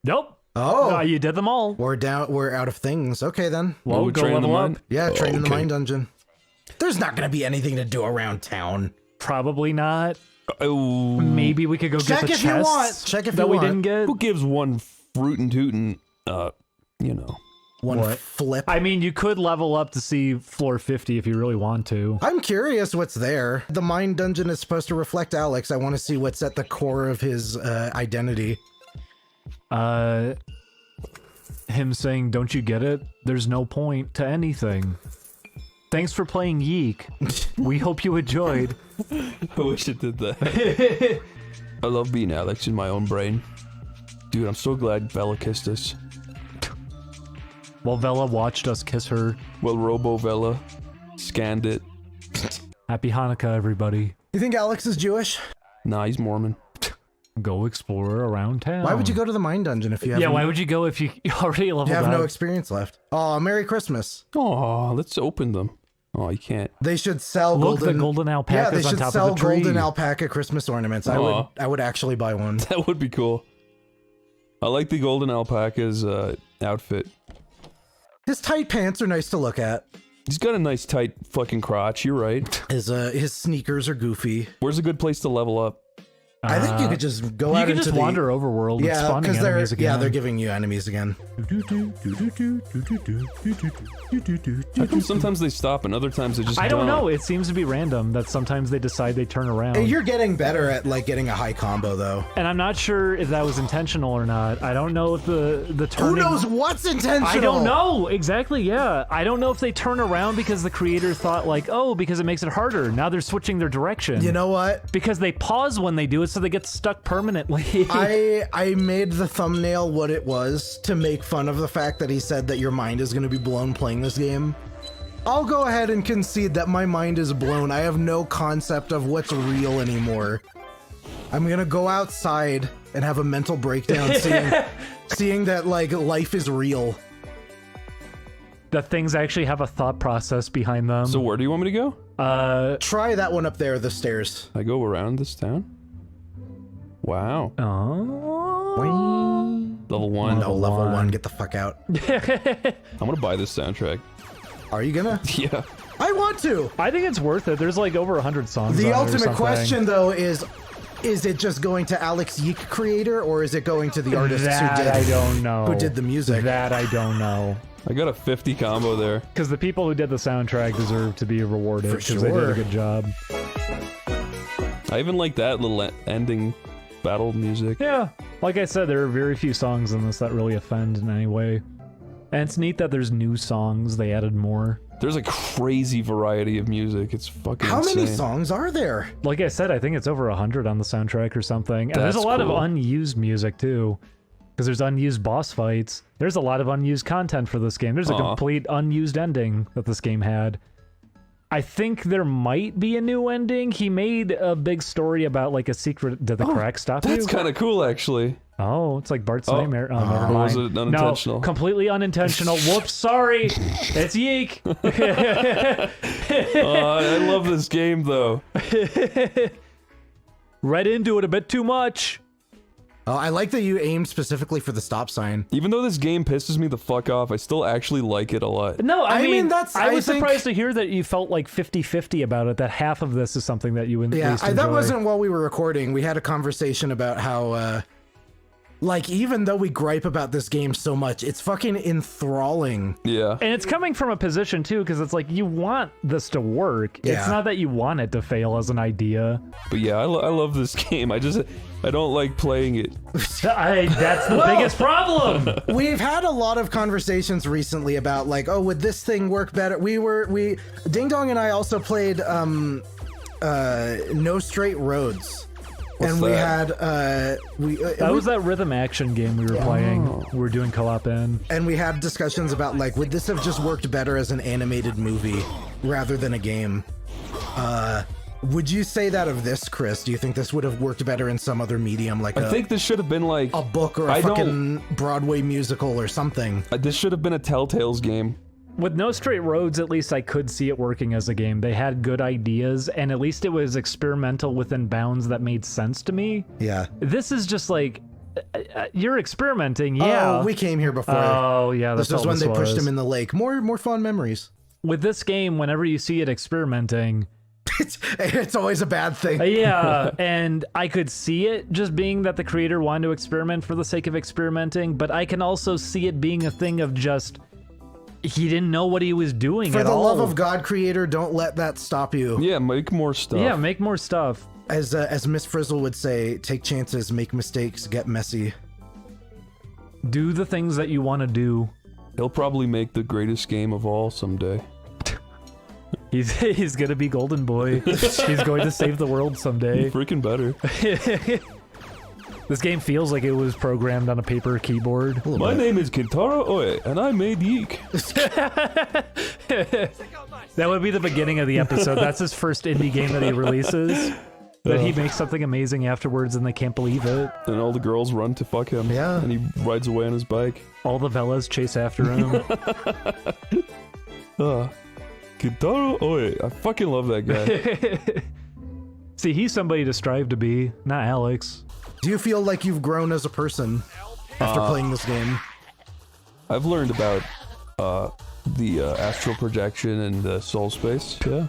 Nope. Oh, no, you did them all. We're out of things. Okay then. Well, go level up. Yeah, train in the mine dungeon. There's not gonna be anything to do around town. Probably not. Oh, maybe we could go get the chests. You want. Check if that you we want. didn't get. Who gives one fruit and tootin'? You know. One flip. I mean, you could level up to see floor 50 if you really want to. I'm curious what's there. The mine dungeon is supposed to reflect Alex. I want to see what's at the core of his identity. Him saying, "Don't you get it? There's no point to anything." Thanks for playing YiiK. We hope you enjoyed. I wish it did that. I love being Alex in my own brain. Dude, I'm so glad Vela kissed us. Well, Vela watched us kiss her. Well, Robo Vela scanned it. Happy Hanukkah, everybody. You think Alex is Jewish? Nah, he's Mormon. Go explore around town. Why would you go to the mine dungeon if you have? Yeah, why would you go if you already leveled up? You have no experience left. Oh, Merry Christmas. Oh, let's open them. Oh, you can't. They should sell Look, golden. the golden alpacas yeah, they should on top sell of the tree. golden alpaca Christmas ornaments. I would actually buy one. That would be cool. I like the golden alpaca's outfit. His tight pants are nice to look at. He's got a nice tight fucking crotch. You're right. His sneakers are goofy. Where's a good place to level up? I think you could just go out You could into just the wander overworld. Yeah, spawning enemies again. Yeah, they're giving you enemies again. How come sometimes they stop and other times they just I don't know. It seems to be random that sometimes they decide they turn around. Hey, you're getting better at like getting a high combo though. And I'm not sure if that was intentional or not. I don't know if the turning... Who knows what's intentional? I don't know. Exactly, yeah. I don't know if they turn around because the creator thought like, oh, because it makes it harder. Now they're switching their direction. You know what? Because they pause when they do it so they get stuck permanently. I made the thumbnail what it was to make fun of the fact that he said that your mind is going to be blown playing this game. I'll go ahead and concede that my mind is blown. I have no concept of what's real anymore. I'm going to go outside and have a mental breakdown seeing that like life is real. That things actually have a thought process behind them. So where do you want me to go? Try that one up there, the stairs. I go around this town? Wow. Oh. Level 1. No, level 1. Get the fuck out. I'm gonna buy this soundtrack. Are you gonna? Yeah. I want to. I think it's worth it. There's like over 100 songs. The on it or ultimate something. question, though, is it just going to Alex YiiK creator, or is it going to the artists I don't know. who did the music? That I don't know. I got a 50 combo there. Because the people who did the soundtrack deserve to be rewarded because they did a good job. I even like that little ending battle music. Yeah, like I said, there are very few songs in this that really offend in any way. And it's neat that there's new songs. They added more. There's a crazy variety of music. It's fucking insane. How many songs are there? Like I said, I think it's over 100 on the soundtrack or something. And there's a lot of unused music too. Because there's unused boss fights. There's a lot of unused content for this game. There's a complete unused ending that this game had. I think there might be a new ending. He made a big story about like a secret. Did the crack stop you? That's kind of cool, actually. Oh, it's like Bart's Nightmare. Oh, never mind. Was it unintentional? No, completely unintentional. Whoops, sorry. It's YiiK. I love this game, though. Read into it a bit too much. Oh, I like that you aimed specifically for the stop sign. Even though this game pisses me the fuck off, I still actually like it a lot. No, I mean I was think- surprised to hear that you felt like 50-50 about it, that half of this is something that you at least enjoy. That wasn't while we were recording. We had a conversation about how, like, even though we gripe about this game so much, it's fucking enthralling. Yeah. And it's coming from a position, too, because it's like, you want this to work. Yeah. It's not that you want it to fail as an idea. But yeah, I love this game. I don't like playing it. That's the biggest problem! We've had a lot of conversations recently about, like, oh, would this thing work better? Ding Dong and I also played, No Straight Roads. What's and we that? had that was that rhythm action game we were playing. We were doing co-op in. And we had discussions about, like, would this have just worked better as an animated movie rather than a game? Would you say that of this, Chris? Do you think this would have worked better in some other medium, like I think this should have been like a book or a fucking Broadway musical or something? This should have been a Telltale's game. With No Straight Roads, at least I could see it working as a game. They had good ideas, and at least it was experimental within bounds that made sense to me. Yeah. This is just like, you're experimenting, yeah. Oh, we came here before. Oh, yeah, that's this was when they pushed was. him in the lake. More fun memories. With this game, whenever you see it experimenting... it's always a bad thing. Yeah, and I could see it just being that the creator wanted to experiment for the sake of experimenting, but I can also see it being a thing of just... He didn't know what he was doing For at the all. love of God, creator, don't let that stop you. Yeah, make more stuff. Yeah, make more stuff. As Miss Frizzle would say, take chances, make mistakes, get messy. Do the things that you want to do. He'll probably make the greatest game of all someday. He's gonna be Golden Boy. He's going to save the world someday. Freaking better. This game feels like it was programmed on a paper keyboard. My name is Kintaro Oe, and I made YiiK. That would be the beginning of the episode. That's his first indie game that he releases. That he makes something amazing afterwards and they can't believe it. And all the girls run to fuck him. Yeah. And he rides away on his bike. All the Velas chase after him. Kintaro Oe. I fucking love that guy. See, he's somebody to strive to be, not Alex. Do you feel like you've grown as a person after playing this game? I've learned about the astral projection and soul space. Yeah.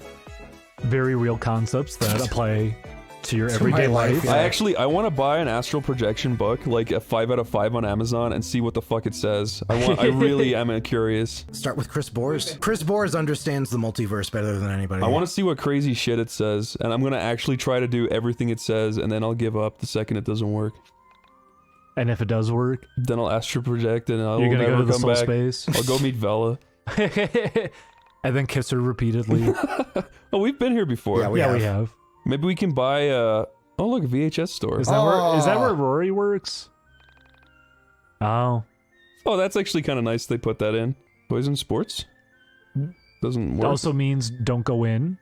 Very real concepts that apply to your everyday my life, life. yeah. I want to buy an astral projection book, like a 5 out of 5 on Amazon, and see what the fuck it says. I really am curious. Start with Chris Bors. Chris Bors understands the multiverse better than anybody. I want to see what crazy shit it says, and I'm gonna actually try to do everything it says, and then I'll give up the second it doesn't work. And if it does work, then I'll astral project, and I'll you're gonna never go to the come soul back. space. I'll go meet Vela. And then kiss her repeatedly. Oh, we've been here before. Yeah, we have. Maybe we can buy oh look, a VHS store. Is that where Rory works? Oh. Oh, that's actually kind of nice they put that in. Boys in Sports? Doesn't work. Also means don't go in.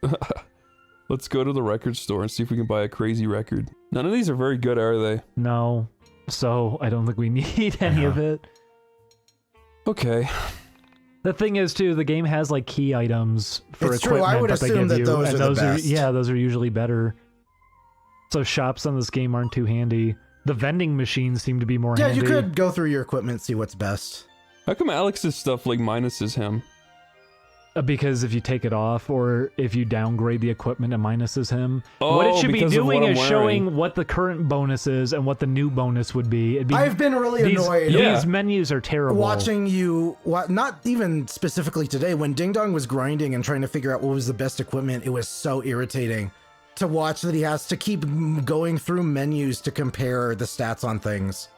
Let's go to the record store and see if we can buy a crazy record. None of these are very good, are they? No. So, I don't think we need any of it. Okay. The thing is, too, the game has, like, key items for It's true, equipment I would that they assume give that you. those and are the those best. Yeah, those are usually better. So shops on this game aren't too handy. The vending machines seem to be more handy. Yeah, you could go through your equipment, see what's best. How come Alex's stuff, like, minuses him? Because if you take it off, or if you downgrade the equipment, it minuses him. What it Oh, should be because of what doing I'm is wearing. showing what the current bonus is and what the new bonus would be. I've been really annoyed. These menus are terrible. Watching you, not even specifically today, when Ding Dong was grinding and trying to figure out what was the best equipment, it was so irritating to watch that he has to keep going through menus to compare the stats on things.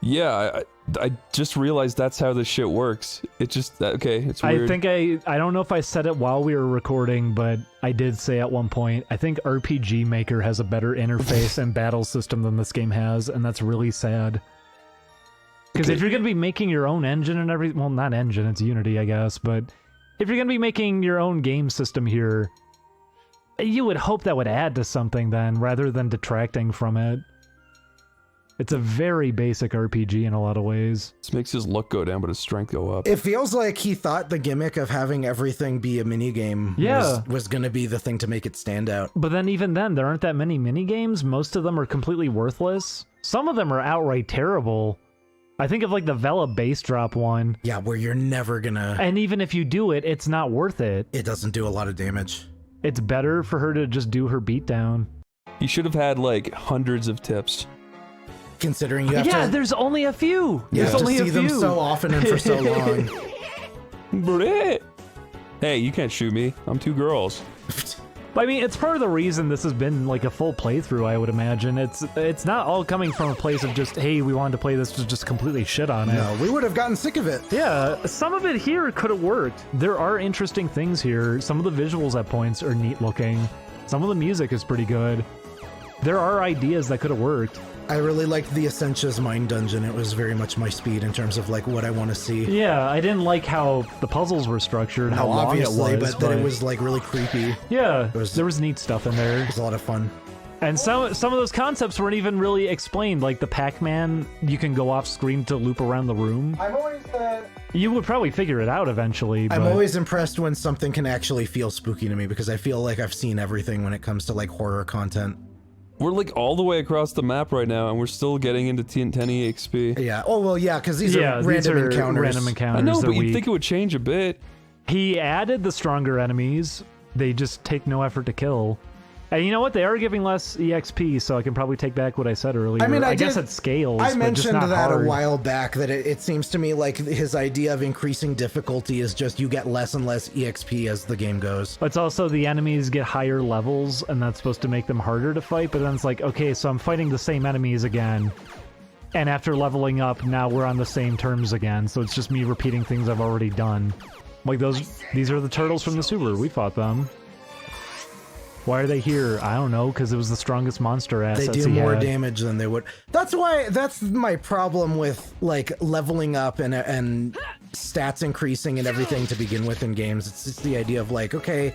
Yeah, I just realized that's how this shit works. It just, okay, it's weird. I think I don't know if I said it while we were recording, but I did say at one point, I think RPG Maker has a better interface and battle system than this game has, and that's really sad. Because if you're going to be making your own engine and everything, well, not engine, it's Unity, I guess, but if you're going to be making your own game system here, you would hope that would add to something then, rather than detracting from it. It's a very basic RPG in a lot of ways. This makes his luck go down, but his strength go up. It feels like he thought the gimmick of having everything be a minigame was going to be the thing to make it stand out. But then even then, there aren't that many minigames. Most of them are completely worthless. Some of them are outright terrible. I think of like the Vela bass drop one. Yeah, where you're never gonna... And even if you do it, it's not worth it. It doesn't do a lot of damage. It's better for her to just do her beatdown. You should have had like hundreds of tips. Considering you have to... there's only a few. You There's have only to see a few. them so often and for so long. Hey, you can't shoot me. I'm two girls. I mean, it's part of the reason this has been like a full playthrough, I would imagine. It's not all coming from a place of just, hey, we wanted to play this to just completely shit on it. No, we would have gotten sick of it. Yeah, some of it here could have worked. There are interesting things here. Some of the visuals at points are neat looking. Some of the music is pretty good. There are ideas that could have worked. I really liked the Essentia's Mine Dungeon. It was very much my speed in terms of like what I want to see. Yeah, I didn't like how the puzzles were structured, how long obviously, it was, but that it was like really creepy. Yeah, there was neat stuff in there. It was a lot of fun. And some of those concepts weren't even really explained, like the Pac-Man, you can go off screen to loop around the room. I'm always You would probably figure it out eventually. I'm but... always impressed when something can actually feel spooky to me because I feel like I've seen everything when it comes to like horror content. We're like all the way across the map right now, and we're still getting into 10 EXP. Yeah. Oh well, yeah, because these are random encounters. Random encounters. I know, but you'd think it would change a bit. He added the stronger enemies. They just take no effort to kill. And you know what? They are giving less EXP, so I can probably take back what I said earlier. I mean, I guess it scales. I but mentioned just not that hard. a while back, that it seems to me like his idea of increasing difficulty is just you get less and less EXP as the game goes. It's also the enemies get higher levels, and that's supposed to make them harder to fight, but then it's like, okay, so I'm fighting the same enemies again. And after leveling up, now we're on the same terms again, so it's just me repeating things I've already done. Like these are the turtles from the sewer. We fought them. Why are they here? I don't know, because it was the strongest monster assets They do more damage than they would. That's my problem with like leveling up and stats increasing and everything to begin with in games. It's just the idea of like, okay,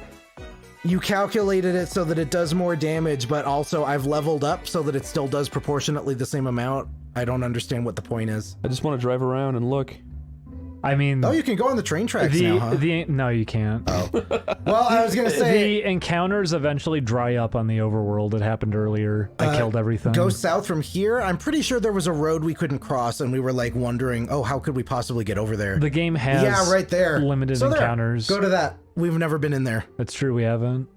you calculated it so that it does more damage, but also I've leveled up so that it still does proportionately the same amount. I don't understand what the point is. I just want to drive around and look. I mean... Oh, you can go on the train tracks now, huh? No, you can't. Oh. Well, I was gonna say... The encounters eventually dry up on the overworld. It happened earlier. I killed everything. Go south from here. I'm pretty sure there was a road we couldn't cross, and we were like wondering, oh, how could we possibly get over there? The game has right there. limited encounters. Go to that. We've never been in there. That's true, we haven't.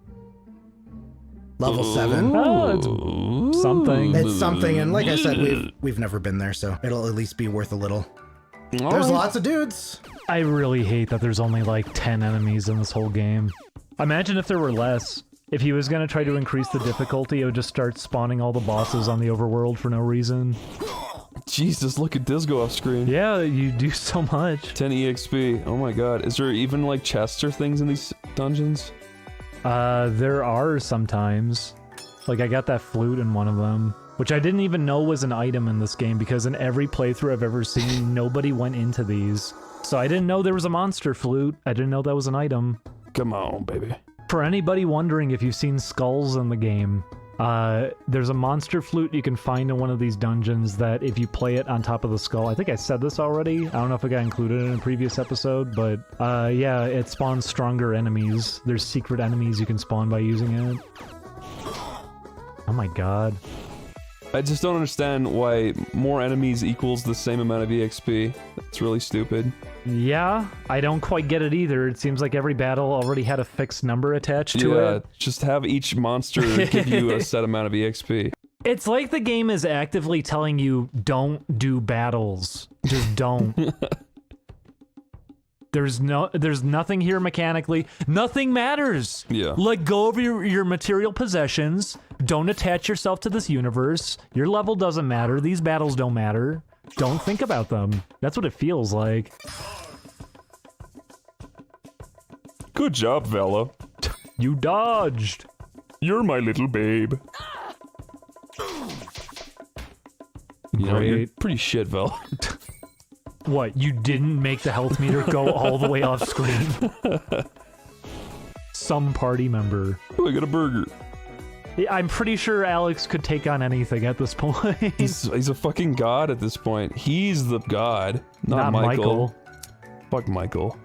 Level 7. Oh, it's something. It's something, and like I said, we've never been there, so it'll at least be worth a little. There's lots of dudes. I really hate that there's only like 10 enemies in this whole game. Imagine if there were less. If he was gonna try to increase the difficulty, it would just start spawning all the bosses on the overworld for no reason. Jesus, look at this go off screen. Yeah, you do so much. 10 EXP. Oh my god. Is there even like chests or things in these dungeons? There are sometimes. Like I got that flute in one of them. Which I didn't even know was an item in this game, because in every playthrough I've ever seen, nobody went into these. So I didn't know there was a monster flute. I didn't know that was an item. Come on, baby. For anybody wondering if you've seen skulls in the game, there's a monster flute you can find in one of these dungeons that if you play it on top of the skull, I think I said this already, I don't know if it got included in a previous episode, but yeah, it spawns stronger enemies. There's secret enemies you can spawn by using it. Oh my god. I just don't understand why more enemies equals the same amount of EXP. It's really stupid. Yeah, I don't quite get it either. It seems like every battle already had a fixed number attached to it. Just have each monster give you a set amount of EXP. It's like the game is actively telling you, don't do battles. Just don't. There's nothing here mechanically. Nothing matters. Yeah. Let go of your material possessions. Don't attach yourself to this universe. Your level doesn't matter. These battles don't matter. Don't think about them. That's what it feels like. Good job, Vela. You dodged. You're my little babe. You know, you're pretty shit, Vela. What, you didn't make the health meter go all the way off screen? Some party member. Oh, I got a burger. I'm pretty sure Alex could take on anything at this point. He's a fucking god at this point. He's the god, not Michael. Fuck Michael.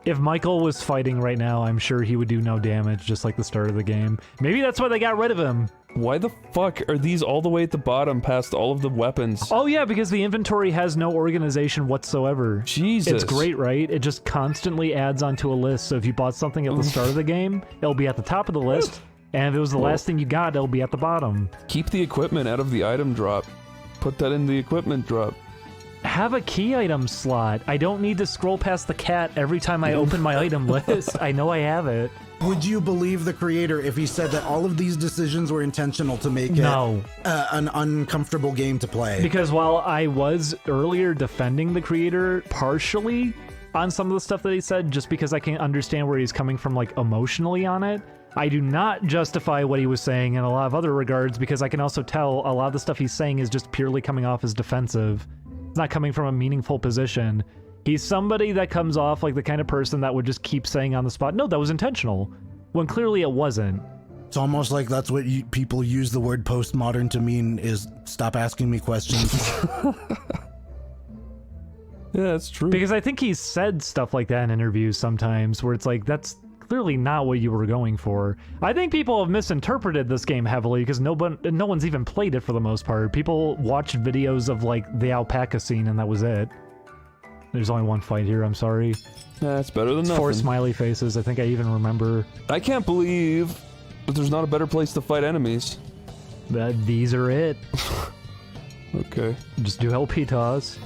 If Michael was fighting right now, I'm sure he would do no damage, just like the start of the game. Maybe that's why they got rid of him. Why the fuck are these all the way at the bottom past all of the weapons? Oh yeah, because the inventory has no organization whatsoever. Jesus. It's great, right? It just constantly adds onto a list, so if you bought something at the start of the game, it'll be at the top of the list, and if it was the last thing you got, it'll be at the bottom. Keep the equipment out of the item drop. Put that in the equipment drop. Have a key item slot. I don't need to scroll past the cat every time I open my item list. I know I have it. Would you believe the creator if he said that all of these decisions were intentional to make it an uncomfortable game to play? Because while I was earlier defending the creator partially on some of the stuff that he said, just because I can understand where he's coming from, like, emotionally on it, I do not justify what he was saying in a lot of other regards, because I can also tell a lot of the stuff he's saying is just purely coming off as defensive. It's not coming from a meaningful position. He's somebody that comes off like the kind of person that would just keep saying on the spot, no, that was intentional, when clearly it wasn't. It's almost like that's what people use the word postmodern to mean, is stop asking me questions. Yeah, that's true. Because I think he's said stuff like that in interviews sometimes, where it's like, that's clearly not what you were going for. I think people have misinterpreted this game heavily, because no one's even played it for the most part. People watched videos of, like, the alpaca scene, and that was it. There's only one fight here, I'm sorry. That's better than nothing. 4 smiley faces, I think I even remember. I can't believe that there's not a better place to fight enemies. These are it. Okay. Just do LP toss.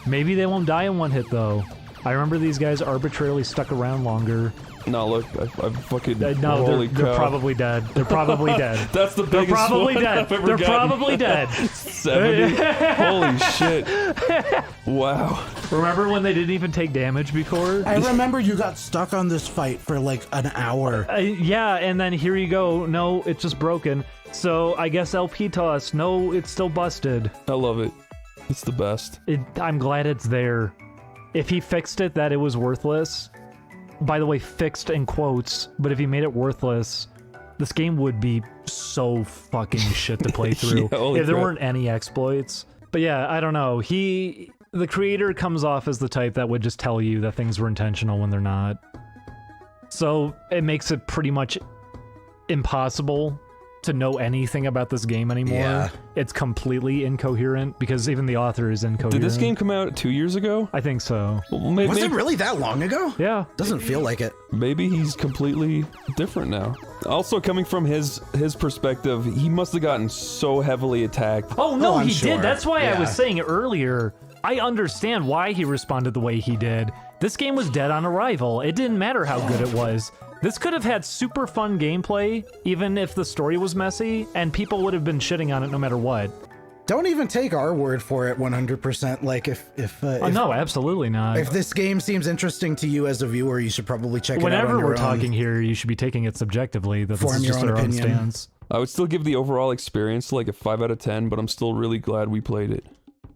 Maybe they won't die in one hit, though. I remember these guys arbitrarily stuck around longer. No, look, I fucking no, holy they're cow. probably dead. They're probably dead. That's the biggest They're probably one dead. I've ever They're gotten. probably dead. 70? Holy shit. Wow. Remember when they didn't even take damage before? I remember you got stuck on this fight for like an hour. Yeah, and then here you go. No, it's just broken. So I guess LP toss. No, it's still busted. I love it. It's the best. I'm glad it's there. If he fixed it that it was worthless, by the way, fixed in quotes, but if he made it worthless, this game would be so fucking shit to play through if there weren't any exploits. But yeah, I don't know. The creator comes off as the type that would just tell you that things were intentional when they're not. So it makes it pretty much impossible to know anything about this game anymore. Yeah. It's completely incoherent because even the author is incoherent. Did this game come out 2 years ago? I think so. Well, Was it really that long ago? Yeah. Doesn't feel like it. Maybe he's completely different now. Also, coming from his perspective, he must have gotten so heavily attacked. Oh no, I'm he sure. did. That's why I Yeah. was saying earlier. I understand why he responded the way he did. This game was dead on arrival. It didn't matter how good it was. This could have had super fun gameplay, even if the story was messy, and people would have been shitting on it no matter what. Don't even take our word for it 100%. Like if no, absolutely not. If this game seems interesting to you as a viewer, you should probably check it out on Whenever your we're own. talking here, you should be taking it subjectively. That this Form is your just own our own opinion. stance. I would still give the overall experience like a 5 out of 10, but I'm still really glad we played it.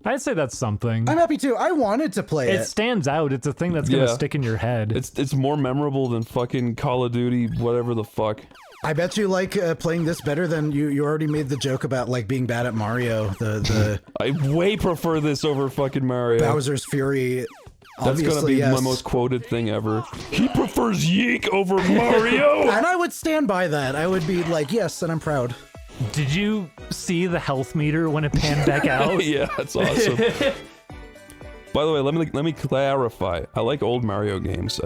I'd say that's something. I'm happy too. I wanted to play it. It stands out. It's a thing that's gonna stick in your head. It's more memorable than fucking Call of Duty, whatever the fuck. I bet you like playing this better than you already made the joke about like being bad at Mario. The I way prefer this over fucking Mario. Bowser's Fury. That's gonna be Yes. my most quoted thing ever. He prefers YiiK over Mario! And I would stand by that. I would be like, yes, and I'm proud. Did you see the health meter when it panned back out? Yeah, that's awesome. By the way, let me clarify. I like old Mario games.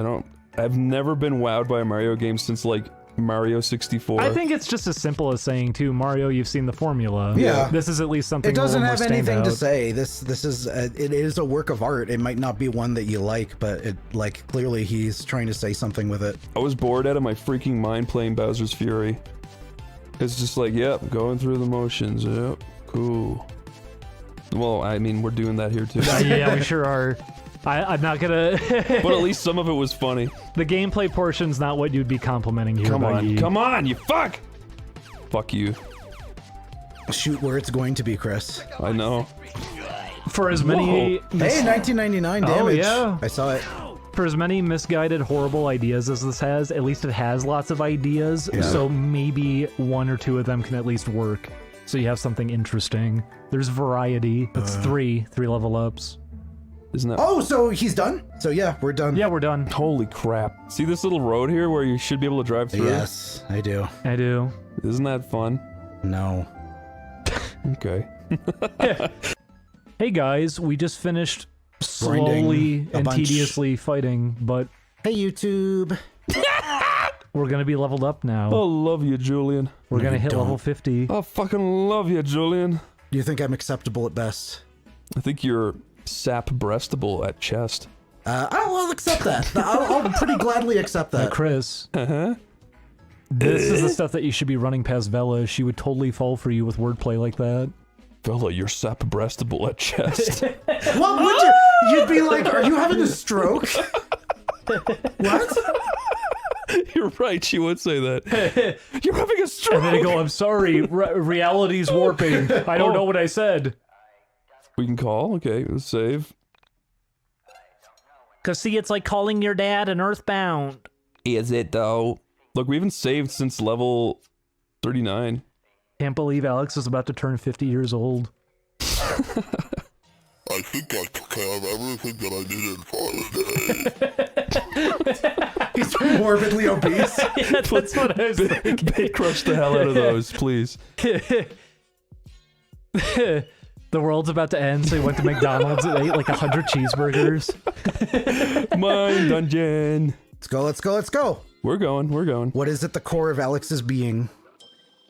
I've never been wowed by a Mario game since like Mario 64. I think it's just as simple as saying to Mario, you've seen the formula. Yeah. This is at least something. It doesn't have anything to standout. say. This is it is a work of art. It might not be one that you like, but it like clearly he's trying to say something with it. I was bored out of my freaking mind playing Bowser's Fury. It's just like, yep, going through the motions. Yep, cool. Well, I mean, we're doing that here too. Yeah, we sure are. I'm not gonna. But at least some of it was funny. The gameplay portion's not what you'd be complimenting here. Come on, YiiK. come on, you fuck! Fuck you. Shoot where it's going to be, Chris. I know. For as many. Hey, 1999 damage. Oh yeah, I saw it. For as many misguided, horrible ideas as this has, at least it has lots of ideas. Yeah. So maybe one or two of them can at least work. So you have something interesting. There's variety. It's three level ups. Isn't that? Oh, so he's done? So yeah, we're done. Yeah, we're done. Holy crap. See this little road here where you should be able to drive through? Yes, I do. I do. Isn't that fun? No. Okay. Hey guys, we just finished Grinding slowly a and bunch. tediously fighting, but Hey, YouTube. we're gonna be leveled up now. I love you, Julian. We're gonna hit don't. level 50. I fucking love you, Julian. Do you think I'm acceptable at best? I think you're sap breastable at chest. I'll accept that. I'll pretty gladly accept Now, that. Chris, Uh-huh. this is the stuff that you should be running past Vela. She would totally fall for you with wordplay like that. Vela, you're sap breastable at chest. What would you? You'd be like, are you having a stroke? What? You're right, she would say that. You're having a stroke! And then I go, I'm sorry, reality's warping. I don't know what I said. We can call? Okay, let's save. Cause see, it's like calling your dad an Earthbound. Is it though? Look, we haven't saved since level 39. Can't believe Alex is about to turn 50 years old. I think I took care of everything that I needed for the day. He's morbidly obese. Yeah, that's what I was thinking. Bit crush the hell out of those, please. The world's about to end, so he went to McDonald's and ate like 100 cheeseburgers. Mine dungeon. Let's go, let's go, let's go. We're going, we're going. What is at the core of Alex's being?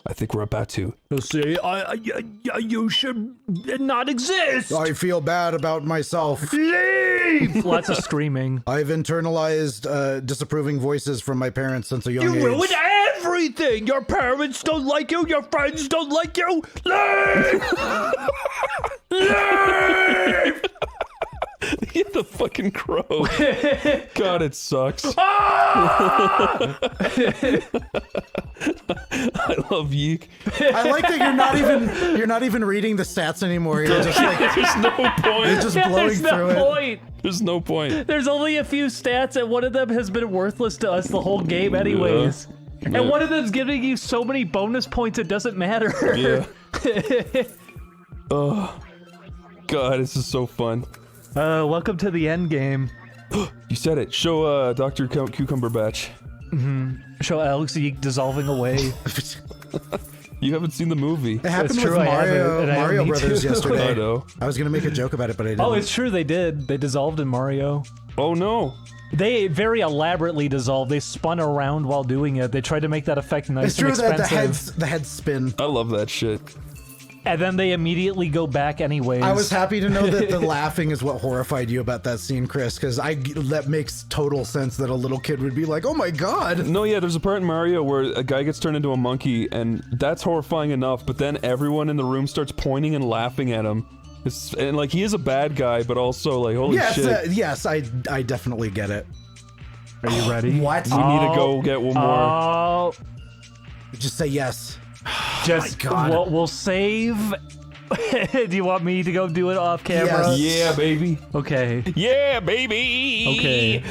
I think we're about to. Say, you should not exist. I feel bad about myself. Leave! Lots of screaming. I've internalized disapproving voices from my parents since a young age. ruined everything! Your parents don't like you, your friends don't like you! Leave! Leave! Hit the fucking crow. God, it sucks. Ah! I love YiiK. I like that you're not even reading the stats anymore. You're just like There's no point. you're just blowing There's through no it. point. There's no point. There's only a few stats, and one of them has been worthless to us the whole game anyways. Yeah. And one of them's giving you so many bonus points it doesn't matter. Yeah. Oh, God, this is so fun. Welcome to the end game. You said it. Show Dr. Cucumber Batch. Show Alex YiiK dissolving away. You haven't seen the movie. It happened It's with true, I haven't, Mario, and I don't Mario need Brothers to. yesterday. I know. I was gonna make a joke about it, but I didn't. Oh, it's true, they did. They dissolved in Mario. Oh no. They very elaborately dissolved. They spun around while doing it. They tried to make that effect nice It's true and that expensive. the head spin. I love that shit. And then they immediately go back anyways. I was happy to know that the laughing is what horrified you about that scene, Chris, because that makes total sense that a little kid would be like, "Oh my god!" No, yeah, there's a part in Mario where a guy gets turned into a monkey, and that's horrifying enough, but then everyone in the room starts pointing and laughing at him. And like, he is a bad guy, but also like, holy shit. Yes, I definitely get it. Are you ready? What? We need to go get one more. Oh, Just say yes. just God. we'll save. Do you want me to go do it off camera? Yes. Yeah, baby. Okay. Yeah, baby. Okay.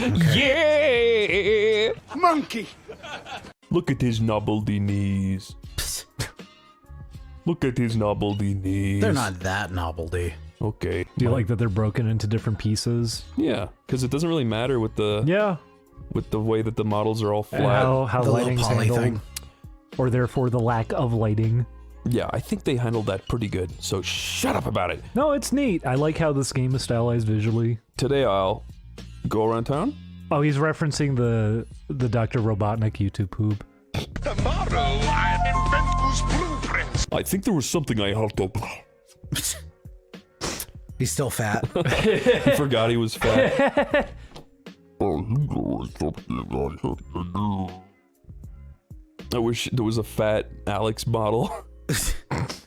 Yeah. Monkey. Look at his nobbledy knees. Look at his nobbledy knees. They're not that novelty. Okay. Do you like that they're broken into different pieces? Yeah, because it doesn't really matter with the with the way that the models are all flat. How The little lighting's poly handled. thing. Or therefore the lack of lighting. Yeah, I think they handled that pretty good, so shut up about it. No, it's neat. I like how this game is stylized visually. Today I'll go around town. Oh, he's referencing the Dr. Robotnik YouTube poop. Tomorrow I'll invent those blueprints. I think there was something I had to... He's still fat. He forgot he was fat. I wish there was a fat Alex model.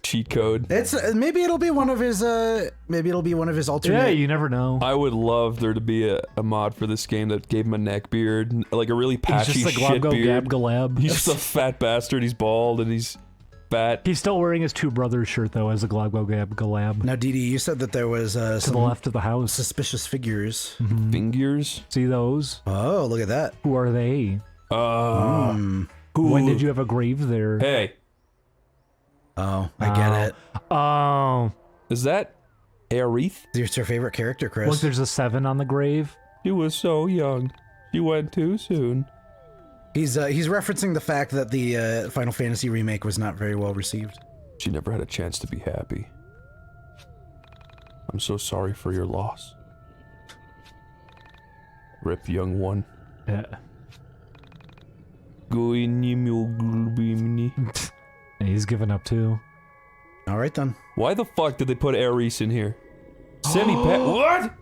Cheat code. It's maybe it'll be one of his alternate. Yeah, you never know. I would love there to be a mod for this game that gave him a neck beard, like a really patchy He's just shit like beard. Galab. He's just a fat bastard. He's bald and he's fat. He's still wearing his two brothers shirt though, as a Galab. Now, Dee Dee, you said that there was to the left of the house. Suspicious figures. Fingers. See those? Oh, look at that. Who are they? When did you have a grave there? Hey. Oh, I get it. Oh. Is that Aerith? It's your favorite character, Chris. Look, there's a 7 on the grave. She was so young. She went too soon. He's referencing the fact that the Final Fantasy remake was not very well received. She never had a chance to be happy. I'm so sorry for your loss. Rip, young one. Yeah. He's given up too. All right then. Why the fuck did they put Aerith in here? What?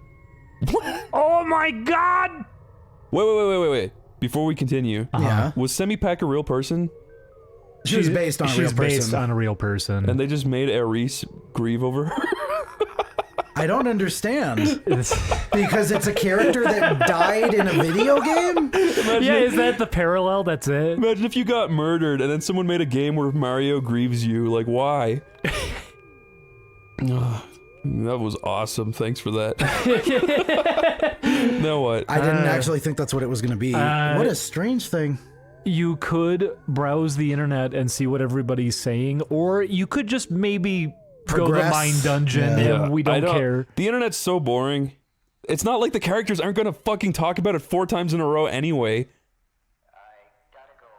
Oh my god! Wait. Before we continue, Yeah. was Semi-Pack a real person? She was based on a real She's based person. on a real person. And they just made Aerith grieve over her? I don't understand. Because it's a character that died in a video game? Yeah, is that the parallel? That's it? Imagine if you got murdered and then someone made a game where Mario grieves you. Like, why? That was awesome. Thanks for that. Now what? I didn't actually think that's what it was going to be. What a strange thing. You could browse the internet and see what everybody's saying, or you could just maybe go to the mine dungeon and we don't care. The internet's so boring. It's not like the characters aren't gonna fucking talk about it 4 times in a row anyway.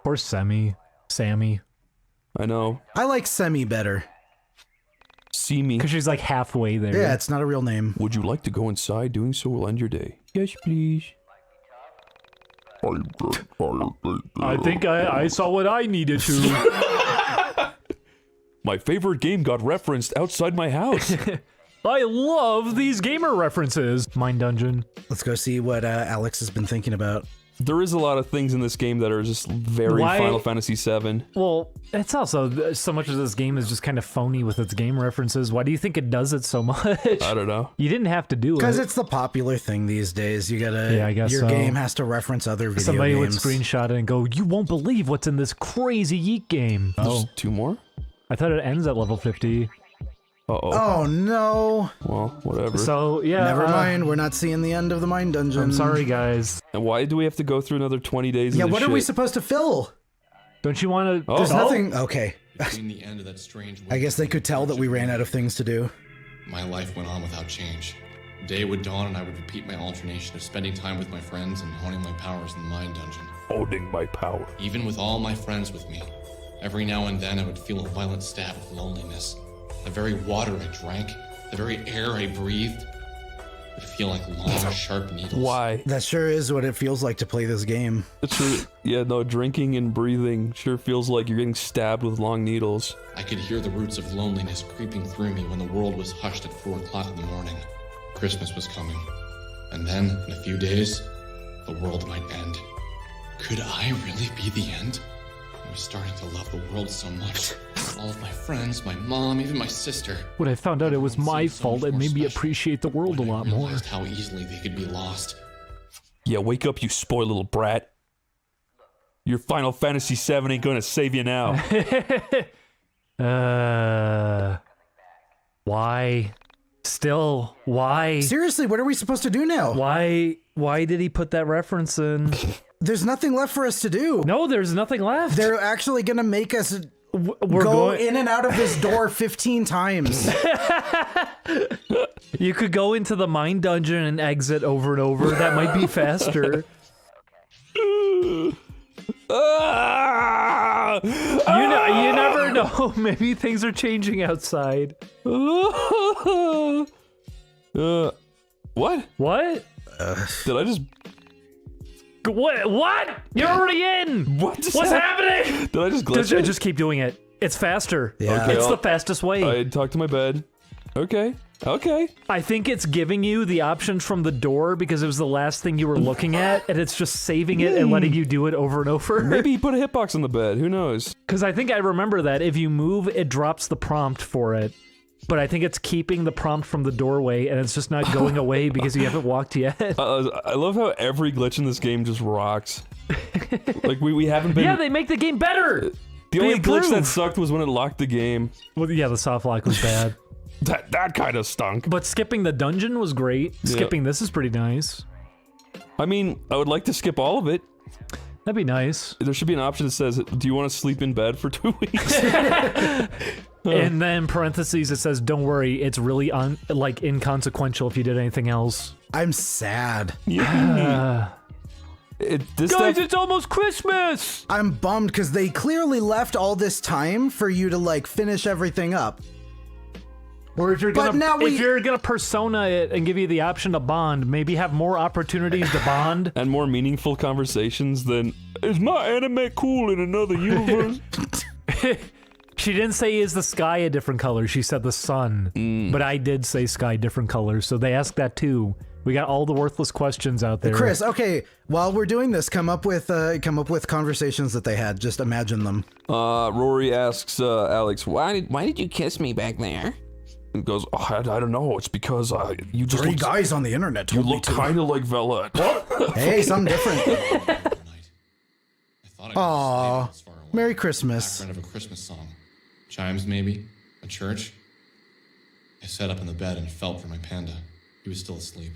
Or Sammy. I know. I like Semi better. See me. Because she's like halfway there. Yeah, it's not a real name. Would you like to go inside? Doing so will end your day. Yes, please. I think I saw what I needed to. My favorite game got referenced outside my house. I love these gamer references. Mine Dungeon. Let's go see what Alex has been thinking about. There is a lot of things in this game that are just very Final Fantasy VII. Well, it's also, so much of this game is just kind of phony with its game references. Why do you think it does it so much? I don't know. You didn't have to do it. Because it's the popular thing these days. You gotta, I guess your game has to reference other video Somebody games. would screenshot it and go, you won't believe what's in this crazy YiiK game. There's 2 more? I thought it ends at level 50. Uh-oh. Oh, no. Well, whatever. So, yeah. Never mind. We're not seeing the end of the mine dungeon. I'm sorry, guys. And why do we have to go through another 20 days of Yeah, this what shit? are we supposed to fill? Don't you want to... There's nothing... Okay. In the end of that strange I guess they could tell that we ran out of things to do. My life went on without change. Day would dawn and I would repeat my alternation of spending time with my friends and honing my powers in the mine dungeon. Honing my power. Even with all my friends with me, every now and then I would feel a violent stab of loneliness. The very water I drank, the very air I breathed, would feel like long, sharp needles. Why? That sure is what it feels like to play this game. True. Yeah, no, drinking and breathing sure feels like you're getting stabbed with long needles. I could hear the roots of loneliness creeping through me when the world was hushed at 4 o'clock in the morning. Christmas was coming. And then, in a few days, the world might end. Could I really be the end? I was starting to love the world so much. All of my friends, my mom, even my sister. When I found out it was my fault, it made me appreciate the world a lot more. How easily they could be lost. Yeah, wake up, you spoiled little brat. Your Final Fantasy VII ain't gonna save you now. Why? Still, why? Seriously, what are we supposed to do now? Why did he put that reference in? There's nothing left for us to do. No, there's nothing left. They're actually gonna make us We're go going in and out of this door 15 times. You could go into the mine dungeon and exit over and over. That might be faster. You never know. know. Maybe things are changing outside. What? What? Did I just... What? You're already in! What's happening? Did I just glitch it? Just keep doing it. It's faster. Yeah. Okay, It's the fastest way. I talked to my bed. Okay. I think it's giving you the options from the door because it was the last thing you were looking at, and it's just saving it and letting you do it over and over. Maybe he put a hitbox on the bed. Who knows? Because I think I remember that if you move, it drops the prompt for it. But I think it's keeping the prompt from the doorway, and it's just not going away because you haven't walked yet. I love how every glitch in this game just rocks. Like, we haven't been... Yeah, they make the game better! The only glitch that sucked was when it locked the game. Well, yeah, the soft lock was bad. That kind of stunk. But skipping the dungeon was great. Yeah. Skipping this is pretty nice. I mean, I would like to skip all of it. That'd be nice. There should be an option that says, do you want to sleep in bed for 2 weeks? And then parentheses, it says, don't worry, it's really inconsequential if you did anything else. I'm sad. Guys, it's almost Christmas! I'm bummed because they clearly left all this time for you to like finish everything up. Or if you're gonna persona it and give you the option to bond, maybe have more opportunities to bond. And more meaningful conversations than, is my anime cool in another universe? She didn't say, is the sky a different color? She said the sun. But I did say sky different colors, so they asked that too. We got all the worthless questions out there. Chris, okay, while we're doing this, come up with conversations that they had. Just imagine them. Rory asks Alex, why did you kiss me back there? And goes, oh, I don't know. It's because you just three guys on the internet told you me look to. kind of like Vela. Hey, something different. Aw, Merry Christmas. Background of a Christmas song. Chimes, maybe? A church? I sat up in the bed and felt for my panda. He was still asleep.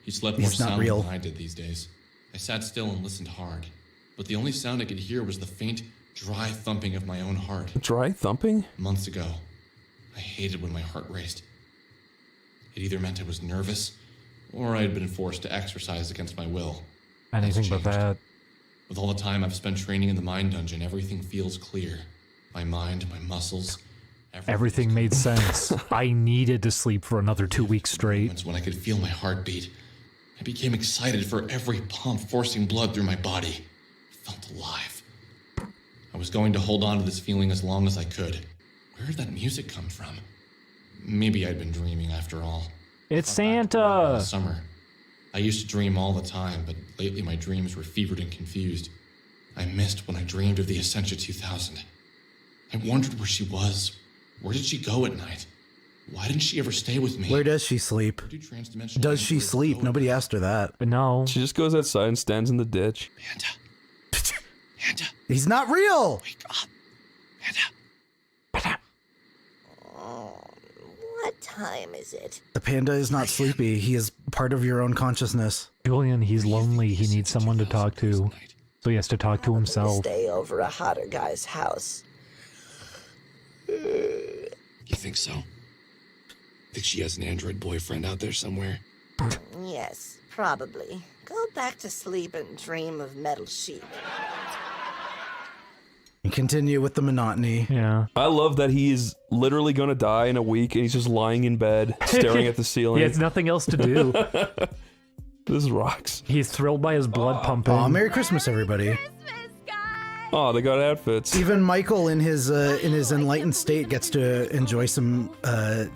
He slept more soundly than I did these days. I sat still and listened hard, but the only sound I could hear was the faint, dry thumping of my own heart. Dry thumping? Months ago, I hated when my heart raced. It either meant I was nervous, or I had been forced to exercise against my will. Anything but that. With all the time I've spent training in the mind dungeon, everything feels clear. My mind, my muscles, everything made sense. I needed to sleep for another 2 weeks straight. When I could feel my heartbeat, I became excited for every pump forcing blood through my body. I felt alive. I was going to hold on to this feeling as long as I could. Where did that music come from? Maybe I'd been dreaming after all. It's Santa! Summer. I used to dream all the time, but lately my dreams were fevered and confused. I missed when I dreamed of the Essentia 2000. I wondered where she was. Where did she go at night? Why didn't she ever stay with me? Where does she sleep? Does she sleep? Nobody asked her that. No. She just goes outside and stands in the ditch. Panda. He's not real! Wake up. What time is it? The panda is not sleepy. He is part of your own consciousness. Julian, he's lonely. He needs someone to talk to. So he has to talk to himself. Stay over a hotter guy's house. You think so? Think she has an android boyfriend out there somewhere? Yes, probably. Go back to sleep and dream of metal sheep. And continue with the monotony. Yeah. I love that he is literally gonna die in a week and he's just lying in bed, staring at the ceiling. He has nothing else to do. This rocks. He's thrilled by his blood pumping. Aw, Merry Christmas, everybody. Oh, they got outfits. Even Michael, in his enlightened state, gets to enjoy some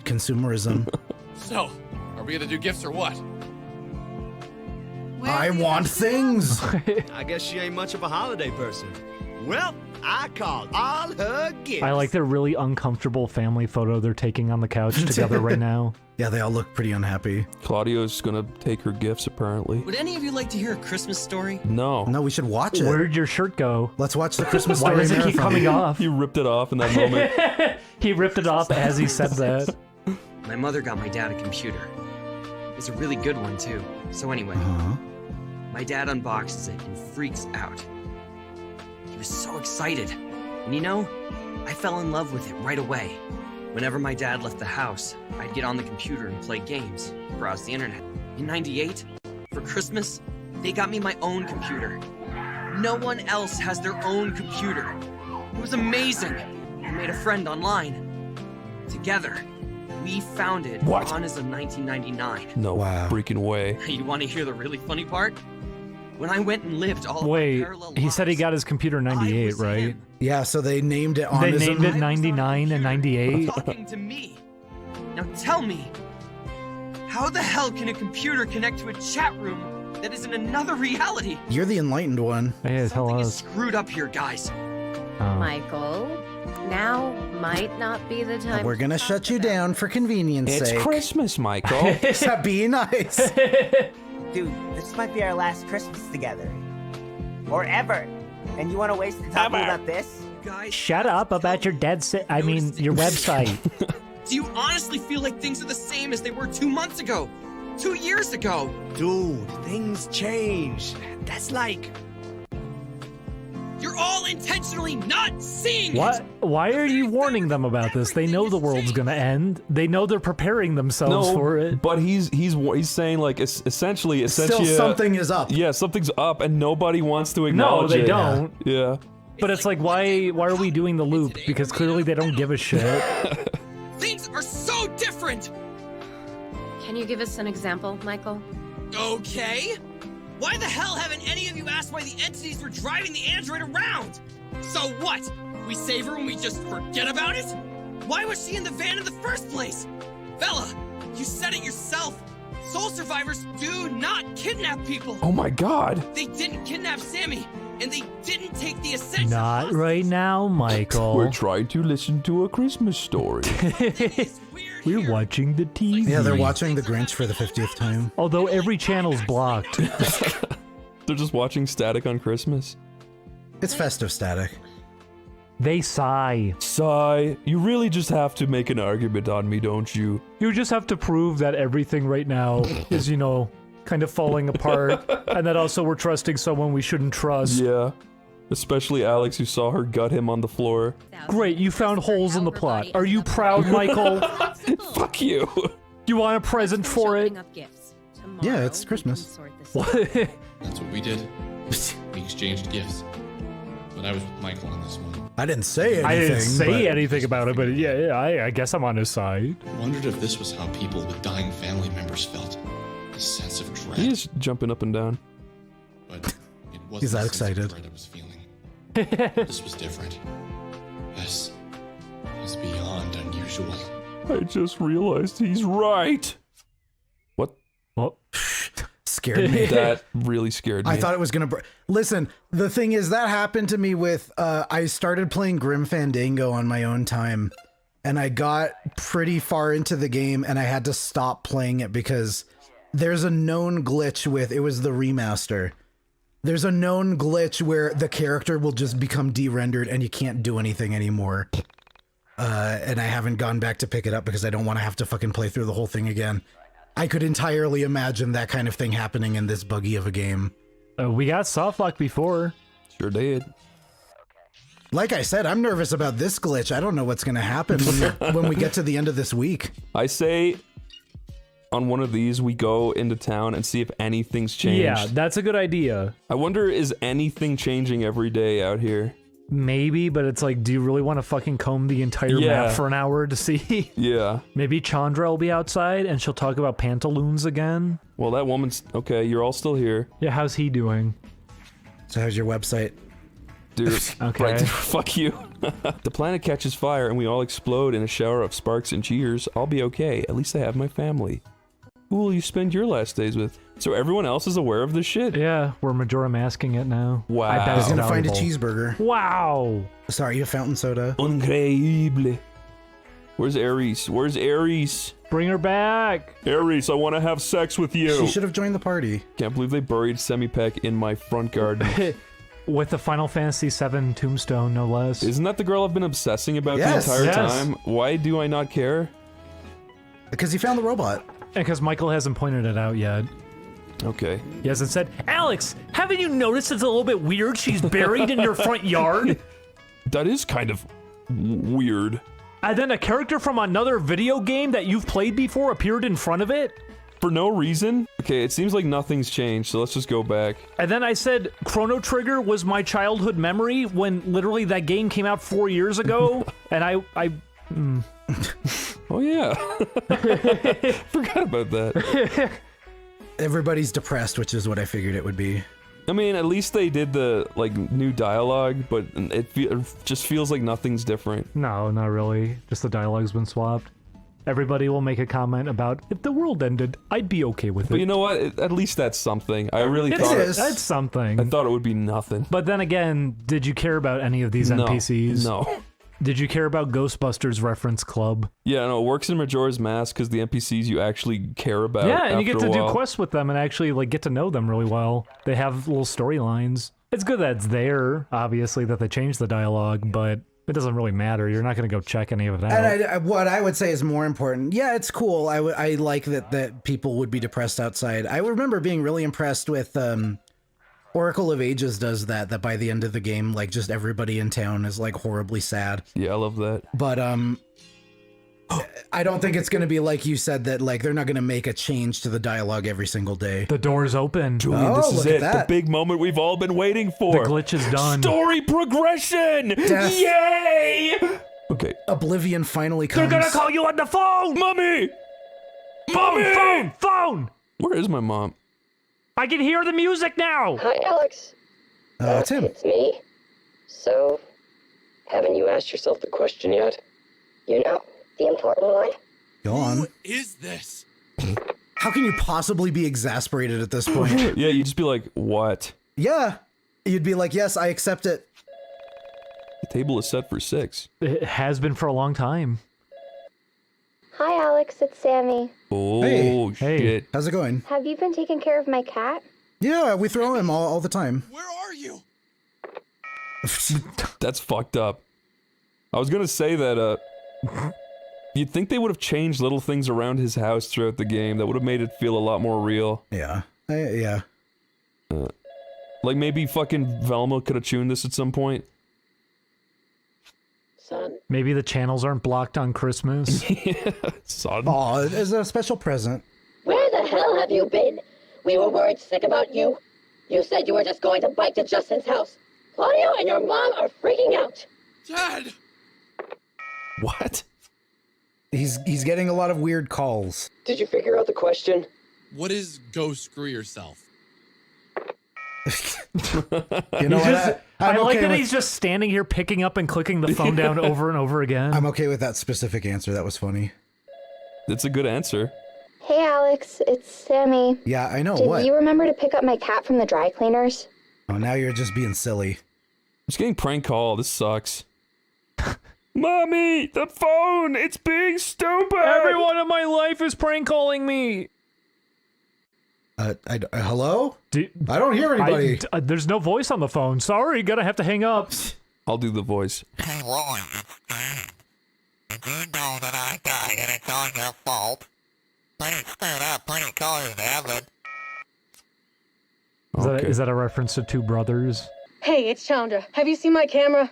consumerism. So, are we gonna do gifts or what? I want things! I guess she ain't much of a holiday person. Well, I call all her gifts. I like their really uncomfortable family photo they're taking on the couch together right now. Yeah, they all look pretty unhappy. Claudio's gonna take her gifts, apparently. Would any of you like to hear a Christmas story? No. No, we should watch it. Where'd your shirt go? Let's watch the Christmas story. Why does it keep coming off? You ripped it off in that moment. He ripped it off as he said that. My mother got my dad a computer. It's a really good one, too. So anyway, my dad unboxes it and freaks out. He was so excited. And you know, I fell in love with it right away. Whenever my dad left the house, I'd get on the computer and play games, browse the internet. In '98, for Christmas, they got me my own computer. No one else has their own computer. It was amazing. made a friend online. Together, we founded Honest of 1999. No freaking way. You want to hear the really funny part? When I went and lived all Wait, he said he got his computer in 98, right? Yeah, so they named it They named it 99 and 98. talking to me. Now tell me, how the hell can a computer connect to a chat room that is in another reality? You're the enlightened one. Hey, tell us. Screwed up here, guys. Michael, now might not be the time. We're gonna shut you down for convenience It's sake. Christmas, Michael. Stop being nice. Dude, this might be our last Christmas together. Or ever. And you want to waste the time about this? Guys, Shut up about your your website. do you honestly feel like things are the same as they were 2 months ago? 2 years ago? Dude, things change. That's like... You're all intentionally not seeing What? it! Why are you warning them about this? They know the world's gonna end. They know they're preparing themselves for it. But he's saying like essentially Still something is up. Yeah, something's up, and nobody wants to acknowledge it. No, they don't. Yeah. But it's like, why are we doing the loop? Because clearly they don't give a shit. Things are so different! Can you give us an example, Michael? Okay. Why the hell haven't any of you asked why the entities were driving the android around? So what? We save her and we just forget about it? Why was she in the van in the first place? Bella, you said it yourself. Soul survivors do not kidnap people. Oh my god. They didn't kidnap Sammy, and they didn't take the essential. Not right now, Michael. We're trying to listen to a Christmas story. We're watching the TV. Yeah, they're watching The Grinch for the 50th time. Although every channel's blocked. They're just watching Static on Christmas. It's festive static. They sigh. Sigh. You really just have to make an argument on me, don't you? You just have to prove that everything right now is, you know, kind of falling apart. And that also we're trusting someone we shouldn't trust. Yeah. Especially Alex, who saw her gut him on the floor. Great, you found holes in the plot. Are you proud, Michael? Fuck you. You want a present for it? Yeah, it's Christmas. What? That's what we did. We exchanged gifts. But I was with Michael on this one. I didn't say anything. I didn't say anything about it, but yeah, I guess I'm on his side. I wondered if this was how people with dying family members felt. A sense of dread. He is jumping up and down. But it wasn't He's that the sense of excited. dread I was feeling. This was different. This is beyond unusual. I just realized he's right. What? What? Scared me. That really scared me. I thought it was gonna. Listen, the thing is that happened to me with. I started playing Grim Fandango on my own time, and I got pretty far into the game, and I had to stop playing it because there's a known glitch with. It was the remaster. There's a known glitch where the character will just become de-rendered and you can't do anything anymore. And I haven't gone back to pick it up because I don't want to have to fucking play through the whole thing again. I could entirely imagine that kind of thing happening in this buggy of a game. We got softlock before. Sure did. Like I said, I'm nervous about this glitch. I don't know what's going to happen when we get to the end of this week. I say on one of these, we go into town and see if anything's changed. Yeah, that's a good idea. I wonder, is anything changing every day out here? Maybe, but it's like, do you really want to fucking comb the entire map for an hour to see? Yeah. Maybe Chandra will be outside and she'll talk about pantaloons again. Well, that woman's... Okay, you're all still here. Yeah, how's he doing? So how's your website? Dude, okay. Right, fuck you. The planet catches fire and we all explode in a shower of sparks and cheers. I'll be okay. At least I have my family. Who will you spend your last days with? So everyone else is aware of this shit? Yeah, we're Majora masking it now. Wow. I bet He's gonna find a cheeseburger. Wow. Sorry, a fountain soda. Increíble. Where's Ares? Where's Ares? Bring her back. Ares, I want to have sex with you. She should have joined the party. Can't believe they buried Semi-Peck in my front garden. With the Final Fantasy VII tombstone, no less. Isn't that the girl I've been obsessing about the entire time? Why do I not care? Because he found the robot. And because Michael hasn't pointed it out yet. Okay. He hasn't said, Alex, haven't you noticed it's a little bit weird she's buried in your front yard? That is kind of weird. And then a character from another video game that you've played before appeared in front of it? For no reason? Okay, it seems like nothing's changed, so let's just go back. And then I said Chrono Trigger was my childhood memory when literally that game came out 4 years ago, and Oh yeah. Forgot about that. Everybody's depressed, which is what I figured it would be. I mean, at least they did the, like, new dialogue, but it just feels like nothing's different. No, not really. Just the dialogue's been swapped. Everybody will make a comment about, if the world ended, I'd be okay with it. But you know what? At least that's something. I really thought that's something. I thought it would be nothing. But then again, did you care about any of these NPCs? No. Did you care about Ghostbusters Reference Club? Yeah, no, it works in Majora's Mask because the NPCs you actually care about. Yeah, and you get to do quests. quests with them and actually like get to know them really well. They have little storylines. It's good that it's there, obviously, that they changed the dialogue, but it doesn't really matter. You're not going to go check any of it out. And what I would say is more important. Yeah, it's cool. I like that people would be depressed outside. I remember being really impressed with Oracle of Ages does that by the end of the game, like just everybody in town is like horribly sad. Yeah, I love that. But I don't think it's going to be like you said that like they're not going to make a change to the dialogue every single day. The door's open. Julian, this is it. The big moment we've all been waiting for. The glitch is done. Story progression! Death. Yay! Okay. Oblivion finally comes. They're gonna call you on the phone! Mommy! Mommy! Phone! Where is my mom? I can hear the music now! Hi, Alex. It's him. It's me. So, haven't you asked yourself the question yet? You know, the important one. Go on. Who is this? How can you possibly be exasperated at this point? Yeah, you'd just be like, what? Yeah. You'd be like, yes, I accept it. The table is set for 6. It has been for a long time. Hi, Alex. It's Sammy. Oh, Hey. shit. How's it going? Have you been taking care of my cat? Yeah, we throw him all the time. Where are you? That's fucked up. I was gonna say that, you'd think they would have changed little things around his house throughout the game that would have made it feel a lot more real. Yeah. Yeah. Like maybe fucking Velma could have tuned this at some point. Son. Maybe the channels aren't blocked on Christmas. Son. Oh, it's a special present. Where the hell have you been? We were worried sick about you. You said you were just going to bike to Justin's house. Claudio and your mom are freaking out. Dad! What? He's getting a lot of weird calls. Did you figure out the question? What is go screw yourself? You know what? I like okay that with, he's just standing here picking up and clicking the phone down over and over again. I'm okay with that specific answer. That was funny. It's a good answer. Hey, Alex. It's Sammy. Yeah, I know. Did What? you remember to pick up my cat from the dry cleaners? Oh, now you're just being silly. I'm just getting prank called. This sucks. Mommy, the phone! It's being stupid! Everyone in my life is prank calling me! Hello? I don't hear anybody. There's no voice on the phone. Sorry, gonna have to hang up. I'll do the voice. Hey, Roy, it's Dan. Did you know that I died and it's all your fault? But it stood up pretty close, Evan. Is that a reference to Two Brothers? Hey, it's Chandra. Have you seen my camera?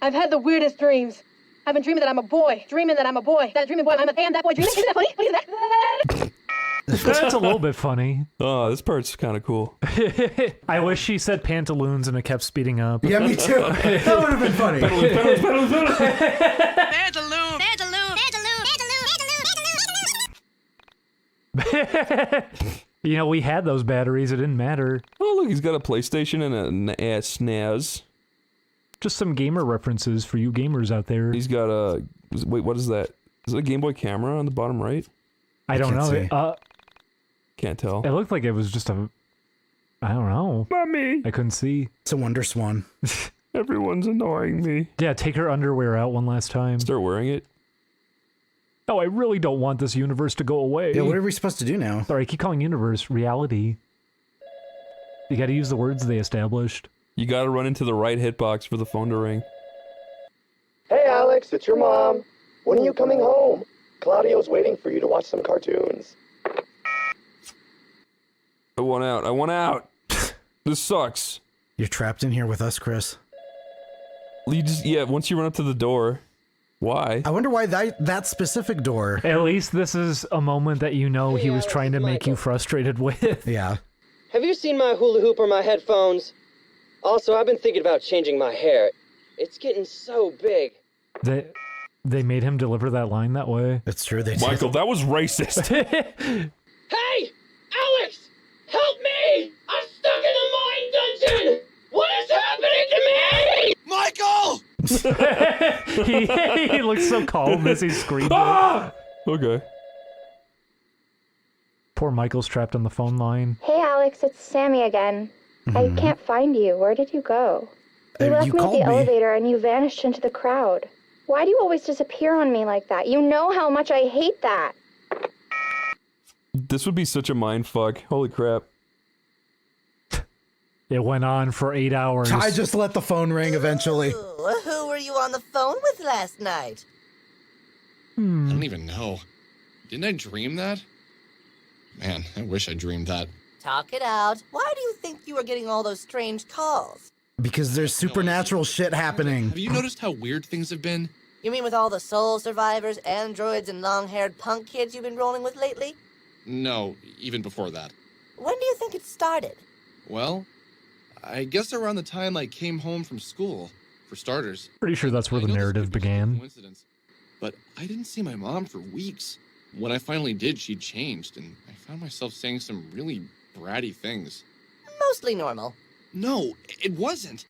I've had the weirdest dreams. I've been dreaming that I'm a boy. Dreaming that I'm a boy. That dreaming boy, I'm a and that boy dreaming. Isn't that funny? What is that? That's a little bit funny. Oh, this part's kind of cool. I wish she said pantaloons and it kept speeding up. Yeah, me too. That would have been funny. Pantaloon! You know, we had those batteries. It didn't matter. Oh, look, he's got a PlayStation and a SNES. Just some gamer references for you gamers out there. He's got a... Wait, what is that? Is it a Game Boy camera on the bottom right? I don't know. Can't tell. It looked like it was just a... I don't know. Mommy! I couldn't see. It's a Wonder Swan. Everyone's annoying me. Yeah, take her underwear out one last time. Start wearing it. Oh, I really don't want this universe to go away. Yeah, what are we supposed to do now? Sorry, I keep calling universe reality. You gotta use the words they established. You gotta run into the right hitbox for the phone to ring. Hey, Alex, it's your mom. When are you coming home? Claudio's waiting for you to watch some cartoons. I want out. I want out. This sucks. You're trapped in here with us, Chris. You just, yeah, once you run up to the door, Why? I wonder why that specific door. At least this is a moment that you know he was trying to make you frustrated with. Yeah. Have you seen my hula hoop or my headphones? Also, I've been thinking about changing my hair. It's getting so big. They made him deliver that line that way. It's true. They Michael, that was racist. Hey! Alex! Help me! I'm stuck in a mine dungeon! What is happening to me? Michael! he looks so calm as he's screaming. Okay. Poor Michael's trapped on the phone line. Hey, Alex, it's Sammy again. I can't find you. Where did you go? You left me at the elevator and you vanished into the crowd. Why do you always disappear on me like that? You know how much I hate that. This would be such a mind fuck. Holy crap. It went on for 8 hours. I just let the phone ring eventually. Ooh, who were you on the phone with last night? I don't even know. Didn't I dream that? Man, I wish I dreamed that. Talk it out. Why do you think you were getting all those strange calls? Because there's supernatural shit happening. Have you noticed how weird things have been? You mean with all the soul survivors, androids, and long-haired punk kids you've been rolling with lately? No, even before that. When do you think it started? Well, I guess around the time I came home from school, for starters. Pretty sure that's where the narrative began. Coincidence. But I didn't see my mom for weeks. When I finally did, she changed, and I found myself saying some really bratty things. Mostly normal. No, it wasn't.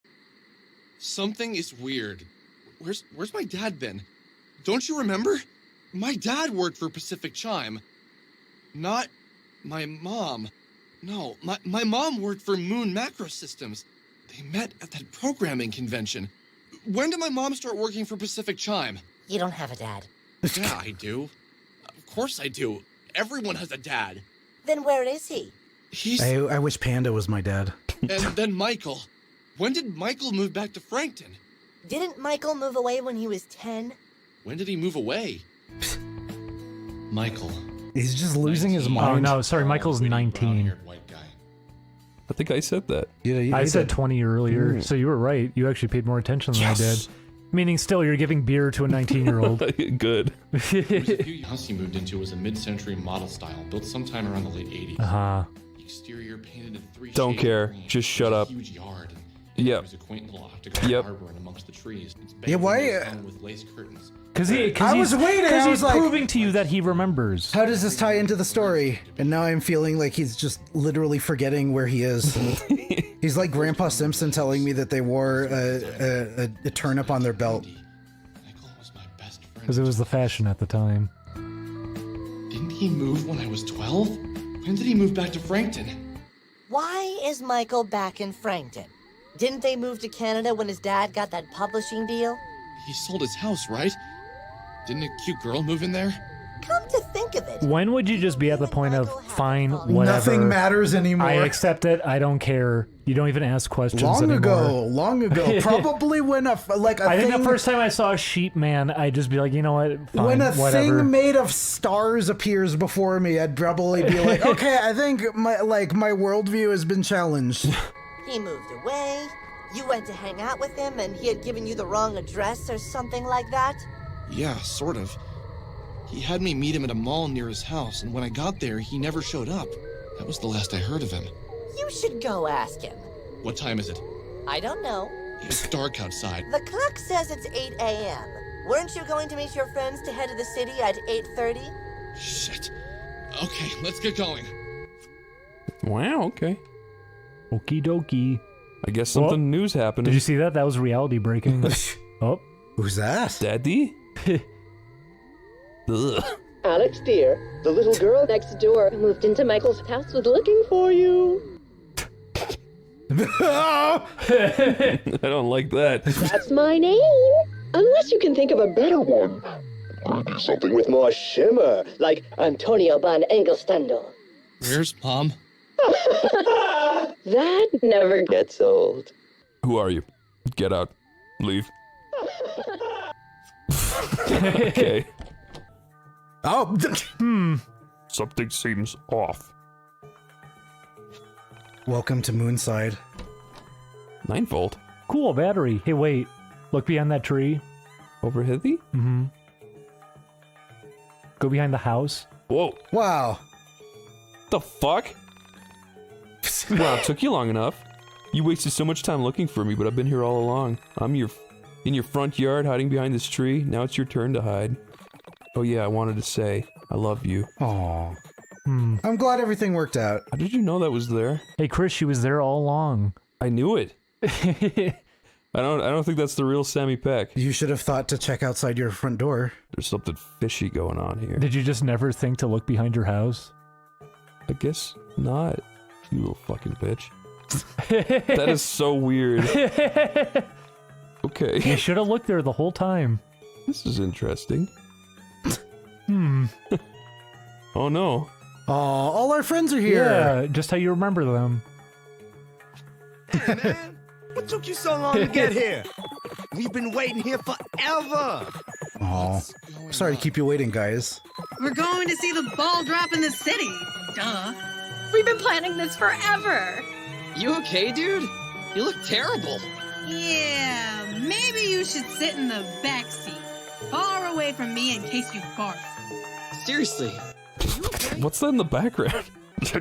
Something is weird. Where's my dad been? Don't you remember? My dad worked for Pacific Chime. Not my mom. No, my mom worked for Moon Macro Systems. They met at that programming convention. When did my mom start working for Pacific Chime? You don't have a dad. Yeah, I do. Of course I do. Everyone has a dad. Then where is he? I wish Panda was my dad. And then Michael. When did Michael move back to Frankton? Didn't Michael move away when he was 10? When did he move away? Michael. He's just losing his mind. Oh, no, sorry, Michael's 19. I think I said that. Yeah, I said 20 earlier, so you were right. You actually paid more attention than I did. Meaning still, you're giving beer to a 19-year-old. Good. The house he moved into was a mid-century model style, built sometime around the late 80s. Uh-huh. The exterior painted in 3 Don't shades care. of green. Just shut up. Huge yard. Yep. There's a quaint little octagon Yep. arbor in amongst the trees. It's Yeah, why? hung with lace curtains. Because I was waiting. I he's was like, proving to you that he remembers. how does this tie into the story? And now I'm feeling like he's just literally forgetting where he is. He's like Grandpa Simpson telling me that they wore a turnip on their belt. Because it was the fashion at the time. Didn't he move when I was 12? When did he move back to Frankton? Why is Michael back in Frankton? Didn't they move to Canada when his dad got that publishing deal? He sold his house, right? Didn't a cute girl move in there? Come to think of it. When would you just be at the point of, fine, whatever. Nothing matters anymore. I accept it. I don't care. You don't even ask questions Long anymore. ago. Probably when I think the first time I saw a sheep man, I'd just be like, you know what? Fine, when a whatever. thing made of stars appears before me, I'd probably be like, okay, I think my worldview has been challenged. He moved away. You went to hang out with him and he had given you the wrong address or something like that? Yeah, sort of. He had me meet him at a mall near his house, and when I got there, he never showed up. That was the last I heard of him. You should go ask him. What time is it? I don't know. It's dark outside. The clock says it's 8 a.m. Weren't you going to meet your friends to head to the city at 8:30? Shit. Okay, let's get going. Wow, okay. Okie dokie. I guess something new's happening. Did you see that? That was reality breaking. Oh. Who's that? Daddy? Ugh. Alex, dear, the little girl next door who moved into Michael's house was looking for you. I don't like that. That's my name. Unless you can think of a better one. Maybe something with more shimmer, like Antonio van Engelstendel. Where's Mom? That never gets old. Who are you? Get out. Leave. Okay. Oh. Something seems off. Welcome to Moonside. 9 volt. Cool battery. Hey, wait. Look behind that tree. Over Hithy? Mm-hmm. Go behind the house. Whoa. Wow. The fuck? Wow, it took you long enough. You wasted so much time looking for me, but I've been here all along. I'm in your front yard, hiding behind this tree. Now it's your turn to hide. Oh yeah, I wanted to say, I love you. Aww. I'm glad everything worked out. How did you know that was there? Hey Chris, she was there all along. I knew it. I don't think that's the real Sammy Peck. You should have thought to check outside your front door. There's something fishy going on here. Did you just never think to look behind your house? I guess not, you little fucking bitch. That is so weird. Okay. You should have looked there the whole time. This is interesting. Oh no. Aw, all our friends are here. Yeah, just how you remember them. Hey, man, what took you so long to get here? We've been waiting here forever. Aw, sorry to keep you waiting, guys. We're going to see the ball drop in the city. Duh. We've been planning this forever. You okay, dude? You look terrible. Yeah, maybe you should sit in the back seat, far away from me in case you barf. Seriously. What's that in the background? Let's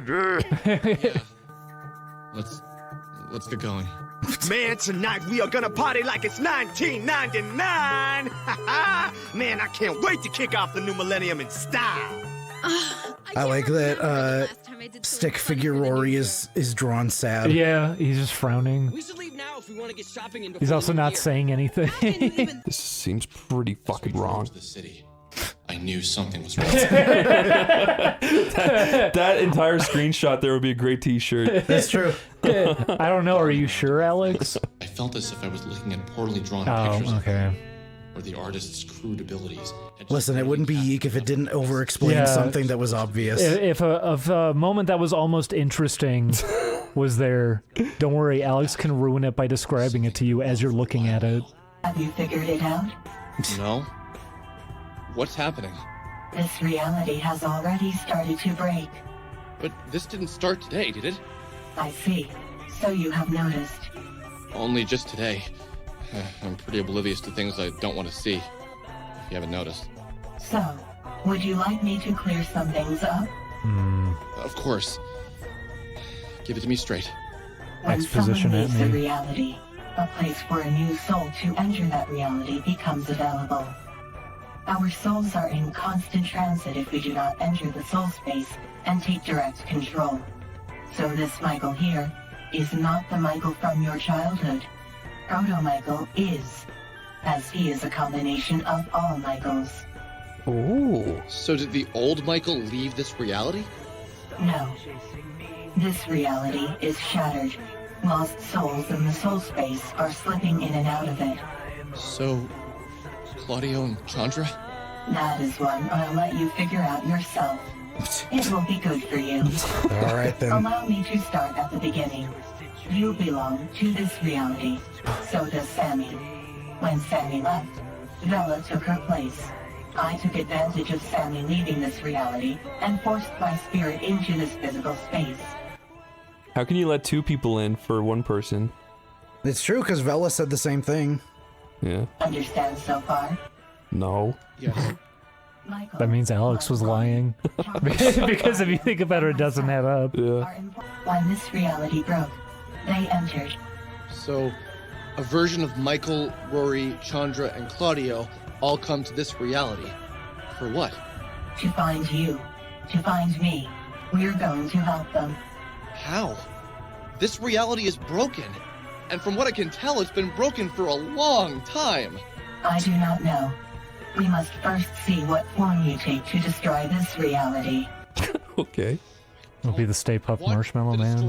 get going. Man, tonight we are gonna party like it's 1999. Man, I can't wait to kick off the new millennium in style. I like that stick figure Rory is drawn sad. Yeah, he's just frowning. We should leave now if we want to get shopping in. He's also not saying anything. This seems pretty fucking wrong. The city. I knew something was wrong. that entire screenshot there would be a great t-shirt. That's true. I don't know, are you sure, Alex? I felt as if I was looking at poorly drawn pictures of where the artist's crude abilities had Listen, it wouldn't be YiiK if it didn't over-explain something that was obvious. If a moment that was almost interesting was there, don't worry, Alex can ruin it by describing it to you as you're looking at it. Have you figured it out? No. What's happening? This reality has already started to break. But this didn't start today, did it? I see. So you have noticed. Only just today. I'm pretty oblivious to things I don't want to see, if you haven't noticed. So, would you like me to clear some things up? Of course. Give it to me straight. When someone leaves a reality, a place for a new soul to enter that reality becomes available. Our souls are in constant transit if we do not enter the soul space and take direct control. So this Michael here is not the Michael from your childhood. Proto-Michael is, as he is a combination of all Michaels. Oh. So did the old Michael leave this reality? No. This reality is shattered. Lost souls in the soul space are slipping in and out of it. So, Claudio and Chandra? That is one I'll let you figure out yourself. It will be good for you. All right, then. Allow me to start at the beginning. You belong to this reality. So does Sammy. When Sammy left, Vela took her place. I took advantage of Sammy leaving this reality and forced my spirit into this physical space. How can you let two people in for one person? It's true, because Vela said the same thing. Yeah. Understand so far? No. Yes. That means Alex was lying. Because if you think about it, it doesn't add up. Yeah. When this reality broke, they entered. So, a version of Michael, Rory, Chandra, and Claudio all come to this reality. For what? To find you. To find me. We're going to help them. How? This reality is broken. And from what I can tell, it's been broken for a long time. I do not know. We must first see what form you take to destroy this reality. Okay. It'll be the Stay Puft Marshmallow Man.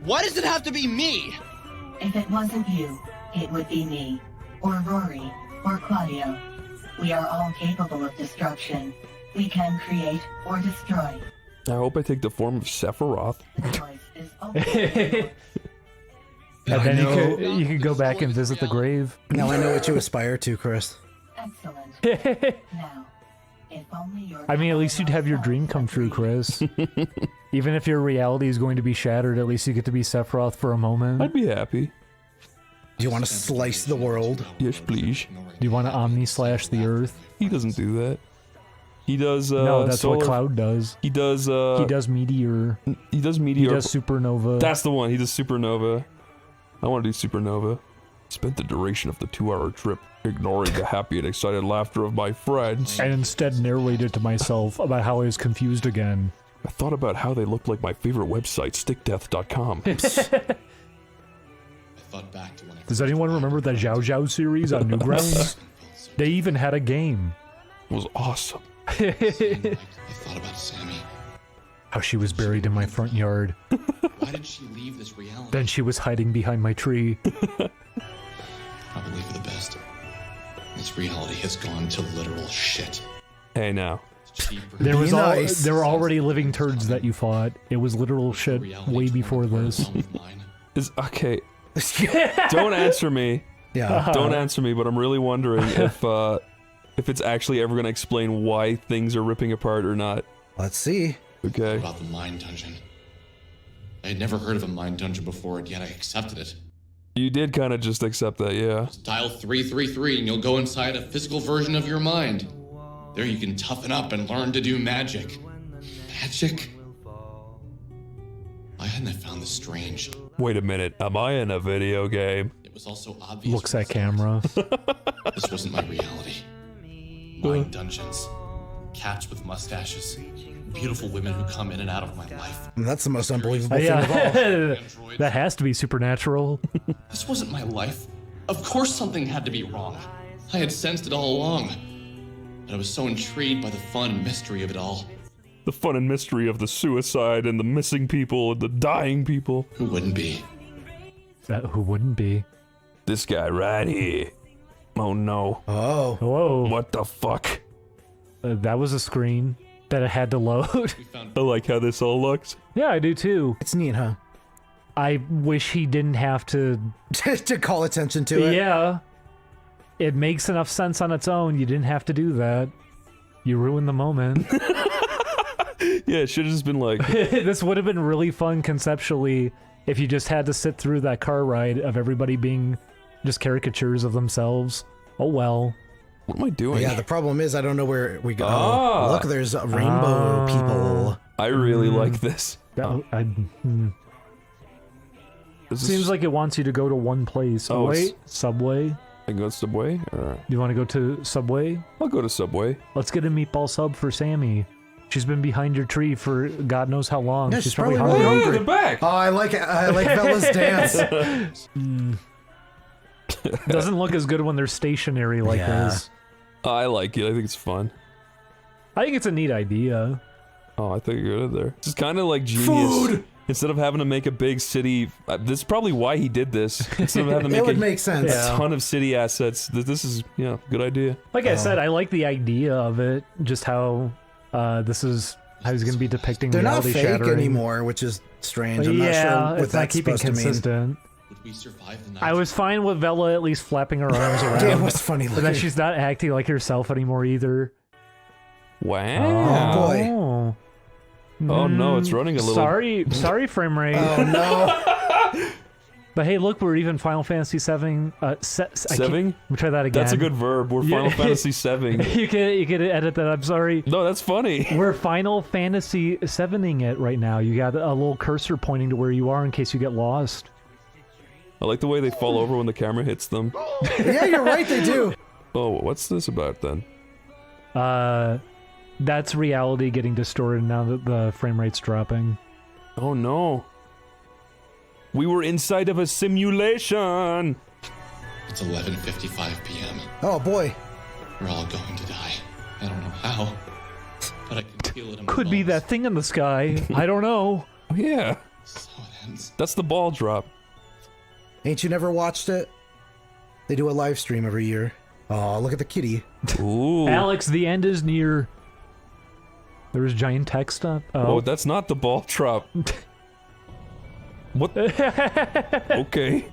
Why does it have to be me? If it wasn't you, it would be me, or Rory, or Claudio. We are all capable of destruction. We can create or destroy. I hope I take the form of Sephiroth. And then you could go back and visit the grave. Now I know what you aspire to, Chris. Excellent. Now, if only your I mean, at least you'd have your dream come true, Chris. Even if your reality is going to be shattered, at least you get to be Sephiroth for a moment. I'd be happy. Do you want to slice the world? Yes, please. Do you want to omni-slash the earth? He doesn't do that. He does, no, that's solar... what Cloud does. He does, He does Meteor. He does Meteor. He does Supernova. That's the one. He does Supernova. I want to do Supernova. Spent the duration of the 2-hour trip ignoring the happy and excited laughter of my friends. And instead narrated to myself about how I was confused again. I thought about how they looked like my favorite website, stickdeath.com. Does anyone remember the Zhao Zhao series on Newgrounds? They even had a game. It was awesome. I thought about Sammy. How she was buried in my front yard. Why did she leave this reality? Then she was hiding behind my tree. Probably for the best. This reality has gone to literal shit. Hey, now. There were already living turds that you fought. It was literal shit way before this. Okay. Don't answer me. Yeah. Don't answer me, but I'm really wondering if it's actually ever gonna explain why things are ripping apart or not. Let's see. Okay. About the mind dungeon. I had never heard of a mind dungeon before, and yet I accepted it. You did kind of just accept that, yeah. Dial 333 and you'll go inside a physical version of your mind. There you can toughen up and learn to do magic. Magic? Why hadn't I found this strange? Wait a minute, am I in a video game? It was also obvious. Looks at camera. This wasn't my reality. Mind dungeons. Cats with mustaches. Beautiful women who come in and out of my life. That's the most unbelievable thing of all. That has to be supernatural. This wasn't my life. Of course something had to be wrong. I had sensed it all along. But I was so intrigued by the fun and mystery of it all. The fun and mystery of the suicide and the missing people and the dying people. Who wouldn't be? Who wouldn't be? This guy right here. Oh no. Oh. Whoa. What the fuck? That was a screen that it had to load. I like how this all looks. Yeah, I do too. It's neat, huh? I wish he didn't have to... to call attention to it. Yeah. It makes enough sense on its own. You didn't have to do that. You ruined the moment. Yeah, it should have just been like... This would have been really fun conceptually if you just had to sit through that car ride of everybody being just caricatures of themselves. Oh well. What am I doing? Yeah, the problem is I don't know where we go. Ah. Oh, look, there's rainbow people. I really like this. Seems like it wants you to go to one place. Oh, wait, Subway? I can go to Subway? Do you want to go to Subway? I'll go to Subway. Let's get a meatball sub for Sammy. She's been behind your tree for God knows how long. Yeah, she's probably hungry. hungry. They're back! Oh, I like it. I like Bella's dance. Doesn't look as good when they're stationary like this. I like it. I think it's fun. I think it's a neat idea. Oh, I think you're good there. This is kind of like genius. Food! Instead of having to make a big city, this is probably why he did this. Instead of having to make It would make sense. a ton of city assets, this is, yeah, good idea. Like I said, I like the idea of it. Just how this is how he's going to be depicting They're not reality fake shattering anymore, which is strange. I'm yeah, not sure what it's not that's keeping supposed consistent. Would we survive the night? I was fine with Vela at least flapping her arms around. Yeah, it was funny But then she's not acting like herself anymore either. Wow. Oh, boy. Oh no, it's running a little... Sorry frame rate. Oh no. But hey, look, we're even Final Fantasy 7. Seving? Let me try that again. That's a good verb. We're Final Fantasy 7. You can edit that. I'm sorry. No, that's funny. We're Final Fantasy 7ing it right now. You got a little cursor pointing to where you are in case you get lost. I like the way they fall over when the camera hits them. Yeah, you're right, they do. Oh, what's this about then? That's reality getting distorted now that the frame rate's dropping. Oh no. We were inside of a simulation! It's 11:55 p.m. Oh boy. We're all going to die. I don't know how, but I can feel it in my Could be bones. that thing in the sky. I don't know. Oh yeah. So it ends. That's the ball drop. Ain't you never watched it? They do a live stream every year. Oh, look at the kitty. Ooh. Alex, the end is near. There's giant text up. Oh, that's not the ball drop. What? Okay.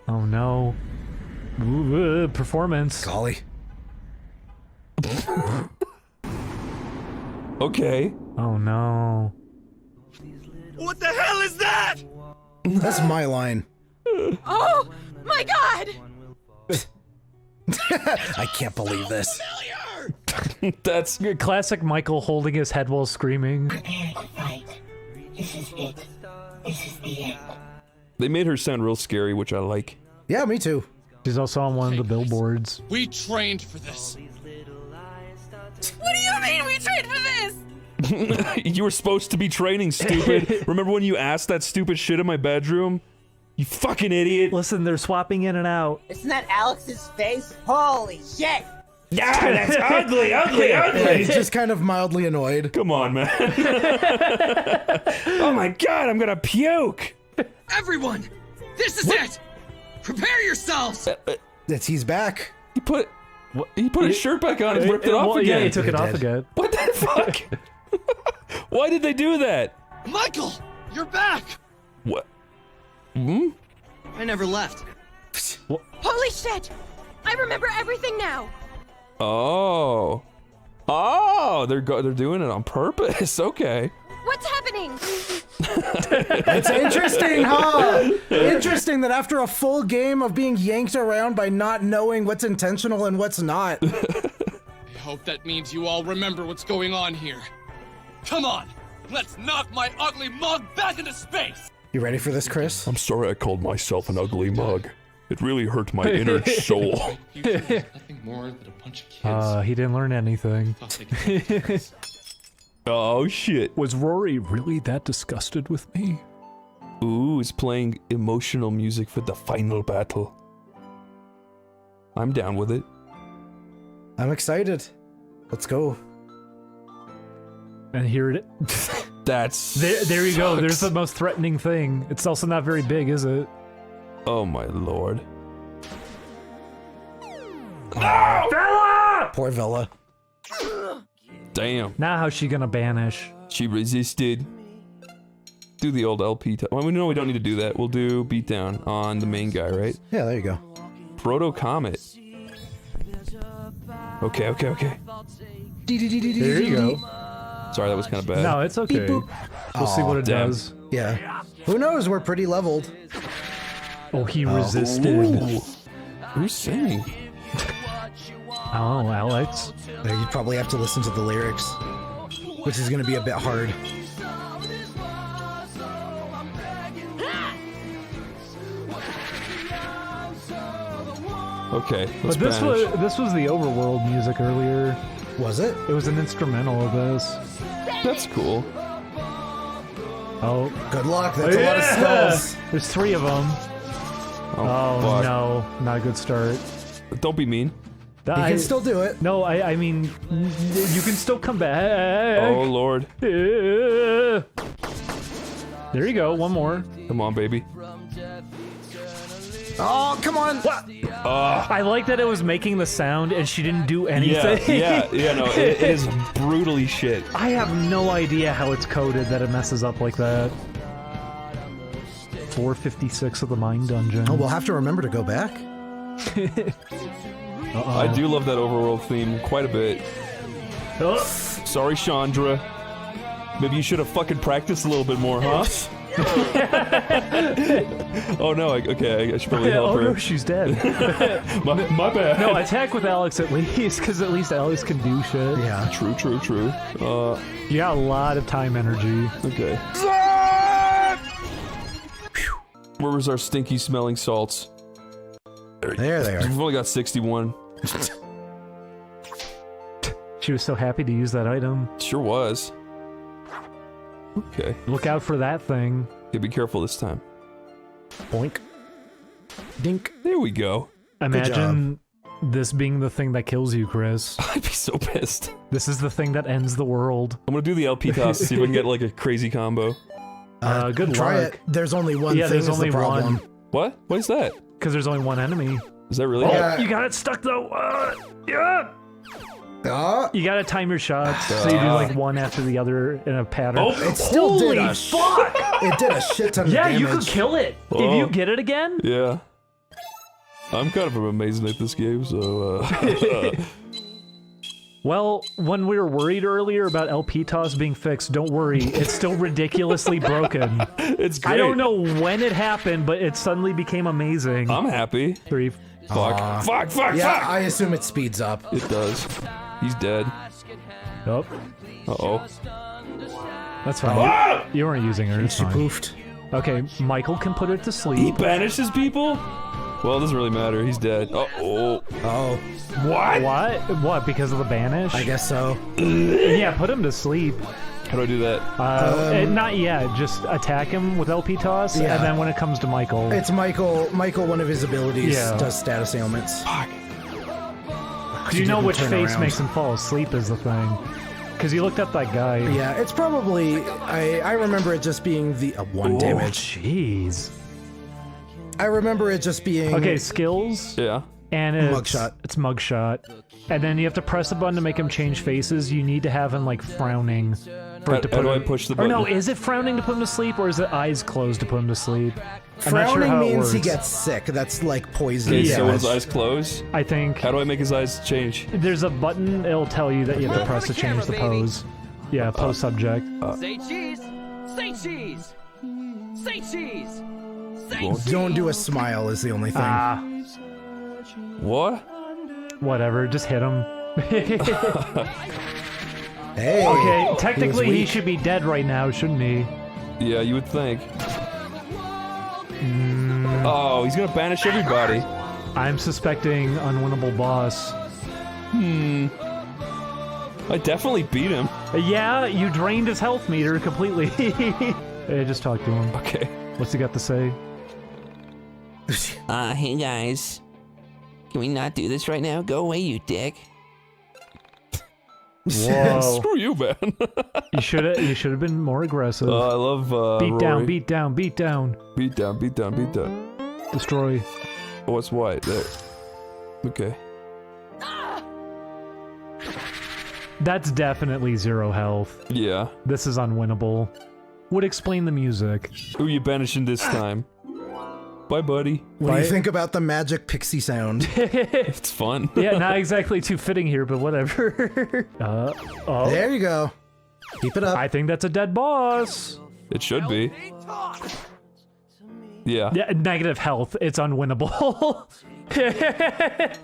Oh no. Ooh, performance. Golly. Okay. Oh no. What the hell is that? That's my line. Oh my god! I can't believe this. That's classic Michael holding his head while screaming. Prepare to fight. This is it. This is the end. They made her sound real scary, which I like. Yeah, me too. She's also on one of the billboards. We trained for this. What do you mean we trained for this? You were supposed to be training, stupid. Remember when you asked that stupid shit in my bedroom? You fucking idiot. Listen, they're swapping in and out. Isn't that Alex's face? Holy shit! Yeah, that's ugly, ugly. Yeah, he's just kind of mildly annoyed. Come on, man. Oh my god, I'm gonna puke. Everyone, this is it. Prepare yourselves. He's back. He put his shirt back on and ripped it off again. Yeah, he took it off again. What the fuck? Why did they do that? Michael, you're back. What? Hmm? I never left. Holy shit! I remember everything now. Oh, they're doing it on purpose. Okay. What's happening? It's interesting, huh? Interesting that after a full game of being yanked around by not knowing what's intentional and what's not. I hope that means you all remember what's going on here. Come on, let's knock my ugly mug back into space. You ready for this, Chris? I'm sorry I called myself an ugly mug. It really hurt my inner soul. Nothing more than a bunch of kids. He didn't learn anything. Oh shit. Was Rory really that disgusted with me? Ooh, it's playing emotional music for the final battle. I'm down with it. I'm excited. Let's go. And here it is. There you go. There's the most threatening thing. It's also not very big, is it? Oh my lord. Vella! Poor Vella. Damn. Now how's she gonna banish? She resisted. Do the old LP. Well, we know we don't need to do that. We'll do beatdown on the main guy, right? Yeah, there you go. Proto Comet. Okay. There you go. Sorry, that was kind of bad. No, it's okay. We'll see what it does. Yeah. Who knows? We're pretty leveled. Oh, he resisted. Ooh. Who's singing? Oh, Alex. You probably have to listen to the lyrics, which is going to be a bit hard. Okay, but this was the overworld music earlier. Was it? It was an instrumental of this. That's cool. Oh, good luck. That's a lot of skulls. There's 3 of them. Oh no, not a good start. Don't be mean. You can still do it. No, I mean, you can still come back. Oh lord. There you go. One more. Come on, baby. Oh, come on. What? I like that it was making the sound and she didn't do anything. Yeah, no, it is brutally shit. I have no idea how it's coded that it messes up like that. 456 of the mine dungeon. Oh, we'll have to remember to go back. I do love that overworld theme quite a bit. Sorry, Chandra. Maybe you should have fucking practiced a little bit more, huh? Oh no, okay, I should probably help her. Oh no, she's dead. my bad. No, attack with Alex at least, because at least Alex can do shit. Yeah. True. You got a lot of time energy. Okay. Where was our stinky smelling salts? There they are. We've only got 61. She was so happy to use that item. Sure was. Okay. Look out for that thing. Yeah, be careful this time. Boink. Dink. There we go. Imagine this being the thing that kills you, Chris. I'd be so pissed. This is the thing that ends the world. I'm gonna do the LP toss to see if we can get like a crazy combo. Good Try luck. it. There's only one Yeah, thing there's is only the problem. one. What? What is that? Because there's only one enemy. Is that really? Oh, you got it stuck though. Yeah. You gotta time your shots so you do like one after the other in a pattern. Oh, it still did a fuck! It did a shit ton of damage. Yeah, you could kill it if you get it again. Yeah. I'm kind of amazing at this game, so Well, when we were worried earlier about LP toss being fixed, don't worry, it's still ridiculously broken. It's great. I don't know when it happened, but it suddenly became amazing. I'm happy. Fuck. Yeah, I assume it speeds up. It does. He's dead. Oh. Uh-oh. That's fine. Ah! You weren't using her, it's She fine. poofed. Okay, Michael can put her to sleep. He banishes people? Well, it doesn't really matter. He's dead. Uh-oh. Oh. What? What? Because of the banish? I guess so. Yeah, put him to sleep. How do I do that? Not yet. Just attack him with LP toss, Yeah. and then when it comes to Michael... It's Michael, one of his abilities Yeah. does status ailments. Fuck. Do you know didn't which turn face around. makes him fall asleep is the thing. Because you looked up that guy. Yeah, it's probably... I remember it just being the... one damage. Jeez. I remember it just being... Okay, skills. Yeah. And it's Mugshot. It's mugshot. And then you have to press a button to make him change faces. You need to have him like frowning for it to put How do I him. push the Or no, button? is it frowning to put him to sleep, or is it eyes closed to put him to sleep? I'm not sure Frowning how it means he works. gets sick. That's like poison. Okay, so when his damage. eyes close? I think. How do I make his eyes change? There's a button. It'll tell you that you have to press to change the pose. Yeah, pose subject. Say cheese! Say cheese! Say cheese! Say cheese! Don't do a smile is the only thing. What? Whatever. Just hit him. Hey. Okay, technically he weak. should be dead right now, shouldn't he? Yeah, you would think. Oh, he's gonna banish everybody. I'm suspecting unwinnable boss. I definitely beat him. Yeah, you drained his health meter completely. Hey, just talk to him. Okay. What's he got to say? Hey guys. Can we not do this right now? Go away, you dick. Whoa. Screw you, man. You should have been more aggressive. I love beat down, Rory. beat down, beat down. Beat down, beat down, beat down. Destroy. Oh, it's white. There. Okay. That's definitely 0 health. Yeah. This is unwinnable. Would explain the music. Who you banishing this time? Bye, buddy. What do you think about the magic pixie sound? It's fun. Yeah, not exactly too fitting here, but whatever. Oh. There you go. Keep it up. I think that's a dead boss. It should be. Yeah. Yeah, negative health. It's unwinnable.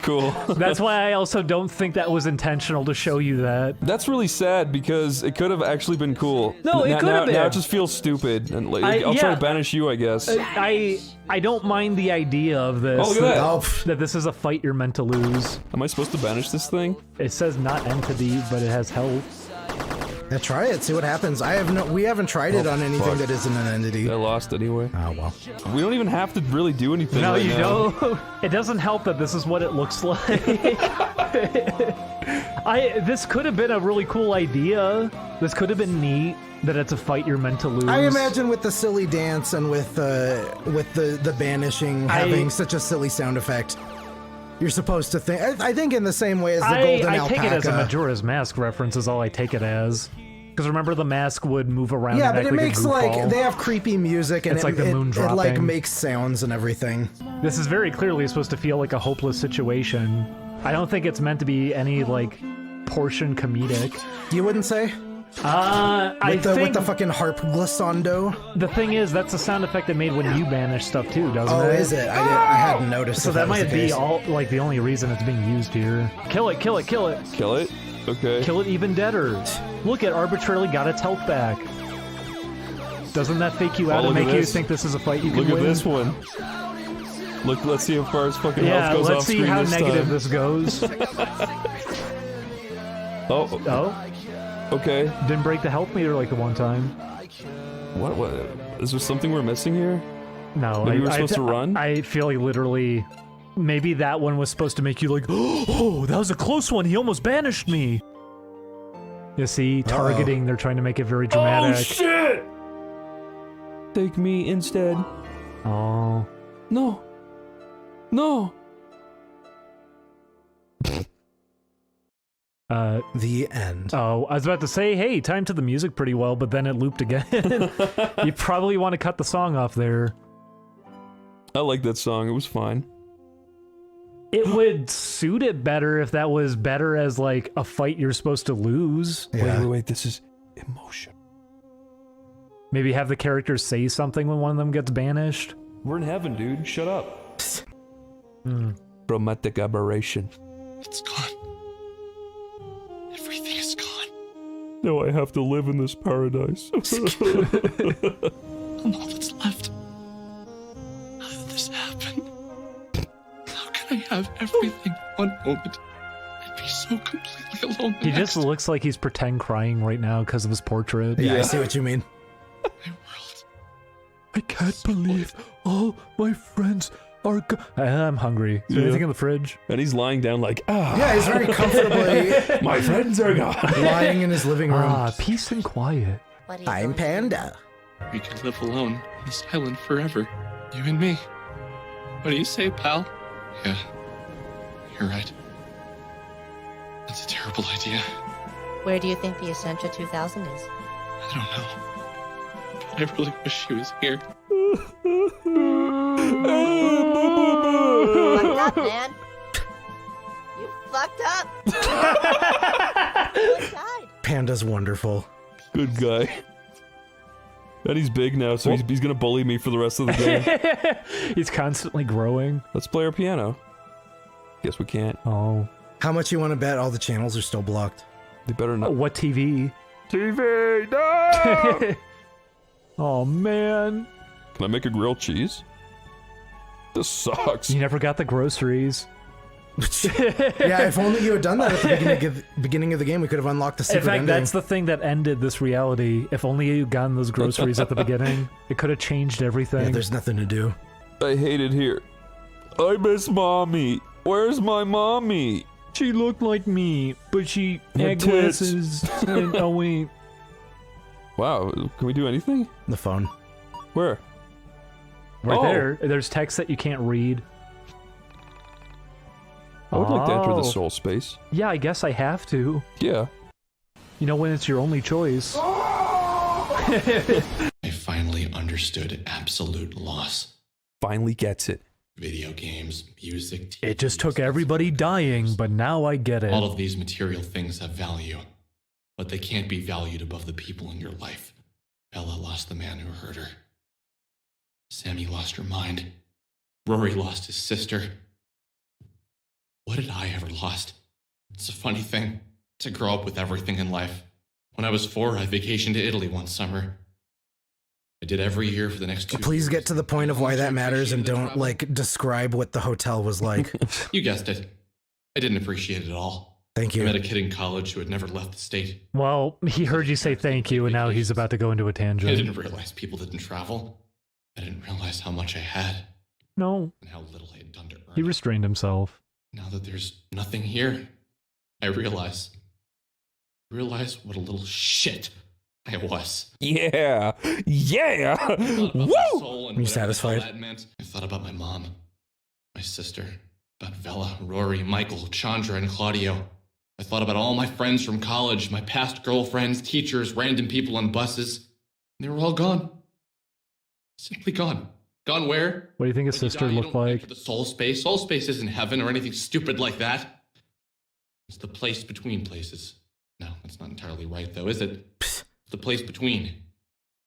Cool. That's why I also don't think that was intentional to show you that. That's really sad because it could have actually been cool. No, it could have been. Now it just feels stupid. And like, I'll yeah. try to banish you, I guess. I don't mind the idea of this. Oh, look at that. That this is a fight you're meant to lose. Am I supposed to banish this thing? It says not entity, but it has health. Yeah, try it. See what happens. We haven't tried it on anything fuck. that isn't an entity. I lost anyway. Oh well. We don't even have to really do anything. No, right you now. don't. It doesn't help that this is what it looks like. This could have been a really cool idea. This could have been neat. That it's a fight you're meant to lose. I imagine with the silly dance and with the banishing having such a silly sound effect, you're supposed to think. I think in the same way as the golden alpaca. I take it as a Majora's Mask reference. Is all I take it as. Because remember, the mask would move around. Yeah, and but act it like makes a like goofball. they have creepy music and It's like the moon it like dropping. makes sounds and everything. This is very clearly supposed to feel like a hopeless situation. I don't think it's meant to be any like portion comedic. You wouldn't say? I think with the fucking harp glissando. The thing is, that's a sound effect they made when you banish stuff too, doesn't it? Oh, is it? I hadn't noticed. So if that was might the be case. all like the only reason it's being used here. Kill it! Kill it! Kill it! Kill it? Okay. Kill it even deader. Look, it arbitrarily got its health back. Doesn't that fake you out and look at make you this. think this is a fight you Look can at win? this one. Look, let's see how far his fucking Yeah, health goes let's off see screen how this negative time. this goes. Oh. Okay. Didn't break the health meter like the one time. What? Is there something we're missing here? No, Maybe we're supposed to run? I feel like literally, maybe that one was supposed to make you like, oh, that was a close one. He almost banished me. You see, targeting. They're trying to make it very dramatic. Oh shit! Take me instead. Oh. No. No. The end. Oh, I was about to say, hey, timed to the music pretty well, but then it looped again. You probably want to cut the song off there. I like that song. It was fine. It would suit it better if that was better as like a fight you're supposed to lose. Yeah. Wait, this is emotion. Maybe have the characters say something when one of them gets banished. We're in heaven, dude. Shut up. Romantic aberration. It's gone. Everything is gone. Now I have to live in this paradise. I'm all that's left. How did this happen? How can I have everything one moment and be so completely alone the He next? just looks like he's pretend crying right now because of his portrait. Yeah, I see what you mean. I can't believe all my friends are I'm hungry. Is there anything in the fridge? And he's lying down like, Yeah, he's very comfortably my friends are gone. lying in his living room. Peace and quiet. I'm Panda. We can live alone on this island forever. You and me. What do you say, pal? Yeah, you're right. That's a terrible idea. Where do you think the Essentia 2000 is? I don't know. But I really wish she was here. Fucked up, man. You fucked up. Panda's wonderful. Good guy. And he's big now, so he's gonna bully me for the rest of the game. He's constantly growing. Let's play our piano. Guess we can't. Oh. How much you want to bet all the channels are still blocked? They better not. What TV? TV! No! Oh, man. Can I make a grilled cheese? This sucks. You never got the groceries. Yeah, if only you had done that at the beginning of the game, we could have unlocked the secret In fact, ending. that's the thing that ended this reality. If only you'd gotten those groceries at the beginning, it could have changed everything. Yeah, there's nothing to do. I hate it here. I miss mommy. Where's my mommy? She looked like me, but she had tits. glasses. And, oh, wait. Wow, can we do anything? The phone. Where? Right there. There's text that you can't read. I would like to enter the soul space. Yeah, I guess I have to. Yeah. You know, when it's your only choice. I finally understood absolute loss. Finally gets it. Video games, music, TV, It just took everybody dying, but now I get it. all of these material things have value, but they can't be valued above the people in your life. Bella lost the man who hurt her. Sammy lost her mind. Rory lost his sister. What did I ever lost? It's a funny thing to grow up with everything in life. When I was 4, I vacationed to Italy one summer. I did every year for the next 2 Please get to the point of why that matters and don't, like, describe what the hotel was like. You guessed it. I didn't appreciate it at all. Thank you. I met a kid in college who had never left the state. Well, he heard you say thank you, and now he's about to go into a I tangent. didn't realize people didn't travel. I didn't realize how much I had No, and how little I had done to earn he it. restrained himself. Now that there's nothing here, I realize what a little shit I was. Yeah. Yeah. Woo! Are you satisfied? That meant. I thought about my mom, my sister, about Bella, Rory, Michael, Chandra, and Claudio. I thought about all my friends from college, my past girlfriends, teachers, random people on buses. They were all gone. Simply gone. Gone where? What do you think his When you sister die, you looked don't like? enter the soul space. Soul space isn't heaven or anything stupid like that. It's the place between places. No, that's not entirely right, though, is it? It's the place between.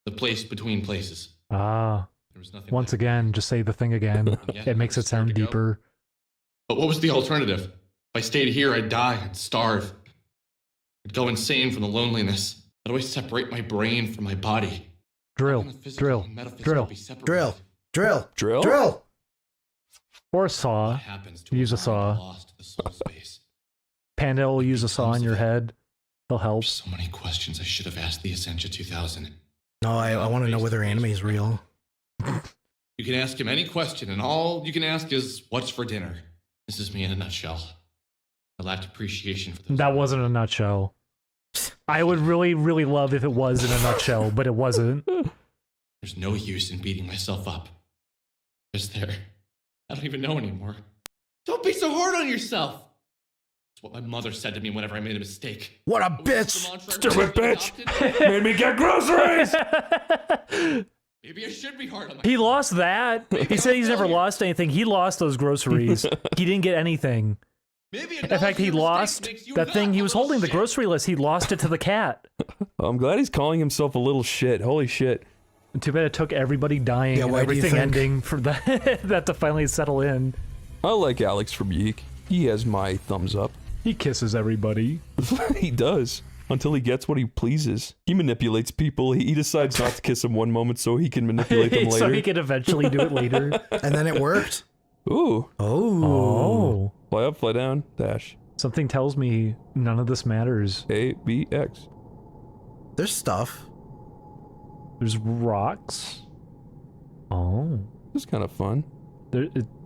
The place between places. Ah. There was nothing Once again, just say the thing again. Yeah, It makes it sound deeper. But what was the alternative? If I stayed here, I'd die. I'd starve. I'd go insane from the loneliness. I'd always separate my brain from my body. Drill. Drill. Drill. Drill. Drill. Drill? Drill. Or a saw. Use a saw. Panda will use a saw on your head. They'll help. So many questions I should have asked the Essentia 2000. No, I want to know whether anime is real. You can ask him any question, and all you can ask is, what's for dinner? This is me in a nutshell. I lacked appreciation for That wasn't a nutshell. I would really, really love if it was in a nutshell, but it wasn't. There's no use in beating myself up. Is there? I don't even know anymore. Don't be so hard on yourself! It's what my mother said to me whenever I made a mistake. What a bitch! Stupid bitch! Made me get groceries! Maybe I should be hard on my. He lost that. He said he's never lost anything. He lost those groceries. He didn't get anything. In fact, he lost that thing he was holding, the grocery list. He lost it to the cat. I'm glad he's calling himself a little shit. Holy shit. Too bad it took everybody dying and everything ending for that to finally settle in. I like Alex from YiiK. He has my thumbs up. He kisses everybody. He does. Until he gets what he pleases. He manipulates people. He decides not to kiss them one moment so he can manipulate them later. So he can eventually do it later. And then it worked. Ooh. Oh. Fly up, fly down, dash. Something tells me none of this matters. A, B, X. There's stuff. There's rocks. Oh. This is kind of fun.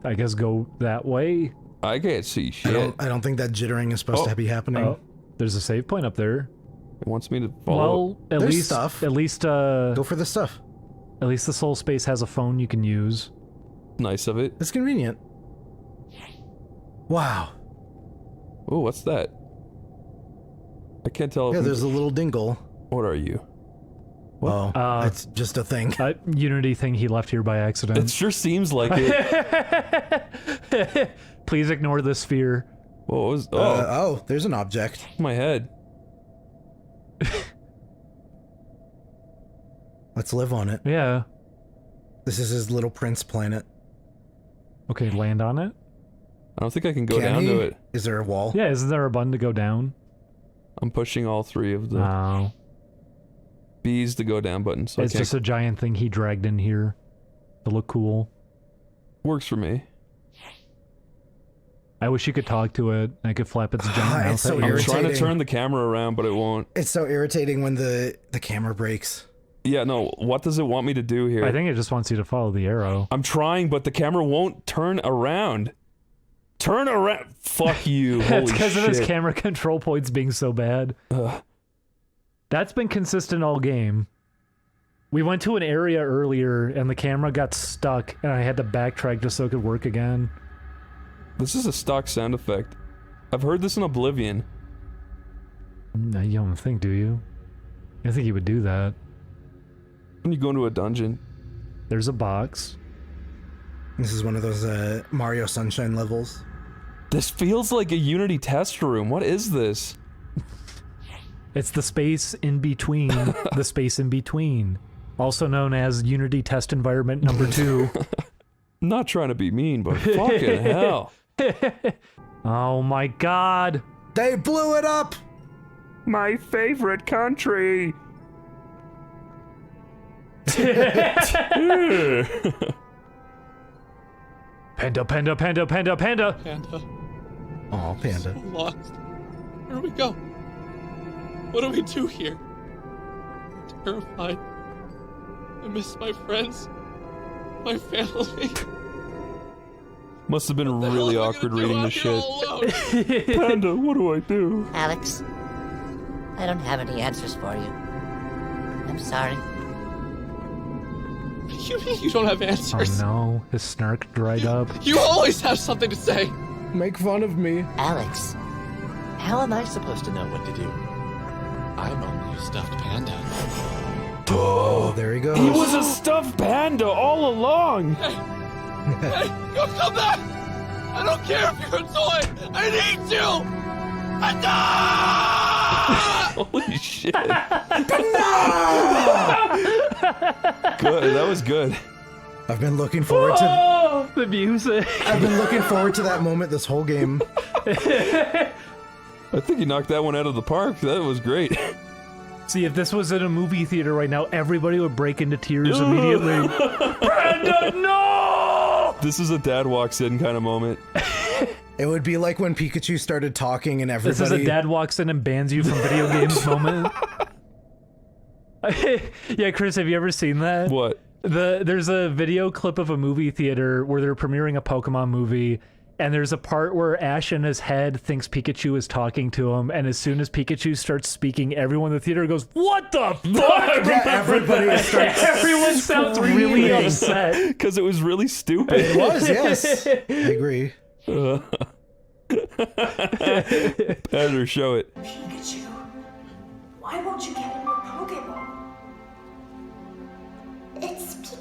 I guess go that way. I can't see shit. I don't think that jittering is supposed to be happening. Oh. There's a save point up there. It wants me to follow. Well, at least go for the stuff. At least the soul space has a phone you can use. Nice of it. It's convenient. Wow. Oh, what's that? I can't tell. Yeah, there's a little dingle. What are you? What? Oh, it's just a thing. Unity thing he left here by accident. It sure seems like it. Please ignore this sphere. What was? Oh, there's an object. My head. Let's live on it. Yeah. This is his little prince planet. Okay, land on it. I don't think I can go down to it. Is there a wall? Yeah, isn't there a button to go down? I'm pushing all three of the B's to go down buttons. So it's just a giant thing he dragged in here to look cool. Works for me. I wish you could talk to it. I could flap its giant mouth. So I'm trying to turn the camera around, but it won't. It's so irritating when the camera breaks. Yeah, no. What does it want me to do here? I think it just wants you to follow the arrow. I'm trying, but the camera won't turn around. Turn around. Fuck you. That's because of his shit. camera control points being so bad. That's been consistent all game. We went to an area earlier, and the camera got stuck, and I had to backtrack just so it could work again. This is a stock sound effect. I've heard this in Oblivion. You don't think, do you? I think you would do that. When you go into a dungeon. There's a box. This is one of those Mario Sunshine levels. This feels like a Unity test room. What is this? It's the space in between. The space in between. Also known as Unity Test Environment number 2. I'm not trying to be mean, but fucking hell. Oh my god. They blew it up! My favorite country. Panda, panda, panda, panda, panda. Panda. Oh, panda. So lost. Where do we go? What do we do here? I'm terrified. I miss my friends. My family. Must have been really awkward reading this shit. Panda, what do I do? Alex, I don't have any answers for you. I'm sorry. You mean you don't have answers? Oh no, his snark dried up. You always have something to say. Make fun of me. Alex, how am I supposed to know what to do? I'm only a stuffed panda. Oh, there he goes. He was a stuffed panda all along. Hey, go come back! I don't care if you're a toy! I need you! Holy shit. Good, that was good. I've been looking forward to the music. I've been looking forward to that moment this whole game. I think you knocked that one out of the park. That was great. See, if this was in a movie theater right now, everybody would break into tears immediately. Brenda, no! This is a dad walks in kind of moment. It would be like when Pikachu started talking and everybody... This is a dad walks in and bans you from video games moment. Yeah, Chris, have you ever seen that? What? There's a video clip of a movie theater where they're premiering a Pokemon movie, and there's a part where Ash in his head thinks Pikachu is talking to him, and as soon as Pikachu starts speaking, everyone in the theater goes, "What the fuck?" Yeah, everybody starts Everyone sounds really upset. Because it was really stupid. It was, yes. I agree. Better show it. Pikachu, why won't you get in your Pokeball? It's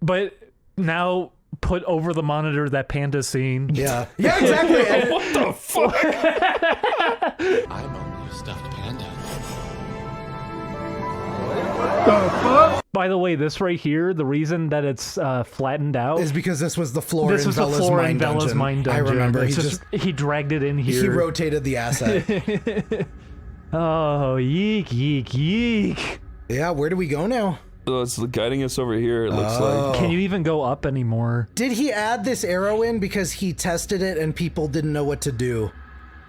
But now put over the monitor that panda scene. Yeah. Yeah, exactly. What the fuck? I'm only a stuffed panda. By the way, this right here, the reason that it's flattened out is because this was the floor this in was the Bella's floor in mine Bella's dungeon. mine dungeon. I remember. It's he dragged it in here. He rotated the asset. Oh, yeek, yeek, yeek. Yeah, where do we go now? Oh, it's guiding us over here, it looks like. Can you even go up anymore? Did he add this arrow in because he tested it and people didn't know what to do?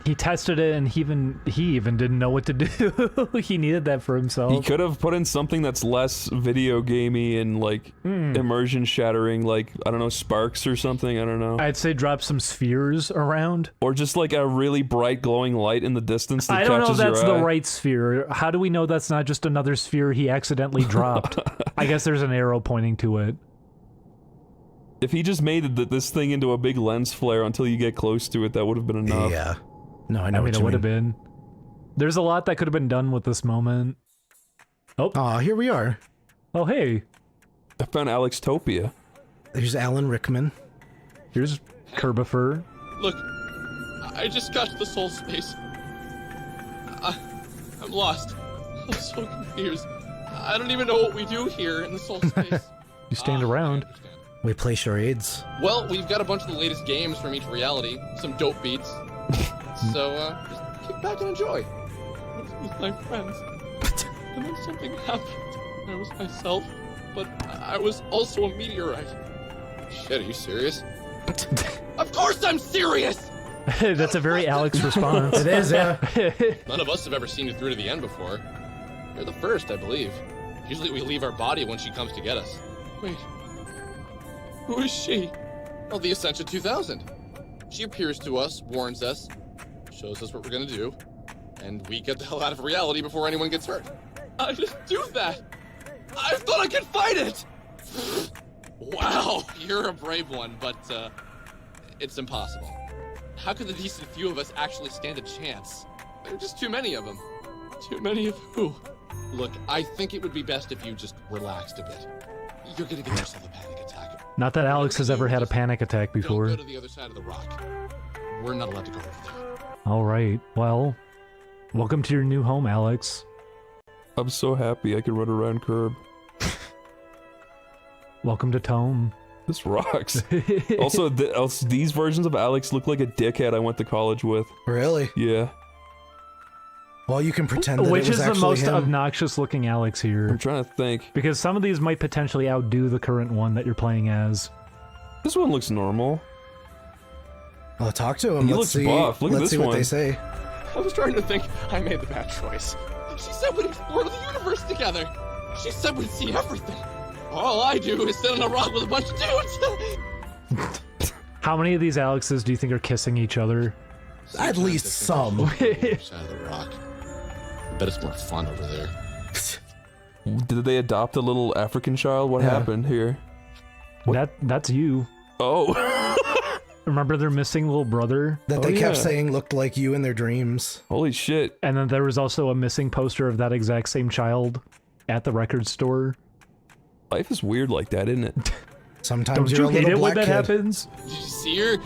He tested it and he even didn't know what to do. He needed that for himself. He could have put in something that's less video gamey and like immersion shattering, like, I don't know, sparks or something, I don't know. I'd say drop some spheres around. Or just like a really bright glowing light in the distance that I don't know if catches that's your the eye. right sphere. How do we know that's not just another sphere he accidentally dropped? I guess there's an arrow pointing to it. If he just made this thing into a big lens flare until you get close to it, that would have been enough. Yeah. No, I know I mean, what it you would have been. There's a lot that could have been done with this moment. Oh. Aw, here we are. Oh, hey. I found Alextopia. There's Alan Rickman. Here's Kerbifer. Look, I just got to the soul space. I'm lost. I'm so confused. I don't even know what we do here in the soul space. You stand around. We play charades. Well, we've got a bunch of the latest games from each reality, some dope beats. So, just kick back and enjoy. With my friends. And then something happened. I was myself, but I was also a meteorite. Shit, are you serious? Of course I'm serious! That's a very Alex response. It is, yeah. None of us have ever seen you through to the end before. You're the first, I believe. Usually we leave our body when she comes to get us. Wait. Who is she? Oh, the Ascension 2000. She appears to us, warns us, shows us what we're gonna do, and we get the hell out of reality before anyone gets hurt. I just do that! I thought I could fight it! Wow, you're a brave one, but, it's impossible. How could the decent few of us actually stand a chance? There are just too many of them. Too many of who? Look, I think it would be best if you just relaxed a bit. You're gonna give yourself a panic attack. Not that Alex has ever had a panic attack before. Don't go to the other side of the rock. We're not allowed to go over there. Alright, well, welcome to your new home, Alex. I'm so happy I can run around Curb. Welcome to Tome. This rocks. Also, these versions of Alex look like a dickhead I went to college with. Really? Yeah. Well, you can pretend that Which it was is the actually most him. obnoxious looking Alex here? I'm trying to think. Because some of these might potentially outdo the current one that you're playing as. This one looks normal. I'll talk to him. He Let's looks see. buff. Look at Let's this see what one. they say. I was trying to think I made the bad choice. She said we'd explore the universe together. She said we'd see everything. All I do is sit on a rock with a bunch of dudes. How many of these Alexes do you think are kissing each other? At least some. Side of the rock. I bet it's more fun over there. Did they adopt a little African child? What happened here? That's you. Oh. Remember their missing little brother? That they kept saying looked like you in their dreams. Holy shit. And then there was also a missing poster of that exact same child at the record store. Life is weird like that, isn't it? Sometimes Don't you're you a hate little it when black that kid. happens? Did you see her?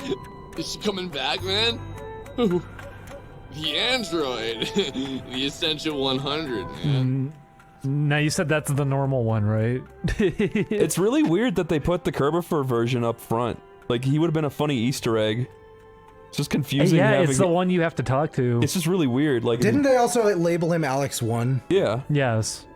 Is she coming back, man? Who? The android. The Essential 100, man. Now you said that's the normal one, right? It's really weird that they put the Kerbifer version up front. Like, he would have been a funny Easter egg. It's just confusing. Yeah, it's the one you have to talk to. It's just really weird. Like, Didn't they also label him Alex 1? Yeah. Yes.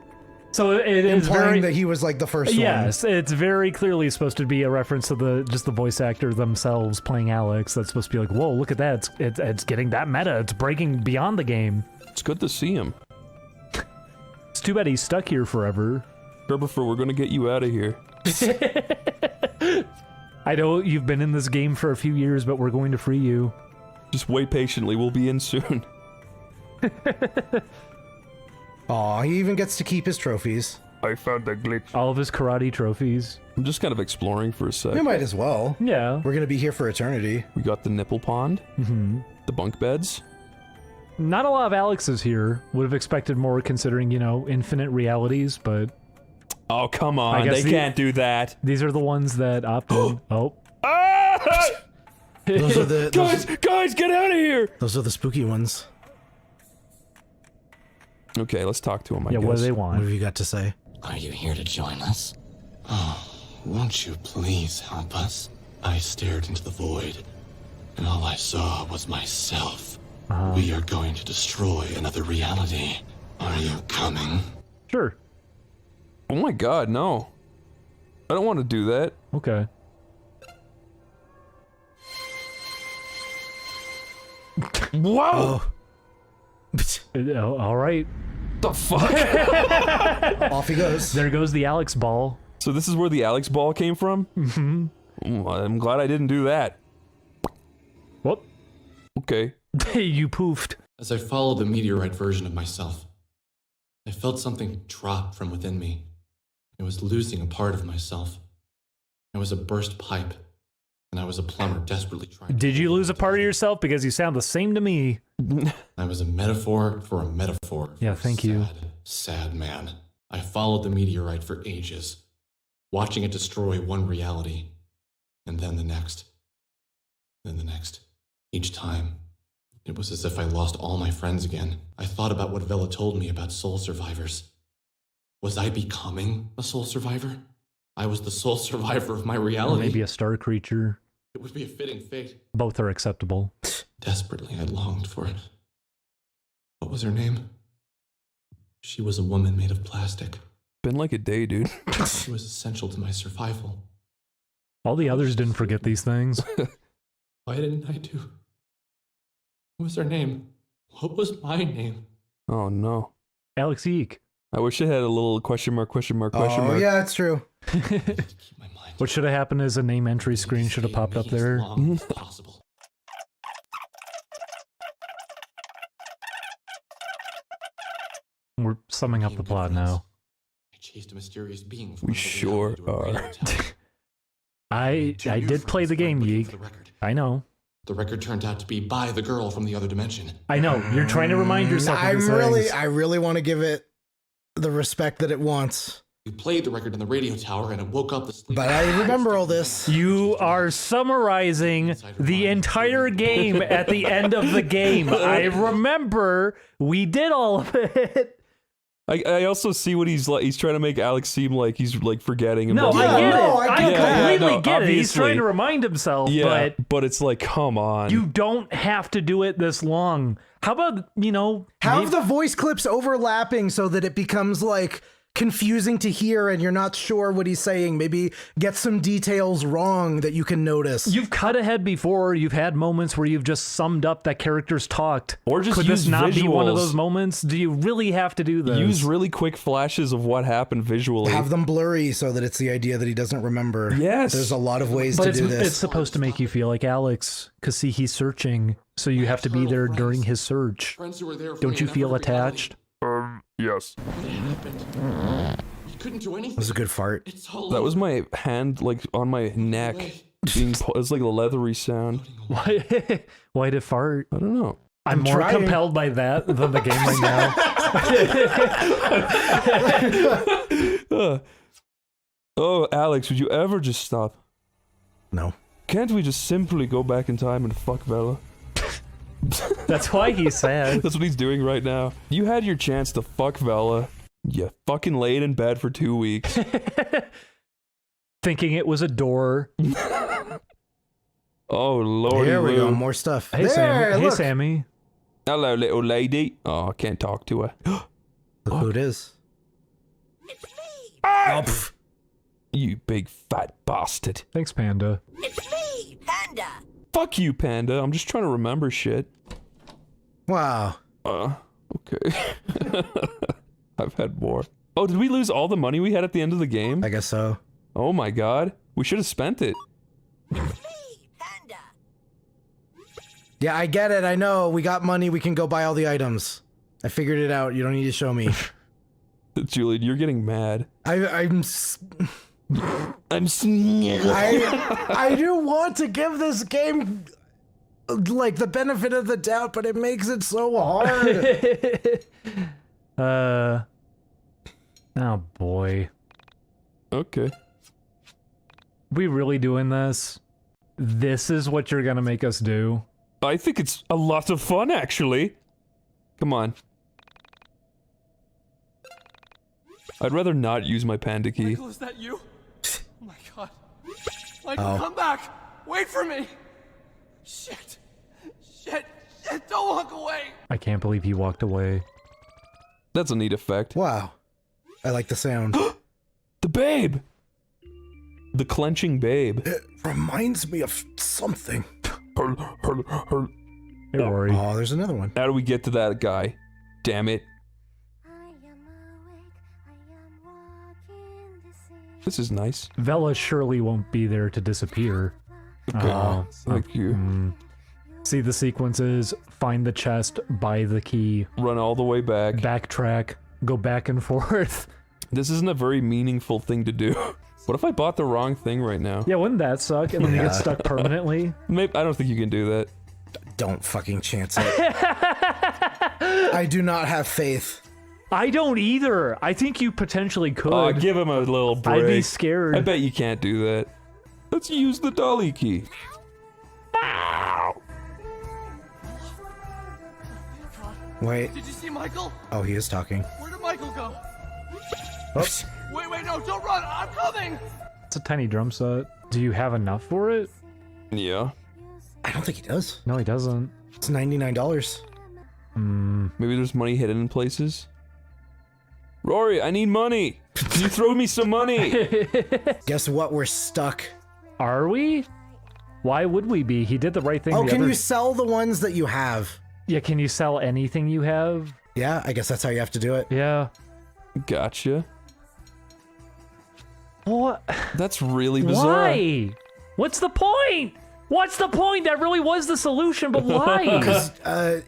So it is implying very, that he was like the first one. Yes, it's very clearly supposed to be a reference to just the voice actor themselves playing Alex. That's supposed to be like, whoa, look at that! It's getting that meta. It's breaking beyond the game. It's good to see him. It's too bad he's stuck here forever. Kerbifer, we're gonna get you out of here. I know you've been in this game for a few years, but we're going to free you. Just wait patiently. We'll be in soon. Aw, he even gets to keep his trophies. I found the glitch. All of his karate trophies. I'm just kind of exploring for a sec. We might as well. Yeah. We're gonna be here for eternity. We got the nipple pond. Mm-hmm. The bunk beds. Not a lot of Alexes here. Would have expected more considering, you know, infinite realities, but Oh, come on. I guess They can't do that. These are the ones that opted. Oh. Those are the Guys, get out of here! Those are the spooky ones. Okay, let's talk to him, I guess. What do they want? What have you got to say? Are you here to join us? Oh, won't you please help us? I stared into the void, and all I saw was myself. We are going to destroy another reality. Are you coming? Sure. Oh my god, no. I don't want to do that. Okay. Whoa! All right. The fuck? Off he goes. There goes the Alex ball. So this is where the Alex ball came from? Mm-hmm. I'm glad I didn't do that. What? Okay. You poofed. As I followed the meteorite version of myself, I felt something drop from within me. I was losing a part of myself. I was a burst pipe, and I was a plumber desperately trying. Did you lose a part of yourself? Because you sound the same to me. I was a metaphor for a metaphor. Yeah, thank you. Sad man. I followed the meteorite for ages, watching it destroy one reality, and then the next, then the next. Each time, it was as if I lost all my friends again. I thought about what Vela told me about soul survivors. Was I becoming a soul survivor? I was the sole survivor of my reality. Or maybe a star creature. It would be a fitting fate. Both are acceptable. Desperately, I longed for it. What was her name? She was a woman made of plastic. Been like a day, dude. She was essential to my survival. All the others didn't forget these things. Why didn't I do? What was her name? What was my name? Oh no. Alex YiiK. I wish it had a little question mark, question mark, question mark. Oh yeah, it's true. What should have happened is a name entry screen should have popped up there. We're summing up the plot now. I chased a mysterious being. We sure are. I did play the game, YiiK. I know. The record turned out to be by the girl from the other dimension. I know. You're trying to remind yourself of these things. I really want to give it the respect that it wants. We played the record in the radio tower and it woke up the sleep. But I remember all this. You are summarizing the entire game at the end of the game. I remember we did all of it. I also see what he's like. He's trying to make Alex seem like he's like forgetting. No, about I get it. Yeah, I completely get it. He's obviously. trying to remind himself, Yeah, but it's like, come on. you don't have to do it this long. How about, Have the voice clips overlapping so that it becomes like confusing to hear and you're not sure what he's saying. Maybe get some details wrong that you can notice. You've cut ahead before. You've had moments where you've just summed up that characters talked. Or just Could use this not be one of visuals. those moments? Do you really have to do this? Use really quick flashes of what happened visually. Have them blurry so that it's the idea that he doesn't remember. Yes. There's a lot of ways But to it's, do this. it's supposed to make you feel like Alex, because see, he's searching, so you have to be there during his search. Friends who were there for Don't me you in feel every reality. attached? Yes. What happened? You couldn't do anything. That was a good fart. It's all That was my hand, like, on my neck. It's like a leathery sound. Why did it fart? I don't know. I'm more trying. compelled by that than the game right now. Oh, Alex, would you ever just stop? No. Can't we just simply go back in time and fuck Vela? That's why he's sad. That's what he's doing right now. You had your chance to fuck Vela. You fucking laid in bed for 2 weeks. Thinking it was a door. Oh, lordy. Here we Lou. go. More stuff. Hey, there, Sammy. Hey, look. Sammy. Hello, little lady. Oh, I can't talk to her. Look who it is. Oh, pff. You big fat bastard. Thanks, Panda. It's me, Panda. Fuck you, Panda. I'm just trying to remember shit. Wow. Okay. I've had more. Oh, did we lose all the money we had at the end of the game? I guess so. Oh my god. We should have spent it. Yeah, I get it. I know. We got money. We can go buy all the items. I figured it out. You don't need to show me. Julian, you're getting mad. I do want to give this game like the benefit of the doubt, but it makes it so hard. Oh boy. Okay. We really doing this? This is what you're gonna make us do? I think it's a lot of fun, actually. Come on. I'd rather not use my panda key. Michael, is that you? Oh my god. Michael, come back! Wait for me! Shit! Shit! Shit! Don't walk away! I can't believe he walked away. That's a neat effect. Wow. I like the sound. The babe! The clenching babe. It reminds me of something. Hey, Rory. Oh, there's another one. How do we get to that guy? Damn it. This is nice. Vela surely won't be there to disappear. Okay. Thank you. See the sequences, find the chest, buy the key. Run all the way back. Backtrack, go back and forth. This isn't a very meaningful thing to do. What if I bought the wrong thing right now? Yeah, wouldn't that suck? And then you get stuck permanently? Maybe, I don't think you can do that. Don't fucking chance it. I do not have faith. I don't either. I think you potentially could. Oh, give him a little break. I'd be scared. I bet you can't do that. Let's use the dolly key. Wait. Did you see Michael? Oh, he is talking. Where did Michael go? Oops. Wait, no, don't run! I'm coming! It's a tiny drum set. Do you have enough for it? Yeah. I don't think he does. No, he doesn't. It's $99. Maybe there's money hidden in places. Rory, I need money! Can you throw me some money? Guess what? We're stuck. Are we? Why would we be? He did the right thing. Oh, can you sell the ones that you have? Yeah, can you sell anything you have? Yeah, I guess that's how you have to do it. Yeah. Gotcha. What? That's really bizarre. Why? What's the point? What's the point? That really was the solution, but why? Because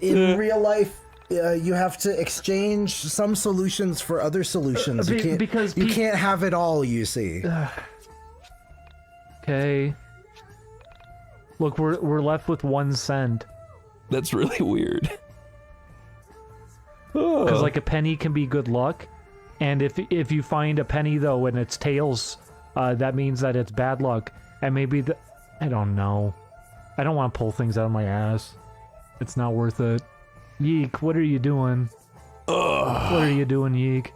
in real life, you have to exchange some solutions for other solutions. You can't have it all, you see. Okay. Look, we're left with 1 cent. That's really weird. Because like a penny can be good luck, and if you find a penny though and it's tails, that means that it's bad luck. And maybe I don't know. I don't want to pull things out of my ass. It's not worth it. YiiK, what are you doing? What are you doing, YiiK?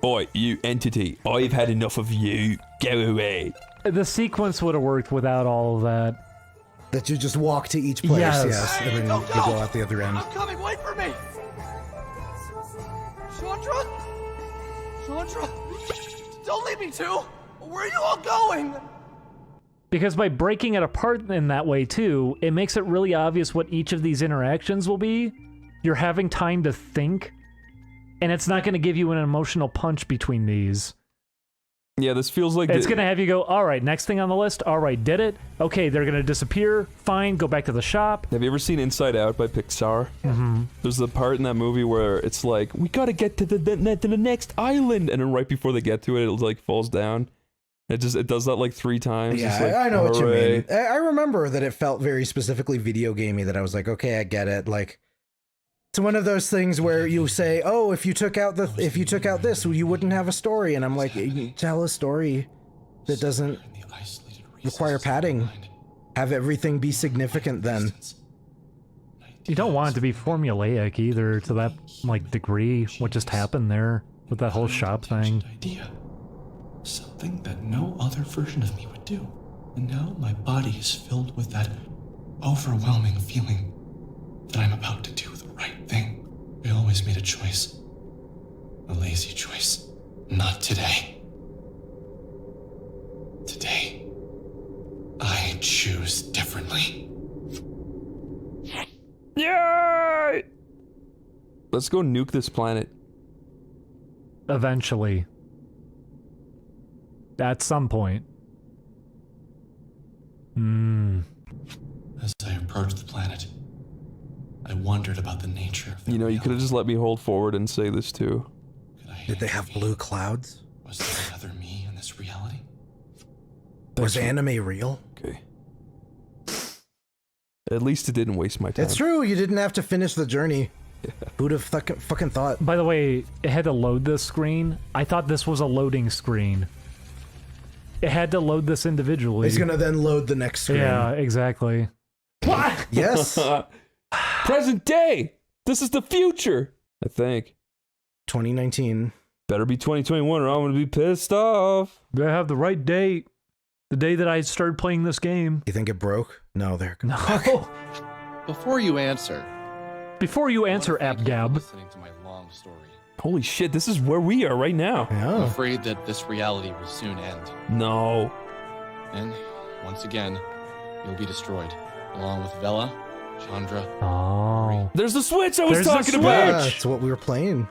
Oi, you entity! I've had enough of you. Go away. The sequence would have worked without all of that. That you just walk to each place, yes, Hey, and then don't you go out the other end. I'm coming, wait for me! Chandra? Chandra? Don't leave me too! Where are you all going? Because by breaking it apart in that way too, it makes it really obvious what each of these interactions will be. You're having time to think, and it's not going to give you an emotional punch between these. Yeah, this feels like it's gonna have you go, all right, next thing on the list, all right, did it? Okay, they're gonna disappear, fine, go back to the shop. Have you ever seen Inside Out by Pixar? Mm-hmm. There's the part in that movie where it's like, we gotta get to the next island, and then right before they get to it, it like falls down. It does that like 3 times. Yeah, like, I know what you mean. I remember that it felt very specifically video gamey, that I was like, okay, I get it. Like, it's one of those things where you say, oh, if you took out this, you wouldn't have a story. And I'm like, you tell a story that doesn't require padding. Have everything be significant then. You don't want it to be formulaic either to that like degree. What just happened there with that whole shop thing. Something that no other version of me would do. And now my body is filled with that overwhelming feeling that I'm about to do the right thing. I always made a choice. A lazy choice. Not today. Today, I choose differently. Yay! Let's go nuke this planet. Eventually. At some point. As I approached the planet, I wondered about the nature of You know, you could have just let me hold forward and say this too. Did they have blue clouds? Was there another me in this reality? Was anime real? Okay. At least it didn't waste my time. It's true, you didn't have to finish the journey. Yeah. Who'd have fucking thought? By the way, it had to load this screen. I thought this was a loading screen. It had to load this individually. It's gonna then load the next screen. Yeah, exactly. What? Yes. Present day. This is the future. I think. 2019. Better be 2021 or I'm gonna be pissed off. Better have the right date. The day that I started playing this game. You think it broke? No, there. No. Before you answer, AppGab. listening to my long story. Holy shit, this is where we are right now. I'm afraid that this reality will soon end. No. And once again, you'll be destroyed, along with Vela, Chandra. Oh. There's the switch I was talking about. Yeah, that's what we were playing.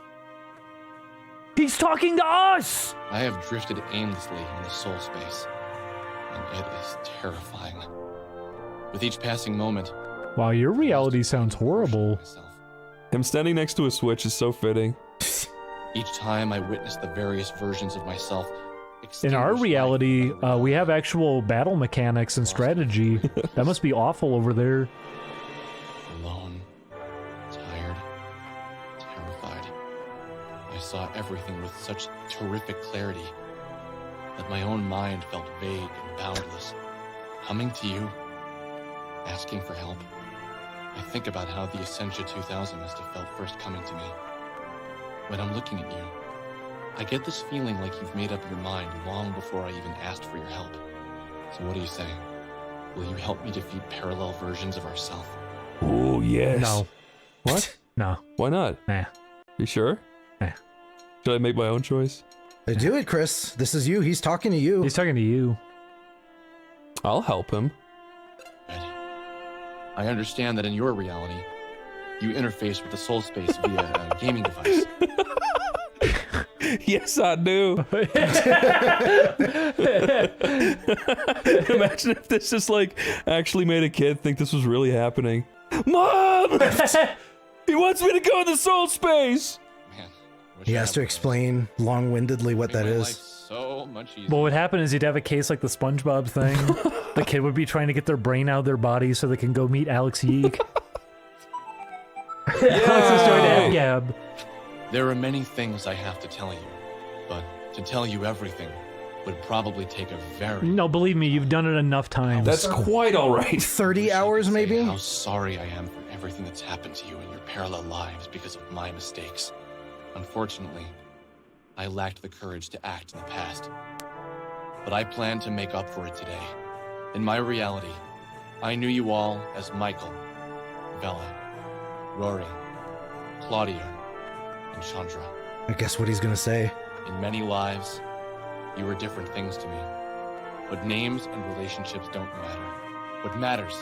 He's talking to us! I have drifted aimlessly in the soul space, and it is terrifying. With each passing moment, Wow, your reality sounds horrible. Him standing next to a switch is so fitting. each time I witness the various versions of myself. In our reality, we have actual battle mechanics and strategy. That must be awful over there. Alone, tired, terrified. I saw everything with such terrific clarity that my own mind felt vague and boundless. Coming to you, asking for help. I think about how the Essentia 2000 must have felt first coming to me. When I'm looking at you, I get this feeling like you've made up your mind long before I even asked for your help. So what do you say? Will you help me defeat parallel versions of ourselves? Oh, yes. No. What? No. Why not? Nah. You sure? Nah. Should I make my own choice? Do it, Chris. This is you. He's talking to you. He's talking to you. I'll help him. I understand that in your reality, you interface with the soul space via a gaming device. Yes, I do. Imagine if this just like actually made a kid think this was really happening. Mom! He wants me to go in the soul space! He has to explain long-windedly what that is. So much easier. What would happen is you'd have a case like the SpongeBob thing. The kid would be trying to get their brain out of their body so they can go meet Alex YiiK. Alex is trying to gab. There are many things I have to tell you, but to tell you everything would probably take a very... No, believe me, you've done it enough times. That's quite all right. 30 hours, maybe? How sorry I am for everything that's happened to you in your parallel lives because of my mistakes. Unfortunately, I lacked the courage to act in the past. But I plan to make up for it today. In my reality, I knew you all as Michael, Bella, Rory, Claudia, and Chandra. I guess what he's gonna say. In many lives, you were different things to me. But names and relationships don't matter. What matters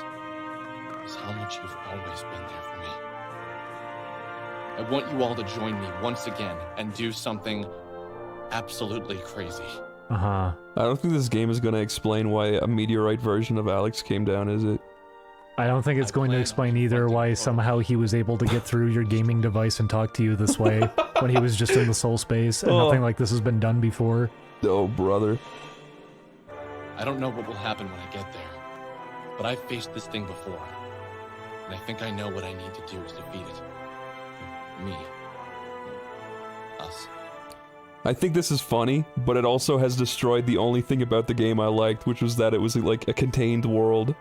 is how much you've always been there for me. I want you all to join me once again and do something absolutely crazy. Uh-huh. I don't think this game is going to explain why a meteorite version of Alex came down, is it? I don't think it's going to explain either why somehow he was able to get through your gaming device and talk to you this way when he was just in the soul space and nothing like this has been done before. Oh, brother. I don't know what will happen when I get there, but I've faced this thing before, and I think I know what I need to do to defeat it. Me. Us. I think this is funny, but it also has destroyed the only thing about the game I liked, which was that it was like a contained world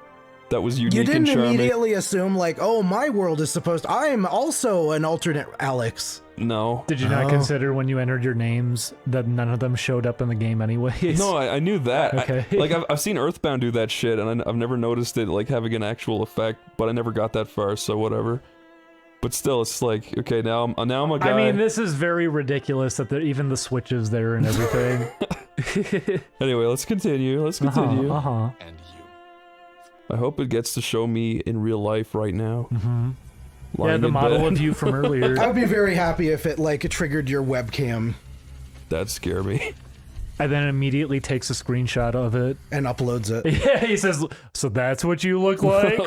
that was unique and charming. You didn't immediately assume like, oh, my world is supposed... I'm also an alternate Alex. No. Did you not consider when you entered your names that none of them showed up in the game anyways? No, I knew that. Okay. I've seen Earthbound do that shit, and I've never noticed it like having an actual effect, but I never got that far, so whatever. But still, it's like, okay, now I'm a guy. I mean, this is very ridiculous that even the switch is there and everything. Anyway, let's continue. Let's continue. Uh-huh. And you. I hope it gets to show me in real life right now. Mm-hmm. Yeah, Lying the in model bed. of you from earlier. I would be very happy if it like triggered your webcam. That'd scare me. And then immediately takes a screenshot of it. And uploads it. Yeah, he says, so that's what you look like?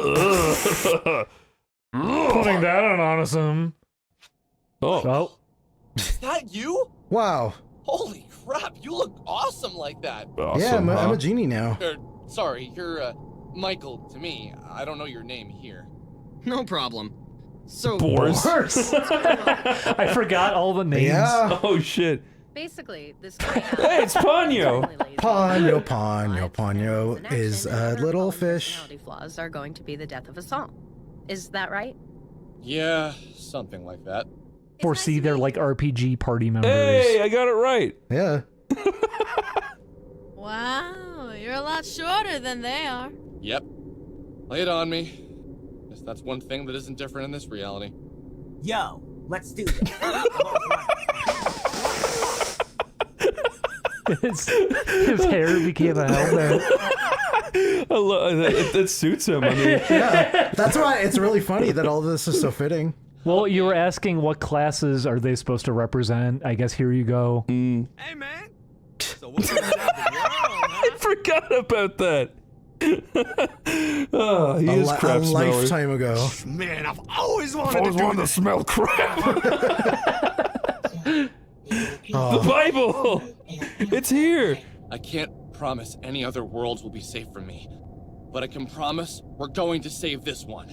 Putting that on Onisum. Oh. Is that you? Wow. Holy crap, you look awesome like that. Awesome, yeah, I'm a genie now. Sorry, you're Michael to me. I don't know your name here. No problem. So I forgot all the names. Yeah. Oh shit. Basically, this Hey, it's Ponyo! Ponyo is a little fish. personality flaws are going to be the death of us all. Is that right? Yeah, something like that. Foresee their like RPG party members. Hey, I got it right. Yeah. Wow, you're a lot shorter than they are. Yep. Lay it on me. Guess that's one thing that isn't different in this reality. Yo, let's do this. His hair became a helmet. I love that suits him. I mean, Yeah, that's why it's really funny that all this is so fitting. Well, you were asking what classes are they supposed to represent. I guess here you go. Hey, man. So what's I forgot about that. Oh, he is crap a smeller. lifetime ago. Man, I've always wanted to smell crap. The Bible! It's here! I can't promise any other worlds will be safe from me, but I can promise we're going to save this one.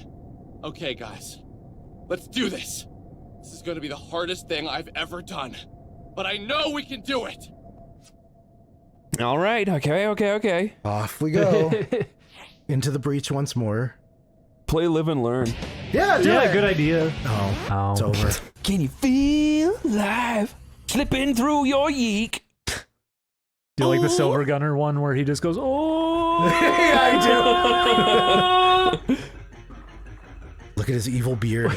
Okay, guys, let's do this. This is going to be the hardest thing I've ever done, but I know we can do it. All right, okay. Off we go. Into the breach once more. Play, live, and learn. Yeah, do it. Good idea. Oh, it's over. Can you feel alive? Slipping through your YiiK. Do you like the Silver Gunner one where he just goes, oh? I do. Look at his evil beard.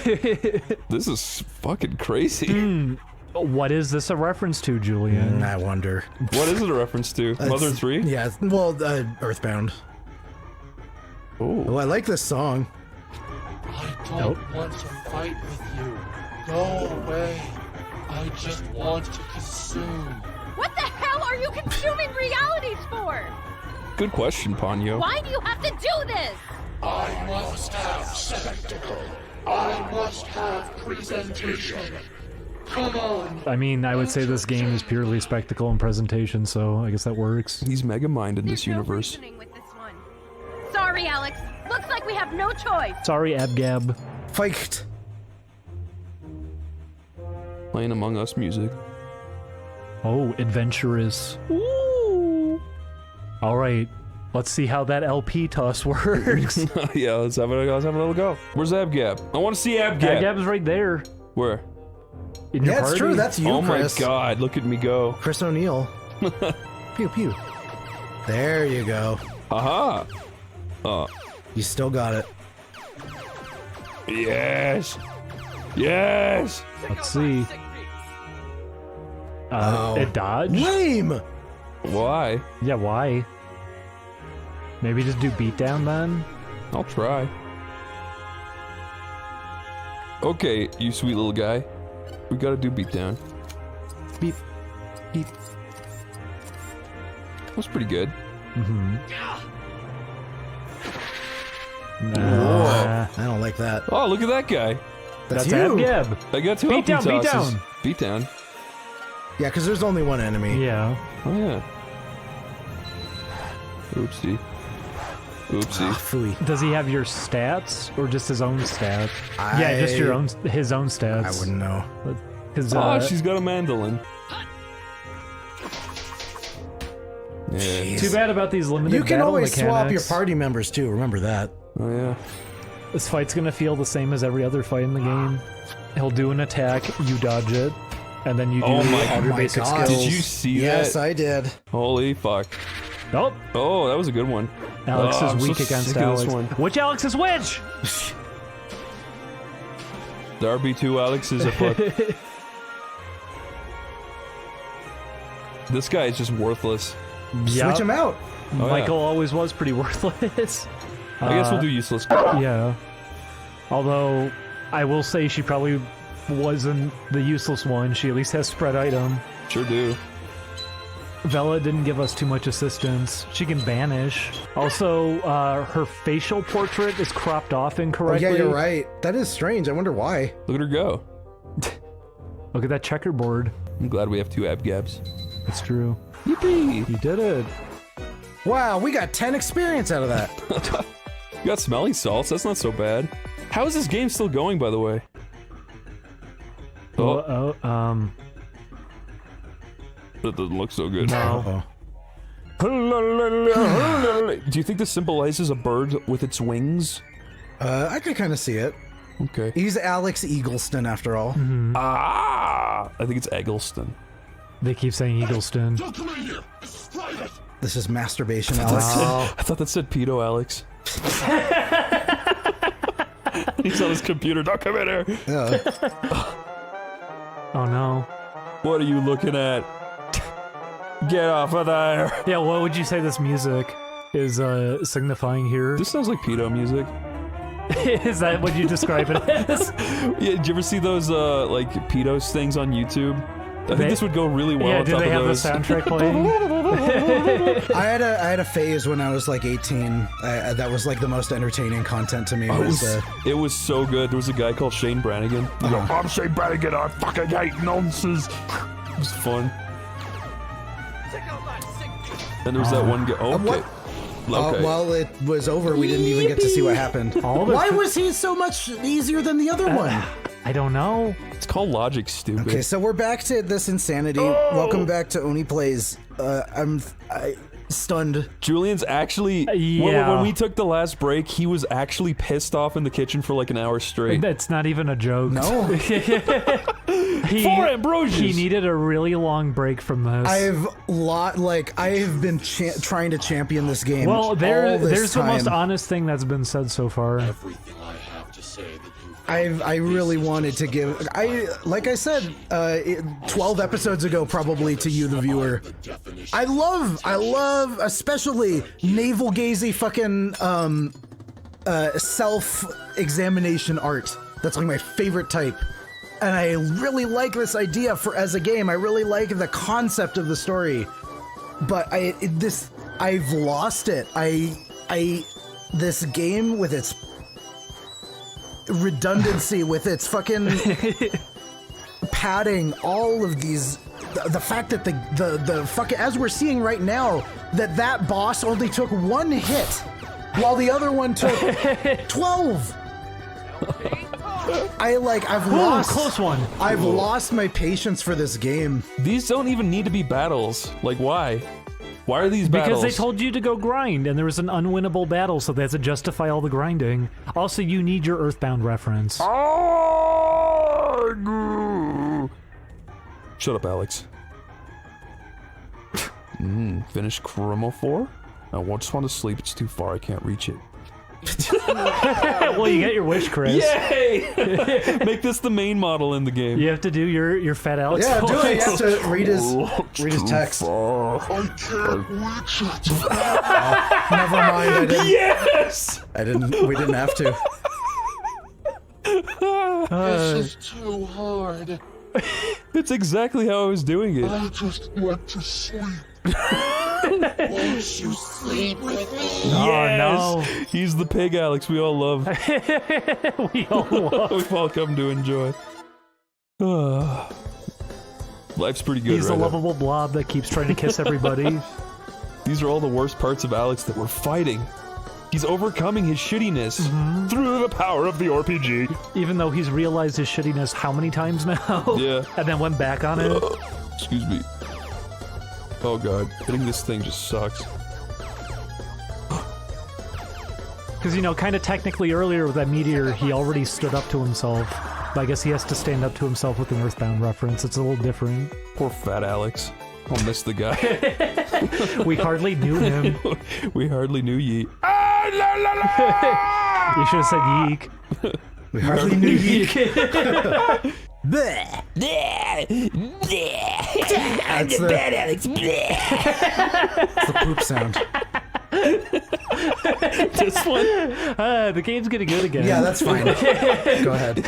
This is fucking crazy. What is this a reference to, Julian? I wonder. What is it a reference to? Mother 3? Yeah, well, Earthbound. Oh, I like this song. I don't want to fight with you. Go away. I just want to consume. What the hell are you consuming realities for? good question, Ponyo. Why do you have to do this? I must have spectacle. I must have presentation. Come on. I mean, I would say this game is purely spectacle and presentation, so I guess that works. He's Megamind in this universe. Sorry, Alex. Looks like we have no choice. Sorry, Abgab. Fight. Playing Among Us music. Oh, adventurous. Ooh. All right, let's see how that LP toss works. Yeah, let's have a little go. Where's Abgab? I want to see Abgab. Abgab's right there. Where? In your Yeah, party. it's true. That's you, Oh Chris. my God! Look at me go. Chris O'Neill. Pew pew. There you go. Aha! You still got it. Yes. Yes. Let's see. It dodged? Lame! Why? Yeah, why? Maybe just do beatdown then? I'll try. Okay, you sweet little guy. We gotta do beatdown. Beat. Beat. That's pretty good. Mm-hmm. Whoa. I don't like that. Oh, look at that guy. That's you. Abgab. I got two Beatdown, LP tosses. beatdown. Beatdown. Yeah, because there's only one enemy. Yeah. Oh yeah. Oopsie. Oopsie. Phooey. Does he have your stats or just his own stats? Yeah, just your own, his own stats. I wouldn't know. Oh, she's got a mandolin. Yeah. Too bad about these limited You can battle always swap your mechanics. party members too. Remember that. Oh yeah. This fight's gonna feel the same as every other fight in the game. He'll do an attack, you dodge it, and then you do all your basic skills. Did you see that? Yes, I did. Holy fuck. Nope. Oh, that was a good one. Alex Oh, I'm is weak so against sick of Alex. this one. Which Alex is which? The RB2 Alex is a fuck. This guy is just worthless. Yep. Switch him out. Oh, Michael always was pretty worthless. I guess we'll do useless. Yeah. Although, I will say she probably wasn't the useless one. She at least has spread item. Sure do. Vela didn't give us too much assistance. She can banish. Also, her facial portrait is cropped off incorrectly. Oh, yeah, you're right. That is strange. I wonder why. Look at her go. Look at that checkerboard. I'm glad we have two Abgabs. That's true. Yippee! You did it. Wow, we got 10 experience out of that. You got smelling salts. That's not so bad. How is this game still going, by the way? That doesn't look so good. No. Do you think this symbolizes a bird with its wings? I could kind of see it. Okay. He's Alex Eagleston, after all. Ah! I think it's Eggleston. They keep saying Eagleston. This is masturbation, Alex. I thought that said pedo, Alex. He's on his computer. Don't come in here. Yeah. Oh no. What are you looking at? Get off of there. Yeah, what would you say this music is signifying here? This sounds like pedo music. Is that what you describe it as? Yeah, did you ever see those like pedos things on YouTube? I think this would go really well. Yeah, on do top they have of those. the soundtrack playing? I had a phase when I was like 18. That was like the most entertaining content to me. It was so good. There was a guy called Shane Brannigan. He'd go, I'm Shane Brannigan. I fucking hate nonsense. It was fun. And there was that one guy. Oh, okay. Okay. While it was over, we didn't even get to see what happened. Why was he so much easier than the other one? I don't know. It's called logic, stupid. Okay, so we're back to this insanity. Welcome back to OneyPlays. I'm stunned. Julian's actually... When we took the last break, he was actually pissed off in the kitchen for like an hour straight. That's not even a joke. No. For Ambrosius! He needed a really long break from this. I have been trying to champion this game. Well, there's the time. most honest thing that's been said so far. Everything I have to say that you... I really wanted to give... like I said, 12 episodes ago probably to you, the viewer. I love especially navel-gazy fucking self-examination art. That's like my favorite type. And I really like this idea as a game. I really like the concept of the story. But I've lost it. This game with its redundancy, with its fucking padding, all of these, the fact that the fucking, as we're seeing right now, that boss only took 1 hit, while the other one took 12. I've lost. Close one. I've lost my patience for this game. These don't even need to be battles. Like, why? Why are these battles? Because they told you to go grind, and there was an unwinnable battle, so they had to justify all the grinding. Also, you need your Earthbound reference. Shut up, Alex. Finish Chromophore? I just want to sleep. It's too far. I can't reach it. Well, you got your wish, Chris. Yay! Make this the main model in the game. You have to do your fat Alex. Yeah, voice. do it. You have to read his text. I can't reach it. Never mind. I didn't. Yes! We didn't have to. This is too hard. It's exactly how I was doing it. I just went to sleep. Won't you sleep with me? Yes! No. He's the pig, Alex, we all love. We all love. We've all come to enjoy. Life's pretty good. He's right the now. lovable blob that keeps trying to kiss everybody. These are all the worst parts of Alex that we're fighting. He's overcoming his shittiness through the power of the RPG. Even though he's realized his shittiness how many times now? Yeah. And then went back on it. Excuse me. Oh god, hitting this thing just sucks. Because, you know, kind of technically earlier with that meteor, he already stood up to himself. But I guess he has to stand up to himself with an Earthbound reference. It's a little different. Poor fat Alex. I'll miss the guy. We hardly knew him. We hardly knew YiiK. You should have said YiiK. We hardly knew YiiK. I'm the bad Alex. It's the poop sound. This one? The game's getting good again. Yeah, that's fine. Go ahead.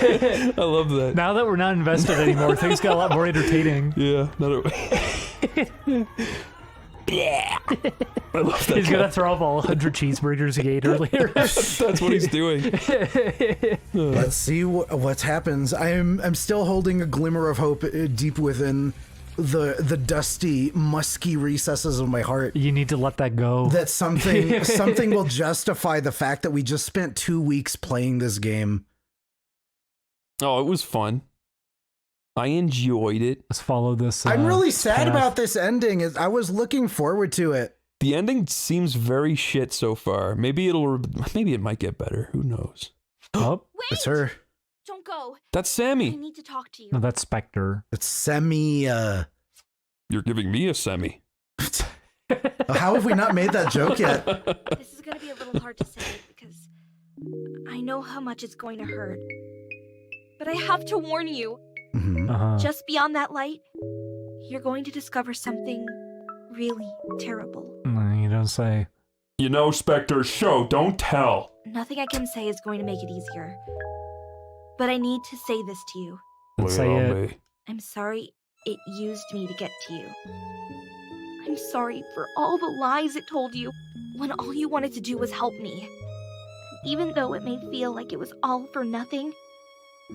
I love that. Now that we're not invested anymore, things got a lot more entertaining. Yeah. I love that. He's gonna throw up all 100 cheeseburgers he ate earlier. That's what he's doing. Let's see what happens. I'm still holding a glimmer of hope deep within the dusty, musky recesses of my heart. You need to let that go. That something will justify the fact that we just spent 2 weeks playing this game. Oh, it was fun. I enjoyed it. Let's follow this. I'm really sad about this ending. I was looking forward to it. The ending seems very shit so far. Maybe it might get better. Who knows? Oh, it's her. Don't go. That's Sammy. I need to talk to you. No, that's Spectre. It's Semi. You're giving me a Semi. How have we not made that joke yet? This is gonna be a little hard to say because I know how much it's going to hurt. But I have to warn you. Just beyond that light, you're going to discover something really terrible. You don't say. You know, Spectre, show, don't tell. Nothing I can say is going to make it easier. But I need to say this to you. Say it. I'm sorry it used me to get to you. I'm sorry for all the lies it told you when all you wanted to do was help me. Even though it may feel like it was all for nothing,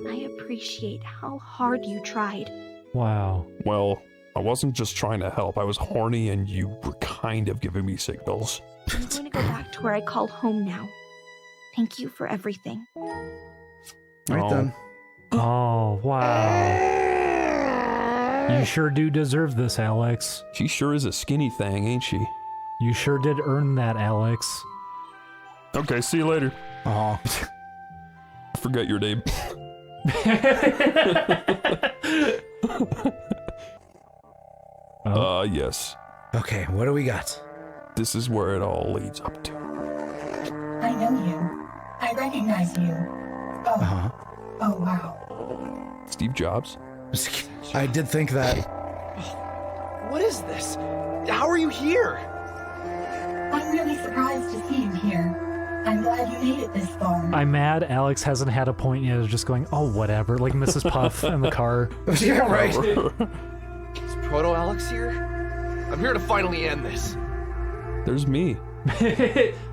I appreciate how hard you tried. Wow. Well, I wasn't just trying to help. I was horny and you were kind of giving me signals. I'm going to go back to where I call home now. Thank you for everything. Right then. Oh, wow. You sure do deserve this, Alex. She sure is a skinny thing, ain't she? You sure did earn that, Alex. Okay, see you later. Aw. Forget your name. Yes. Okay, what do we got? This is where it all leads up to. I know you. I recognize you. Oh. Oh, wow. Steve Jobs? I did think that. What is this? How are you here? I'm really surprised to see you here. I'm glad you made it this far. I'm mad Alex hasn't had a point yet of just going, oh, whatever, like Mrs. Puff in the car. Yeah, right. Is Proto-Alex here? I'm here to finally end this. There's me.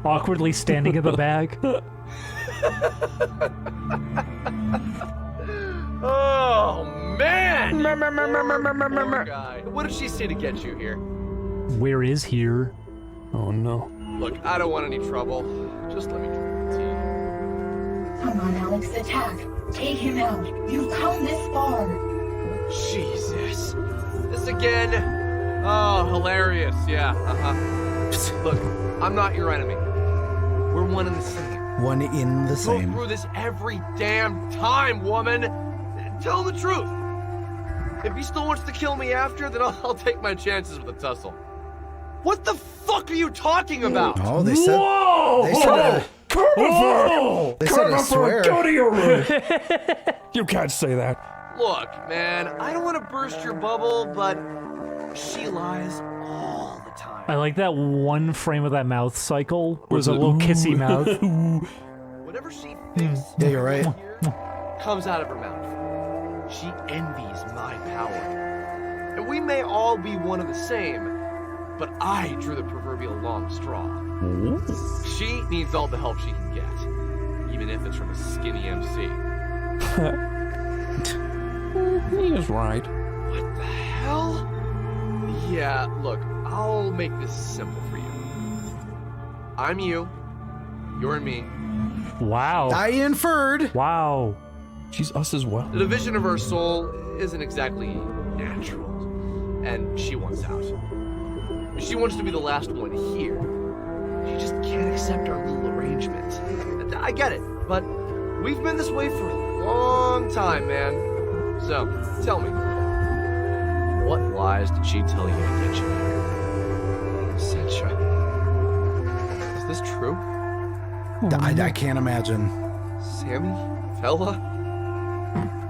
Awkwardly standing in the bag. Oh, man! Poor guy. What did she say to get you here? Where is here? Oh, no. Look, I don't want any trouble. Just let me drink the tea. Come on, Alex, attack. Take him out. You've come this far. Jesus. This again? Oh, hilarious. Yeah, Look, I'm not your enemy. We're one and the same. One in the Go same. through this every damn time, woman. Tell the truth. If he still wants to kill me after, then I'll take my chances with a tussle. What the fuck are you talking about? Oh, they said. Whoa! They said. Carnival! They said a swear. Go to your room. You can't say that. Look, man, I don't want to burst your bubble, but she lies all the time. I like that one frame of that mouth cycle. Was a little kissy mouth. Whatever she thinks Yeah, you're right. comes out of her mouth. She envies my power. And we may all be one of the same, but I drew the proverbial long straw. She needs all the help she can get, even if it's from a skinny MC. He is right. What the hell? Yeah, look, I'll make this simple for you. I'm you, you're me. Wow. I inferred. Wow. She's us as well. The division of our soul isn't exactly natural, and she wants out. She wants to be the last one here. She just can't accept our little arrangement. And I get it, but we've been this way for a long time, man. So, tell me, what lies did she tell you to get you here? Sancha, is this true? I can't imagine. Sammy? Fella?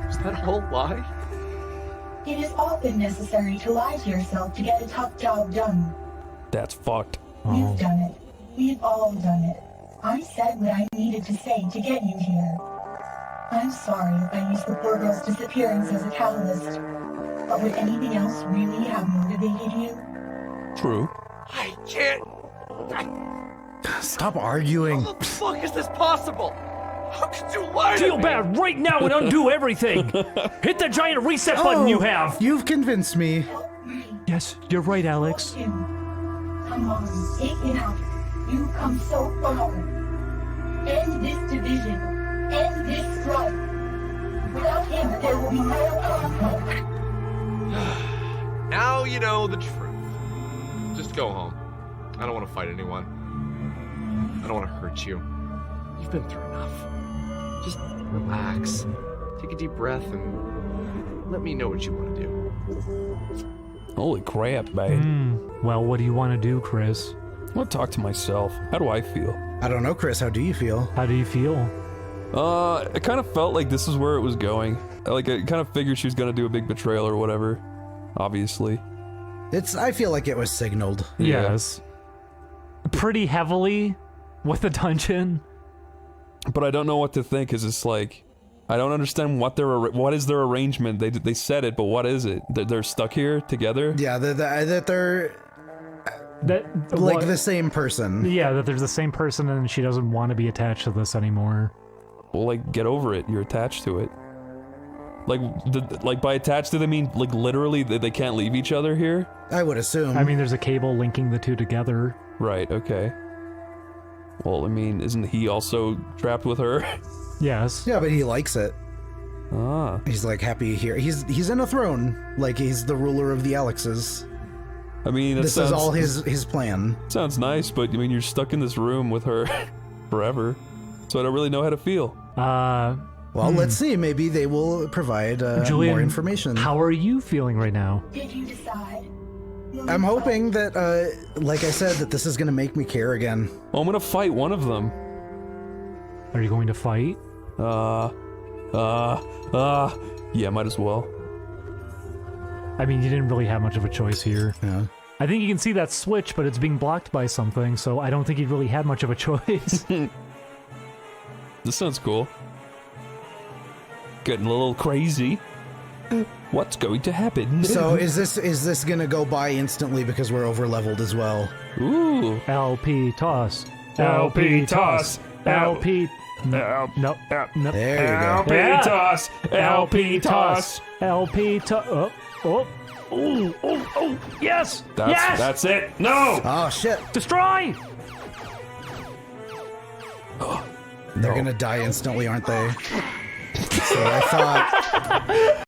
Is that a whole lie? It has often necessary to lie to yourself to get a tough job done. That's fucked. You've done it. We've all done it. I said what I needed to say to get you here. I'm sorry if I used the poor girl's disappearance as a catalyst, but would anything else really have motivated you? True. I can't... Stop arguing. How the fuck is this possible? How could you lie to Feel me? bad right now and undo everything. Hit the giant reset button you have. You've convinced me. Yes, you're right, Alex. Come on, take it out. You've come so far. End this division. End this strife. Without him, there will be no conflict. Now you know the truth. Just go home. I don't want to fight anyone. I don't want to hurt you. You've been through enough. Just relax. Take a deep breath and let me know what you want to do. Holy crap, man. Well, what do you want to do, Chris? I want to talk to myself. How do I feel? I don't know, Chris. How do you feel? How do you feel? I kind of felt like this is where it was going. Like, I kind of figured she was gonna do a big betrayal or whatever. Obviously. I feel like it was signaled. Yes. Pretty heavily with the dungeon. But I don't know what to think, because it's like, I don't understand what is their arrangement. They said it, but what is it? They're stuck here together? Yeah, that they're like the same person. Yeah, that there's the same person and she doesn't want to be attached to this anymore. Well, like, get over it. You're attached to it. Like, by attached, do they mean, like, literally they can't leave each other here? I would assume. I mean, there's a cable linking the two together. Right, okay. Well, I mean, isn't he also trapped with her? Yes. Yeah, but he likes it. Ah. He's, like, happy here. He's in a throne. Like, he's the ruler of the Alexes. I mean, this is all his plan. Sounds nice, but, I mean, you're stuck in this room with her forever. So I don't really know how to feel. Well, let's see. Maybe they will provide Julian, more information. How are you feeling right now? Did you decide? I'm hoping that, like I said, that this is going to make me care again. Oh, I'm going to fight one of them. Are you going to fight? Yeah, might as well. I mean, you didn't really have much of a choice here. Yeah. I think you can see that switch, but it's being blocked by something, so I don't think you really had much of a choice. This sounds cool. Getting a little crazy. What's going to happen? So is this gonna go by instantly because we're over leveled as well? Ooh. LP toss. LP toss. LP. No. There you go. LP toss. LP toss. LP toss. Oh, yes! Yes! That's it. No! Oh, shit. Destroy! They're gonna die instantly, aren't they? So I thought...